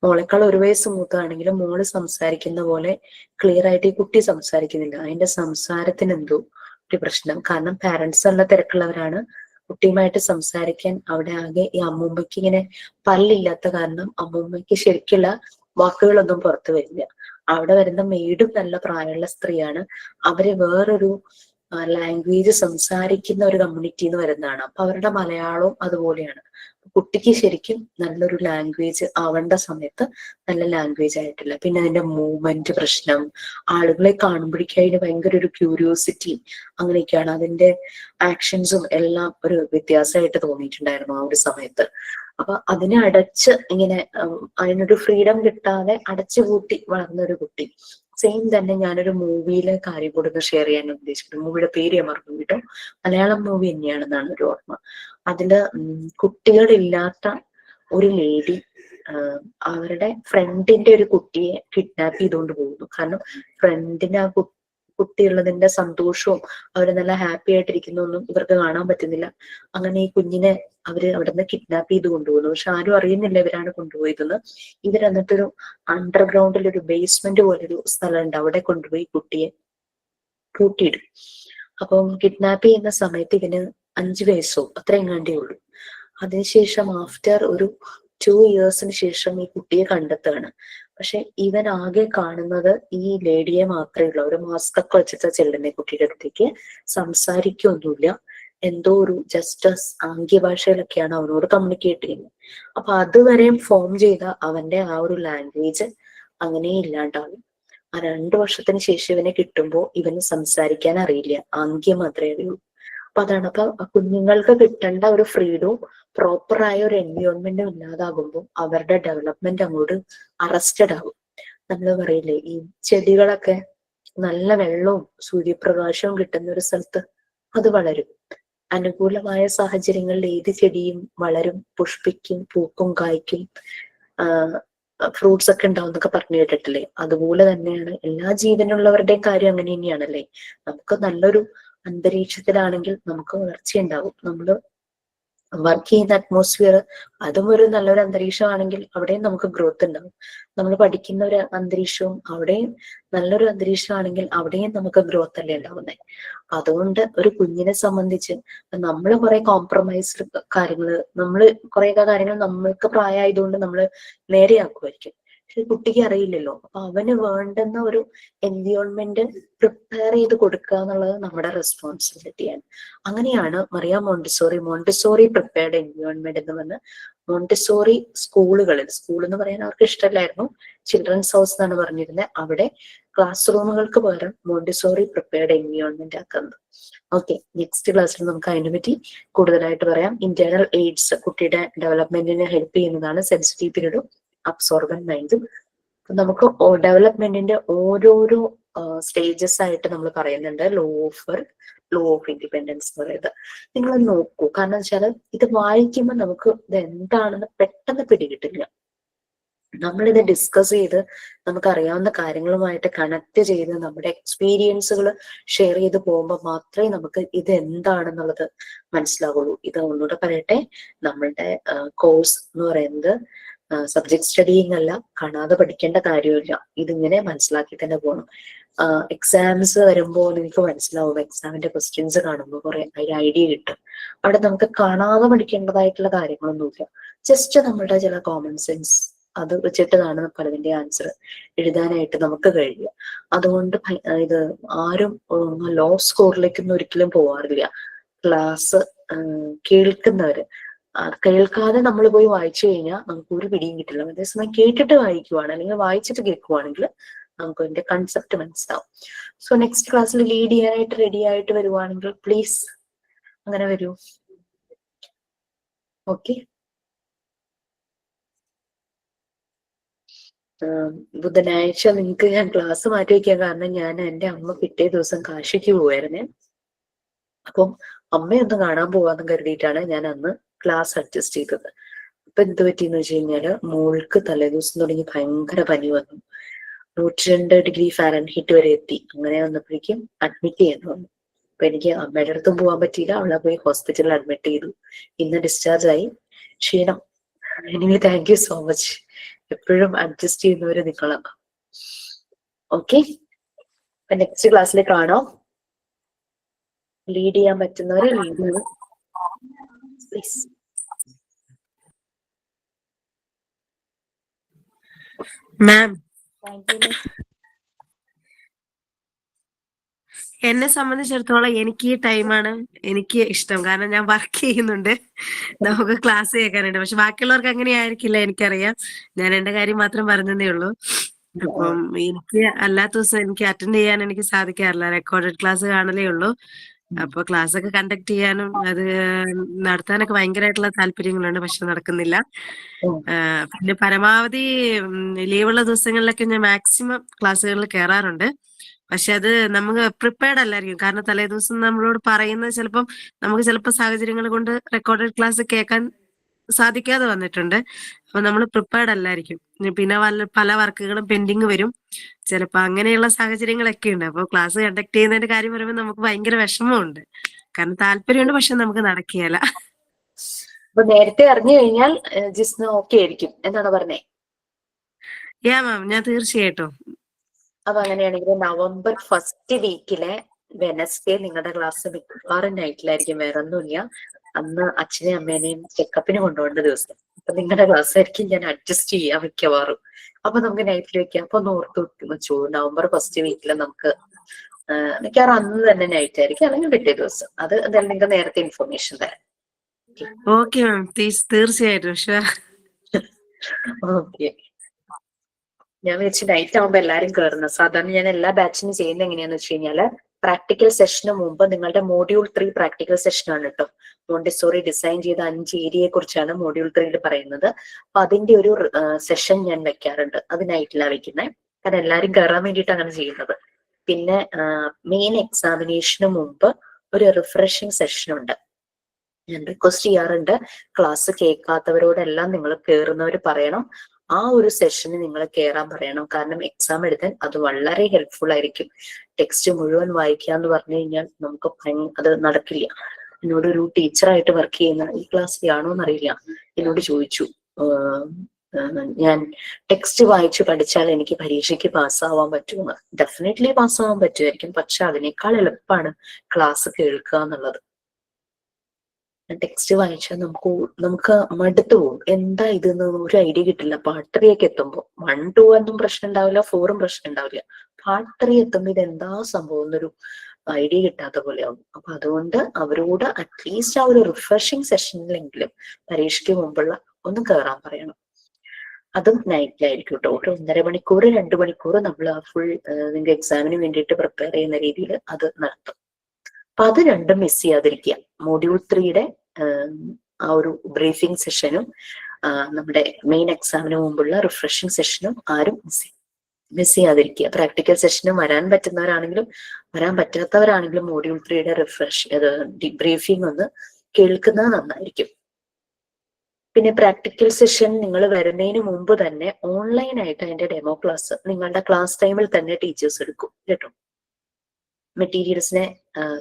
മോളെക്കാൾ 1 വയസ്സ് മൂത്താണെങ്കിലും മോള് സംസാരിക്കുന്ന പോലെ ക്ലിയർ ആയിട്ട് ഈ കുട്ടി സംസാരിക്കുന്നില്ല. അതിന്റെ സംസാരത്തിന് എന്തോ ഒരു പ്രശ്നം. കാരണം പാരന്റ്സ് നല്ല തിരക്കുള്ളവരാണ്. കുട്ടിയുമായിട്ട് സംസാരിക്കാൻ അവിടെ ആകെ ഈ അമ്മൂമ്മയ്ക്ക് ഇങ്ങനെ പല്ലില്ലാത്ത കാരണം അമ്മൂമ്മയ്ക്ക് ശരിക്കുള്ള വാക്കുകളൊന്നും പുറത്തു വരില്ല. അവിടെ വരുന്ന മെയ്ഡും നല്ല പ്രായമുള്ള സ്ത്രീയാണ്. അവര് വേറൊരു ലാംഗ്വേജ് സംസാരിക്കുന്ന ഒരു കമ്മ്യൂണിറ്റിന്ന് വരുന്നതാണ്. അപ്പൊ അവരുടെ മലയാളവും അതുപോലെയാണ്. കുട്ടിക്ക് ശരിക്കും നല്ലൊരു ലാംഗ്വേജ് ആവേണ്ട സമയത്ത് നല്ല ലാംഗ്വേജ് ആയിട്ടില്ല. പിന്നെ അതിന്റെ മൂവ്മെന്റ് പ്രശ്നം, ആളുകളെ കാണുമ്പോഴേക്കും അതിന് ഭയങ്കര ഒരു ക്യൂരിയോസിറ്റി അങ്ങനെയൊക്കെയാണ്. അതിന്റെ ആക്ഷൻസും എല്ലാം ഒരു വ്യത്യാസമായിട്ട് തോന്നിയിട്ടുണ്ടായിരുന്നു ആ ഒരു സമയത്ത്. അപ്പൊ അതിനെ അടച്ച് ഇങ്ങനെ അതിനൊരു ഫ്രീഡം കിട്ടാതെ അടച്ചുപൂട്ടി വളർന്ന ഒരു കുട്ടി. സെയിം തന്നെ ഞാനൊരു മൂവിയിലെ കാര്യം കൂടെ ഒന്ന് ഷെയർ ചെയ്യാൻ ഉദ്ദേശിക്കുന്നത്. മൂവിയുടെ പേര് ഞാൻ മറന്നു കേട്ടോ. മലയാളം മൂവി തന്നെയാണെന്നാണ് ഒരു ഓർമ്മ. അതില് കുട്ടികളില്ലാത്ത ഒരു ലേഡി അവരുടെ ഫ്രണ്ടിന്റെ ഒരു കുട്ടിയെ കിഡ്നാപ്പ് ചെയ്തുകൊണ്ട് പോകുന്നു. കാരണം ഫ്രണ്ടിന് ആ കുട്ടിയുള്ളതിന്റെ സന്തോഷവും അവര് നല്ല ഹാപ്പി ആയിട്ടിരിക്കുന്നൊന്നും ഇവർക്ക് കാണാൻ പറ്റുന്നില്ല. അങ്ങനെ ഈ കുഞ്ഞിനെ അവര് അവിടുന്ന് കിഡ്നാപ്പ് ചെയ്ത് കൊണ്ടുപോകുന്നു. പക്ഷെ ആരും അറിയുന്നില്ല ഇവരാണ് കൊണ്ടുപോയതെന്ന്. ഇവരെന്നിട്ടൊരു അണ്ടർഗ്രൗണ്ടിൽ ഒരു ബേസ്മെന്റ് പോലൊരു സ്ഥലമുണ്ട്, അവിടെ കൊണ്ടുപോയി കുട്ടിയെ പൂട്ടിയിടും. അപ്പം കിഡ്നാപ്പ് ചെയ്യുന്ന സമയത്ത് ഇതിന് 5 വയസ്സോ അത്രയും കണ്ടേ ഉള്ളൂ. അതിനുശേഷം ആഫ്റ്റർ ഒരു 2 ഇയേഴ്സിന് ശേഷം ഈ കുട്ടിയെ കണ്ടെത്തുകയാണ്. പക്ഷെ ഇവൻ ആകെ കാണുന്നത് ഈ ലേഡിയെ മാത്രമേ ഉള്ളൂ. ഒരു മാസ്ക് ഒക്കെ വെച്ചിട്ട് ചെല്ലുന്ന കുട്ടിയുടെ അടുത്തേക്ക് സംസാരിക്കൊന്നുമില്ല. എന്തോ ഒരു ജസ്റ്റ് ആംഗ്യഭാഷയിലൊക്കെയാണ് അവനോട് കമ്മ്യൂണിക്കേറ്റ് ചെയ്യുന്നത്. അപ്പൊ അതുവരെയും ഫോം ചെയ്ത അവന്റെ ആ ഒരു ലാംഗ്വേജ് അങ്ങനെ ഇല്ലാണ്ടാവും. ആ 2 വർഷത്തിന് ശേഷം ഇവനെ കിട്ടുമ്പോൾ ഇവന് സംസാരിക്കാൻ അറിയില്ല, ആംഗ്യം മാത്രമേ അറിയൂ. അപ്പൊ അതാണ്. അപ്പൊ കുഞ്ഞുങ്ങൾക്ക് കിട്ടേണ്ട ഒരു ഫ്രീഡവും പ്രോപ്പറായ ഒരു എൻവയോൺമെന്റും ഇല്ലാതാകുമ്പോൾ അവരുടെ ഡെവലപ്മെന്റ് അങ്ങോട്ട് അറസ്റ്റഡ് ആകും. നമ്മൾ പറയില്ലേ, ഈ ചെടികളൊക്കെ നല്ല വെള്ളവും സൂര്യപ്രകാശവും കിട്ടുന്ന ഒരു സ്ഥലത്ത് അത് വളരും. അനുകൂലമായ സാഹചര്യങ്ങളിൽ ഏത് ചെടിയും വളരും, പുഷ്പിക്കും, പൂക്കും, കായ്ക്കും, ഫ്രൂട്ട്സ് ഒക്കെ ഉണ്ടാവും എന്നൊക്കെ പറഞ്ഞു കേട്ടിട്ടില്ലേ? അതുപോലെ തന്നെയാണ് എല്ലാ ജീവനുള്ളവരുടെയും കാര്യം അങ്ങനെ തന്നെയാണല്ലേ. നമുക്ക് നല്ലൊരു അന്തരീക്ഷത്തിലാണെങ്കിൽ നമുക്ക് വളർച്ചയുണ്ടാവും. നമ്മള് വർക്ക് ചെയ്യുന്ന അറ്റ്മോസ്ഫിയർ അതും ഒരു നല്ലൊരു അന്തരീക്ഷമാണെങ്കിൽ അവിടെയും നമുക്ക് ഗ്രോത്ത് ഉണ്ടാവും. നമ്മൾ പഠിക്കുന്ന ഒരു അന്തരീക്ഷവും അവിടെയും നല്ലൊരു അന്തരീക്ഷമാണെങ്കിൽ അവിടെയും നമുക്ക് ഗ്രോത്ത് അല്ലേ ഉണ്ടാവുന്നത്. അതുകൊണ്ട് ഒരു കുഞ്ഞിനെ സംബന്ധിച്ച് നമ്മൾ കുറെ കോംപ്രമൈസ്ഡ് കാര്യങ്ങള്, കുറേയൊക്കെ കാര്യങ്ങൾ നമ്മൾക്ക് പ്രായമായതുകൊണ്ട് നമ്മൾ നേരെയാക്കുമായിരിക്കും. പക്ഷെ കുട്ടിക്ക് അറിയില്ലല്ലോ. അപ്പൊ അവന് വേണ്ടുന്ന ഒരു എൻവയോൺമെന്റ് പ്രിപ്പയർ ചെയ്ത് കൊടുക്കുക എന്നുള്ളത് നമ്മുടെ റെസ്പോൺസിബിലിറ്റിയാണ്. അങ്ങനെയാണ് മറിയ മോണ്ടിസോറി പ്രിപ്പയർഡ് എൻവയോൺമെന്റ് എന്ന് പറഞ്ഞ് മോണ്ടിസോറി സ്കൂളുകളിൽ, സ്കൂൾ എന്ന് പറയാൻ അവർക്ക് ഇഷ്ടമല്ലായിരുന്നു, ചിൽഡ്രൻസ് ഹൗസ് എന്നാണ് പറഞ്ഞിരുന്നത്, അവിടെ ക്ലാസ് റൂമുകൾക്ക് പകരം മോണ്ടിസോറി പ്രിപ്പയർഡ് എൻവയോൺമെന്റ് ആക്കുന്നത്. ഓക്കെ, നെക്സ്റ്റ് ക്ലാസ്സിൽ നമുക്ക് അതിനെ പറ്റി കൂടുതലായിട്ട് പറയാം. ഇന്റേണൽ എയ്ഡ്സ് കുട്ടിയുടെ ഡെവലപ്മെന്റിനെ ഹെൽപ്പ് ചെയ്യുന്നതാണ്. സെൻസിറ്റീവ് പീരീഡും അബ്സോർബന്റ് മൈൻഡും. നമുക്ക് ഡെവലപ്മെന്റിന്റെ ഓരോരോ സ്റ്റേജസ് ആയിട്ട് നമ്മൾ പറയുന്നുണ്ട്. ലോ ഓഫ് ഇൻഡിപെൻഡൻസ് എന്ന് പറയുന്നത് നിങ്ങൾ നോക്കൂ. കാരണം വെച്ചാൽ ഇത് വായിക്കുമ്പോൾ നമുക്ക് ഇത് എന്താണെന്ന് പെട്ടെന്ന് പിടികിട്ടില്ല. നമ്മളിത് ഡിസ്കസ് ചെയ്ത് നമുക്കറിയാവുന്ന കാര്യങ്ങളുമായിട്ട് കണക്ട് ചെയ്ത് നമ്മുടെ എക്സ്പീരിയൻസുകൾ ഷെയർ ചെയ്ത് പോകുമ്പോൾ മാത്രമേ നമുക്ക് ഇത് എന്താണെന്നുള്ളത് മനസ്സിലാവുള്ളൂ. ഇത് ഒന്നുകൂടെ പറയട്ടെ, നമ്മളുടെ കോഴ്സ് എന്ന് പറയുന്നത് സബ്ജക്ട് സ്റ്റഡിങ് അല്ല, കാണാതെ പഠിക്കേണ്ട കാര്യമില്ല. ഇതിങ്ങനെ മനസ്സിലാക്കി തന്നെ പോകണം. എക്സാംസ് വരുമ്പോൾ നിങ്ങൾക്ക് മനസ്സിലാവും, എക്സാമിന്റെ ക്വസ്റ്റ്യൻസ് കാണുമ്പോൾ കുറെ ഒരു ഐഡിയ കിട്ടും. അവിടെ നമുക്ക് കാണാതെ പഠിക്കേണ്ടതായിട്ടുള്ള കാര്യങ്ങളൊന്നുമില്ല. ജസ്റ്റ് നമ്മളുടെ ചില കോമൺ സെൻസ് അത് വെച്ചിട്ടാണ് പലതിന്റെ ആൻസർ എഴുതാനായിട്ട് നമുക്ക് കഴിയുക. അതുകൊണ്ട് ഇത് ആരും ലോ സ്കോറിലേക്കൊന്നും ഒരിക്കലും പോവാറില്ല. ക്ലാസ് കേൾക്കുന്നവര് കേൾക്കാതെ നമ്മൾ പോയി വായിച്ചു കഴിഞ്ഞാൽ നമുക്ക് ഒരു പിടിയും കിട്ടില്ല. അതേസമയം കേട്ടിട്ട് വായിക്കുവാണ് അല്ലെങ്കിൽ വായിച്ചിട്ട് കേൾക്കുവാണെങ്കിൽ നമുക്ക് അതിന്റെ കൺസെപ്റ്റ് മനസ്സിലാവും. സോ നെക്സ്റ്റ് ക്ലാസ്സിൽ ലീഡ് ചെയ്യാനായിട്ട് റെഡി ആയിട്ട് വരുവാണെങ്കിൽ പ്ലീസ് അങ്ങനെ വരൂ. ഓക്കെ, ബുധനാഴ്ച നിങ്ങൾക്ക് ഞാൻ ക്ലാസ് മാറ്റി വയ്ക്കാൻ കാരണം ഞാൻ എൻ്റെ അമ്മ പിറ്റേ ദിവസം കാശിക്ക് പോവായിരുന്നേ. അപ്പം അമ്മയൊന്ന് കാണാൻ പോവാന്ന് കരുതിയിട്ടാണ് ഞാൻ അന്ന് ക്ലാസ് അഡ്ജസ്റ്റ് ചെയ്തത്. അപ്പൊ എന്ത് പറ്റിയെന്ന് വെച്ച് കഴിഞ്ഞാല് മോൾക്ക് തലേദിവസം തുടങ്ങി ഭയങ്കര പനി വന്നു. 102 ഡിഗ്രി ഫാരൻഹീറ്റ് വരെ എത്തി. അങ്ങനെ വന്നപ്പോഴേക്കും അഡ്മിറ്റ് ചെയ്യാൻ വന്നു. അപ്പൊ എനിക്ക് അമ്മയുടെ അടുത്തും പോകാൻ പറ്റിയില്ല. അവളെ പോയി ഹോസ്പിറ്റലിൽ അഡ്മിറ്റ് ചെയ്തു. ഇന്ന് ഡിസ്ചാർജ് ആയി. ക്ഷീണം anyway thank you so much. എപ്പോഴും അഡ്ജസ്റ്റ് ചെയ്യുന്നവര് നിങ്ങളാണ്. ഓക്കെ, അപ്പൊ നെക്സ്റ്റ് ക്ലാസ്സിൽ കാണാം. ലീഡ് ചെയ്യാൻ പറ്റുന്നവരെ ലീഡ് ചെയ്യും please. Ma'am, thank you miss. എന്നെ സംബന്ധിച്ചിടത്തോളം എനിക്ക് ഈ ടൈമാണ് എനിക്ക് ഇഷ്ടം. കാരണം ഞാൻ വർക്ക് ചെയ്യുന്നുണ്ട്, നമുക്ക് ക്ലാസ് കേൾക്കാനുണ്ട്. പക്ഷെ ബാക്കിയുള്ളവർക്ക് അങ്ങനെ ആയിരിക്കില്ല, എനിക്കറിയാം. ഞാൻ എന്റെ കാര്യം മാത്രം പറഞ്ഞതേ ഉള്ളൂ. അപ്പം എനിക്ക് അല്ലാത്ത ദിവസം എനിക്ക് അറ്റൻഡ് ചെയ്യാൻ എനിക്ക് സാധിക്കാറില്ല. റെക്കോർഡഡ് ക്ലാസ് കാണലേ ഉള്ളൂ. അപ്പൊ ക്ലാസ് ഒക്കെ കണ്ടക്ട് ചെയ്യാനും അത് നടത്താനൊക്കെ ഭയങ്കരമായിട്ടുള്ള താല്പര്യങ്ങളുണ്ട്, പക്ഷെ നടക്കുന്നില്ല. പിന്നെ പരമാവധി ലീവുള്ള ദിവസങ്ങളിലൊക്കെ ഞാൻ മാക്സിമം ക്ലാസ്സുകളിൽ കയറാറുണ്ട്. പക്ഷെ അത് നമുക്ക് പ്രിപ്പയർഡ് അല്ലായിരിക്കും. കാരണം തലേ ദിവസം നമ്മളോട് പറയുന്നത് ചിലപ്പം നമുക്ക് ചിലപ്പോൾ സാഹചര്യങ്ങൾ കൊണ്ട് റെക്കോർഡഡ് ക്ലാസ് കേൾക്കാൻ സാധിക്കാതെ വന്നിട്ടുണ്ട്. അപ്പൊ നമ്മൾ പ്രിപ്പയർഡ് അല്ലായിരിക്കും. പിന്നെ പല വർക്കുകളും പെൻഡിങ് വരും ചിലപ്പോൾ. അങ്ങനെയുള്ള സാഹചര്യങ്ങളൊക്കെ ഉണ്ട്. അപ്പൊ ക്ലാസ് കണ്ടക്ട് ചെയ്യുന്നതിന്റെ കാര്യം പറയുമ്പോൾ നമുക്ക് ഭയങ്കര വിഷമമുണ്ട്. കാരണം താല്പര്യമുണ്ട്, പക്ഷെ നമുക്ക് നടക്കുകയില്ല. അപ്പൊ നേരത്തെ അറിഞ്ഞു കഴിഞ്ഞാൽ ജിസ്ന ഓക്കെ ആയിരിക്കും എന്നാണ് പറഞ്ഞേ. യാ മാം, ഞാൻ തീർച്ചയായിട്ടും. അപ്പൊ അങ്ങനെയാണെങ്കിൽ നവംബർ 1st വീക്കിലെ വെനസ്ഡേ നിങ്ങളുടെ ക്ലാസ് മിക്കവാറും നൈറ്റിലായിരിക്കും. വേറെ ഒന്നുമില്ല, അന്ന് അച്ഛനെയും അമ്മേനെയും ചെക്കപ്പിന് കൊണ്ടുപോകേണ്ട ദിവസം. അപ്പൊ നിങ്ങളുടെ ക്ലാസ് ആയിരിക്കും ഞാൻ അഡ്ജസ്റ്റ് ചെയ്യാം മിക്കവാറും. അപ്പൊ നമുക്ക് നൈറ്റിൽ വെക്കാം. അപ്പൊ ഒന്ന് ഓർത്ത് വെച്ചു, നവംബർ 1st വീക്കില് നമുക്ക് മിക്കവാറും അന്ന് തന്നെ നൈറ്റ് ആയിരിക്കും, അല്ലെങ്കിൽ പിറ്റേ ദിവസം. അത് എന്തായാലും നിങ്ങൾക്ക് നേരത്തെ ഇൻഫർമേഷൻ തരാം. ഓക്കെ മാം, തീർച്ചയായിട്ടും ഷുവർ. ഓക്കെ, ഞാൻ വിളിച്ച് നൈറ്റ് ആവുമ്പോ എല്ലാരും കയറുന്നത്. സാധാരണ ഞാൻ എല്ലാ ബാച്ചിനും ചെയ്യുന്നത് എങ്ങനെയാന്ന് വെച്ച് കഴിഞ്ഞാല് പ്രാക്ടിക്കൽ സെഷന് മുമ്പ് നിങ്ങളുടെ മോഡ്യൂൾ 3 പ്രാക്ടിക്കൽ സെഷൻ ആണ് കേട്ടോ. മോണ്ടിസോറി ഡിസൈൻ ചെയ്ത 5 ഏരിയയെ കുറിച്ചാണ് മോഡ്യൂൾ 3 പറയുന്നത്. അപ്പൊ അതിന്റെ ഒരു സെഷൻ ഞാൻ വെക്കാറുണ്ട്. അത് നൈറ്റിലാണ് വെക്കുന്നത്, കാരണം എല്ലാരും കയറാൻ വേണ്ടിയിട്ട് അങ്ങനെ ചെയ്യുന്നത്. പിന്നെ മെയിൻ എക്സാമിനേഷന് മുമ്പ് ഒരു റിഫ്രഷിംഗ് സെഷൻ ഉണ്ട്. ഞാൻ റിക്വസ്റ്റ് ചെയ്യാറുണ്ട്, ക്ലാസ് കേൾക്കാത്തവരോടെല്ലാം നിങ്ങൾ കയറുന്നവർ പറയണം, ആ ഒരു സെഷന് നിങ്ങൾ കയറാൻ പറയണം. കാരണം എക്സാം എഴുതാൻ അത് വളരെ ഹെൽപ്ഫുൾ ആയിരിക്കും. ടെക്സ്റ്റ് മുഴുവൻ വായിക്കുക എന്ന് പറഞ്ഞു കഴിഞ്ഞാൽ നമുക്ക് അത് നടക്കില്ല. എന്നോട് ഒരു ടീച്ചറായിട്ട് വർക്ക് ചെയ്യുന്ന, ഈ ക്ലാസ്സിലാണോ എന്നറിയില്ല, എന്നോട് ചോദിച്ചു, ഞാൻ ടെക്സ്റ്റ് വായിച്ചു പഠിച്ചാൽ എനിക്ക് പരീക്ഷയ്ക്ക് പാസ്സാവാൻ പറ്റുമെന്ന്. ഡെഫിനറ്റ്ലി പാസ്സാവാൻ പറ്റുമായിരിക്കും, പക്ഷെ അതിനേക്കാൾ എളുപ്പമാണ് ക്ലാസ് കേൾക്കുക എന്നുള്ളത്. ടെക്സ്റ്റ് വായിച്ചാൽ നമുക്ക് മടുത്തു പോകും. എന്താ ഇതെന്ന് ഒരു ഐഡിയ കിട്ടില്ല. പാർട്ട് 3 ഒക്കെ എത്തുമ്പോൾ 1, 2 ഒന്നും പ്രശ്നം ഉണ്ടാവില്ല, 4ഉം പ്രശ്നം ഉണ്ടാവില്ല. പാർട്ട് 3 എത്തുമ്പോൾ ഇത് എന്താ സംഭവം എന്നൊരു ഐഡിയ കിട്ടാത്ത പോലെ ആവും. അപ്പൊ അതുകൊണ്ട് അവരോട് അറ്റ്ലീസ്റ്റ് ആ ഒരു റിഫ്രഷിംഗ് സെഷനിലെങ്കിലും പരീക്ഷയ്ക്ക് മുമ്പുള്ള ഒന്ന് കയറാൻ പറയണം. അതും നൈറ്റിലായിരിക്കും കേട്ടോ. ഒരു 1.5 മണിക്കൂർ 2 മണിക്കൂർ നമ്മൾ ആ ഫുൾ നിങ്ങൾക്ക് എക്സാമിന് വേണ്ടിയിട്ട് പ്രിപ്പയർ ചെയ്യുന്ന രീതിയിൽ അത് നടത്തും. അപ്പൊ അത് രണ്ടും മിസ് ചെയ്യാതിരിക്കുക. മോഡ്യൂൾ 3യുടെ ആ ഒരു ബ്രീഫിംഗ് സെഷനും നമ്മുടെ മെയിൻ എക്സാമിന് മുമ്പുള്ള റിഫ്രഷിംഗ് സെഷനും ആരും മിസ് ചെയ്യാതിരിക്കുക. പ്രാക്ടിക്കൽ സെഷനും വരാൻ പറ്റുന്നവരാണെങ്കിലും വരാൻ പറ്റാത്തവരാണെങ്കിലും മോഡ്യൂൾ 3യുടെ ബ്രീഫിംഗ് ഒന്ന് കേൾക്കുന്നത് നന്നായിരിക്കും. പിന്നെ പ്രാക്ടിക്കൽ സെഷൻ നിങ്ങൾ വരുന്നതിന് മുമ്പ് തന്നെ ഓൺലൈനായിട്ട് അതിന്റെ ഡെമോ ക്ലാസ് നിങ്ങളുടെ ക്ലാസ് ടൈമിൽ തന്നെ ടീച്ചേഴ്സ് എടുക്കും കേട്ടോ. മെറ്റീരിയൽസിനെ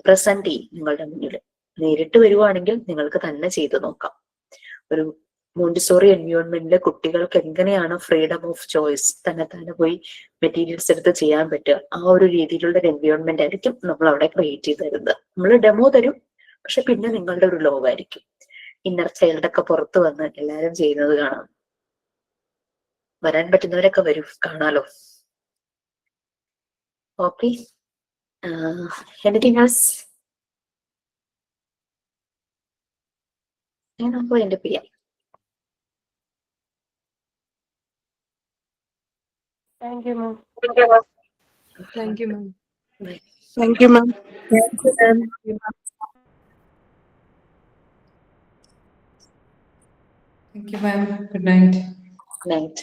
പ്രസന്റ് ചെയ്യും നിങ്ങളുടെ മുന്നിൽ. നേരിട്ട് വരുവാണെങ്കിൽ നിങ്ങൾക്ക് തന്നെ ചെയ്ത് നോക്കാം. ഒരു മോണ്ടിസോറി എൻവയോൺമെന്റിലെ കുട്ടികൾക്ക് എങ്ങനെയാണ് ഫ്രീഡം ഓഫ് ചോയ്സ് തന്നെ പോയി മെറ്റീരിയൽസ് എടുത്ത് ചെയ്യാൻ പറ്റുക, ആ ഒരു രീതിയിലുള്ള ഒരു എൻവയോൺമെന്റ് ആയിരിക്കും നമ്മൾ അവിടെ ക്രിയേറ്റ് ചെയ്ത് തരുന്നത്. നമ്മൾ ഡെമോ തരും, പക്ഷെ പിന്നെ നിങ്ങളുടെ ഒരു ലോകമായിരിക്കും. ഇന്നർ ചൈൽഡൊക്കെ പുറത്ത് വന്ന് എല്ലാവരും ചെയ്യുന്നത് കാണാം. വരാൻ പറ്റുന്നവരൊക്കെ വരും, കാണാലോ. Okay, anything else? നമുക്ക് വേണ്ടി ചെയ്യാം. Thank you ma'am. Thank you, ma'am. Thank you ma'am. Thank you, ma'am. Good night. Night.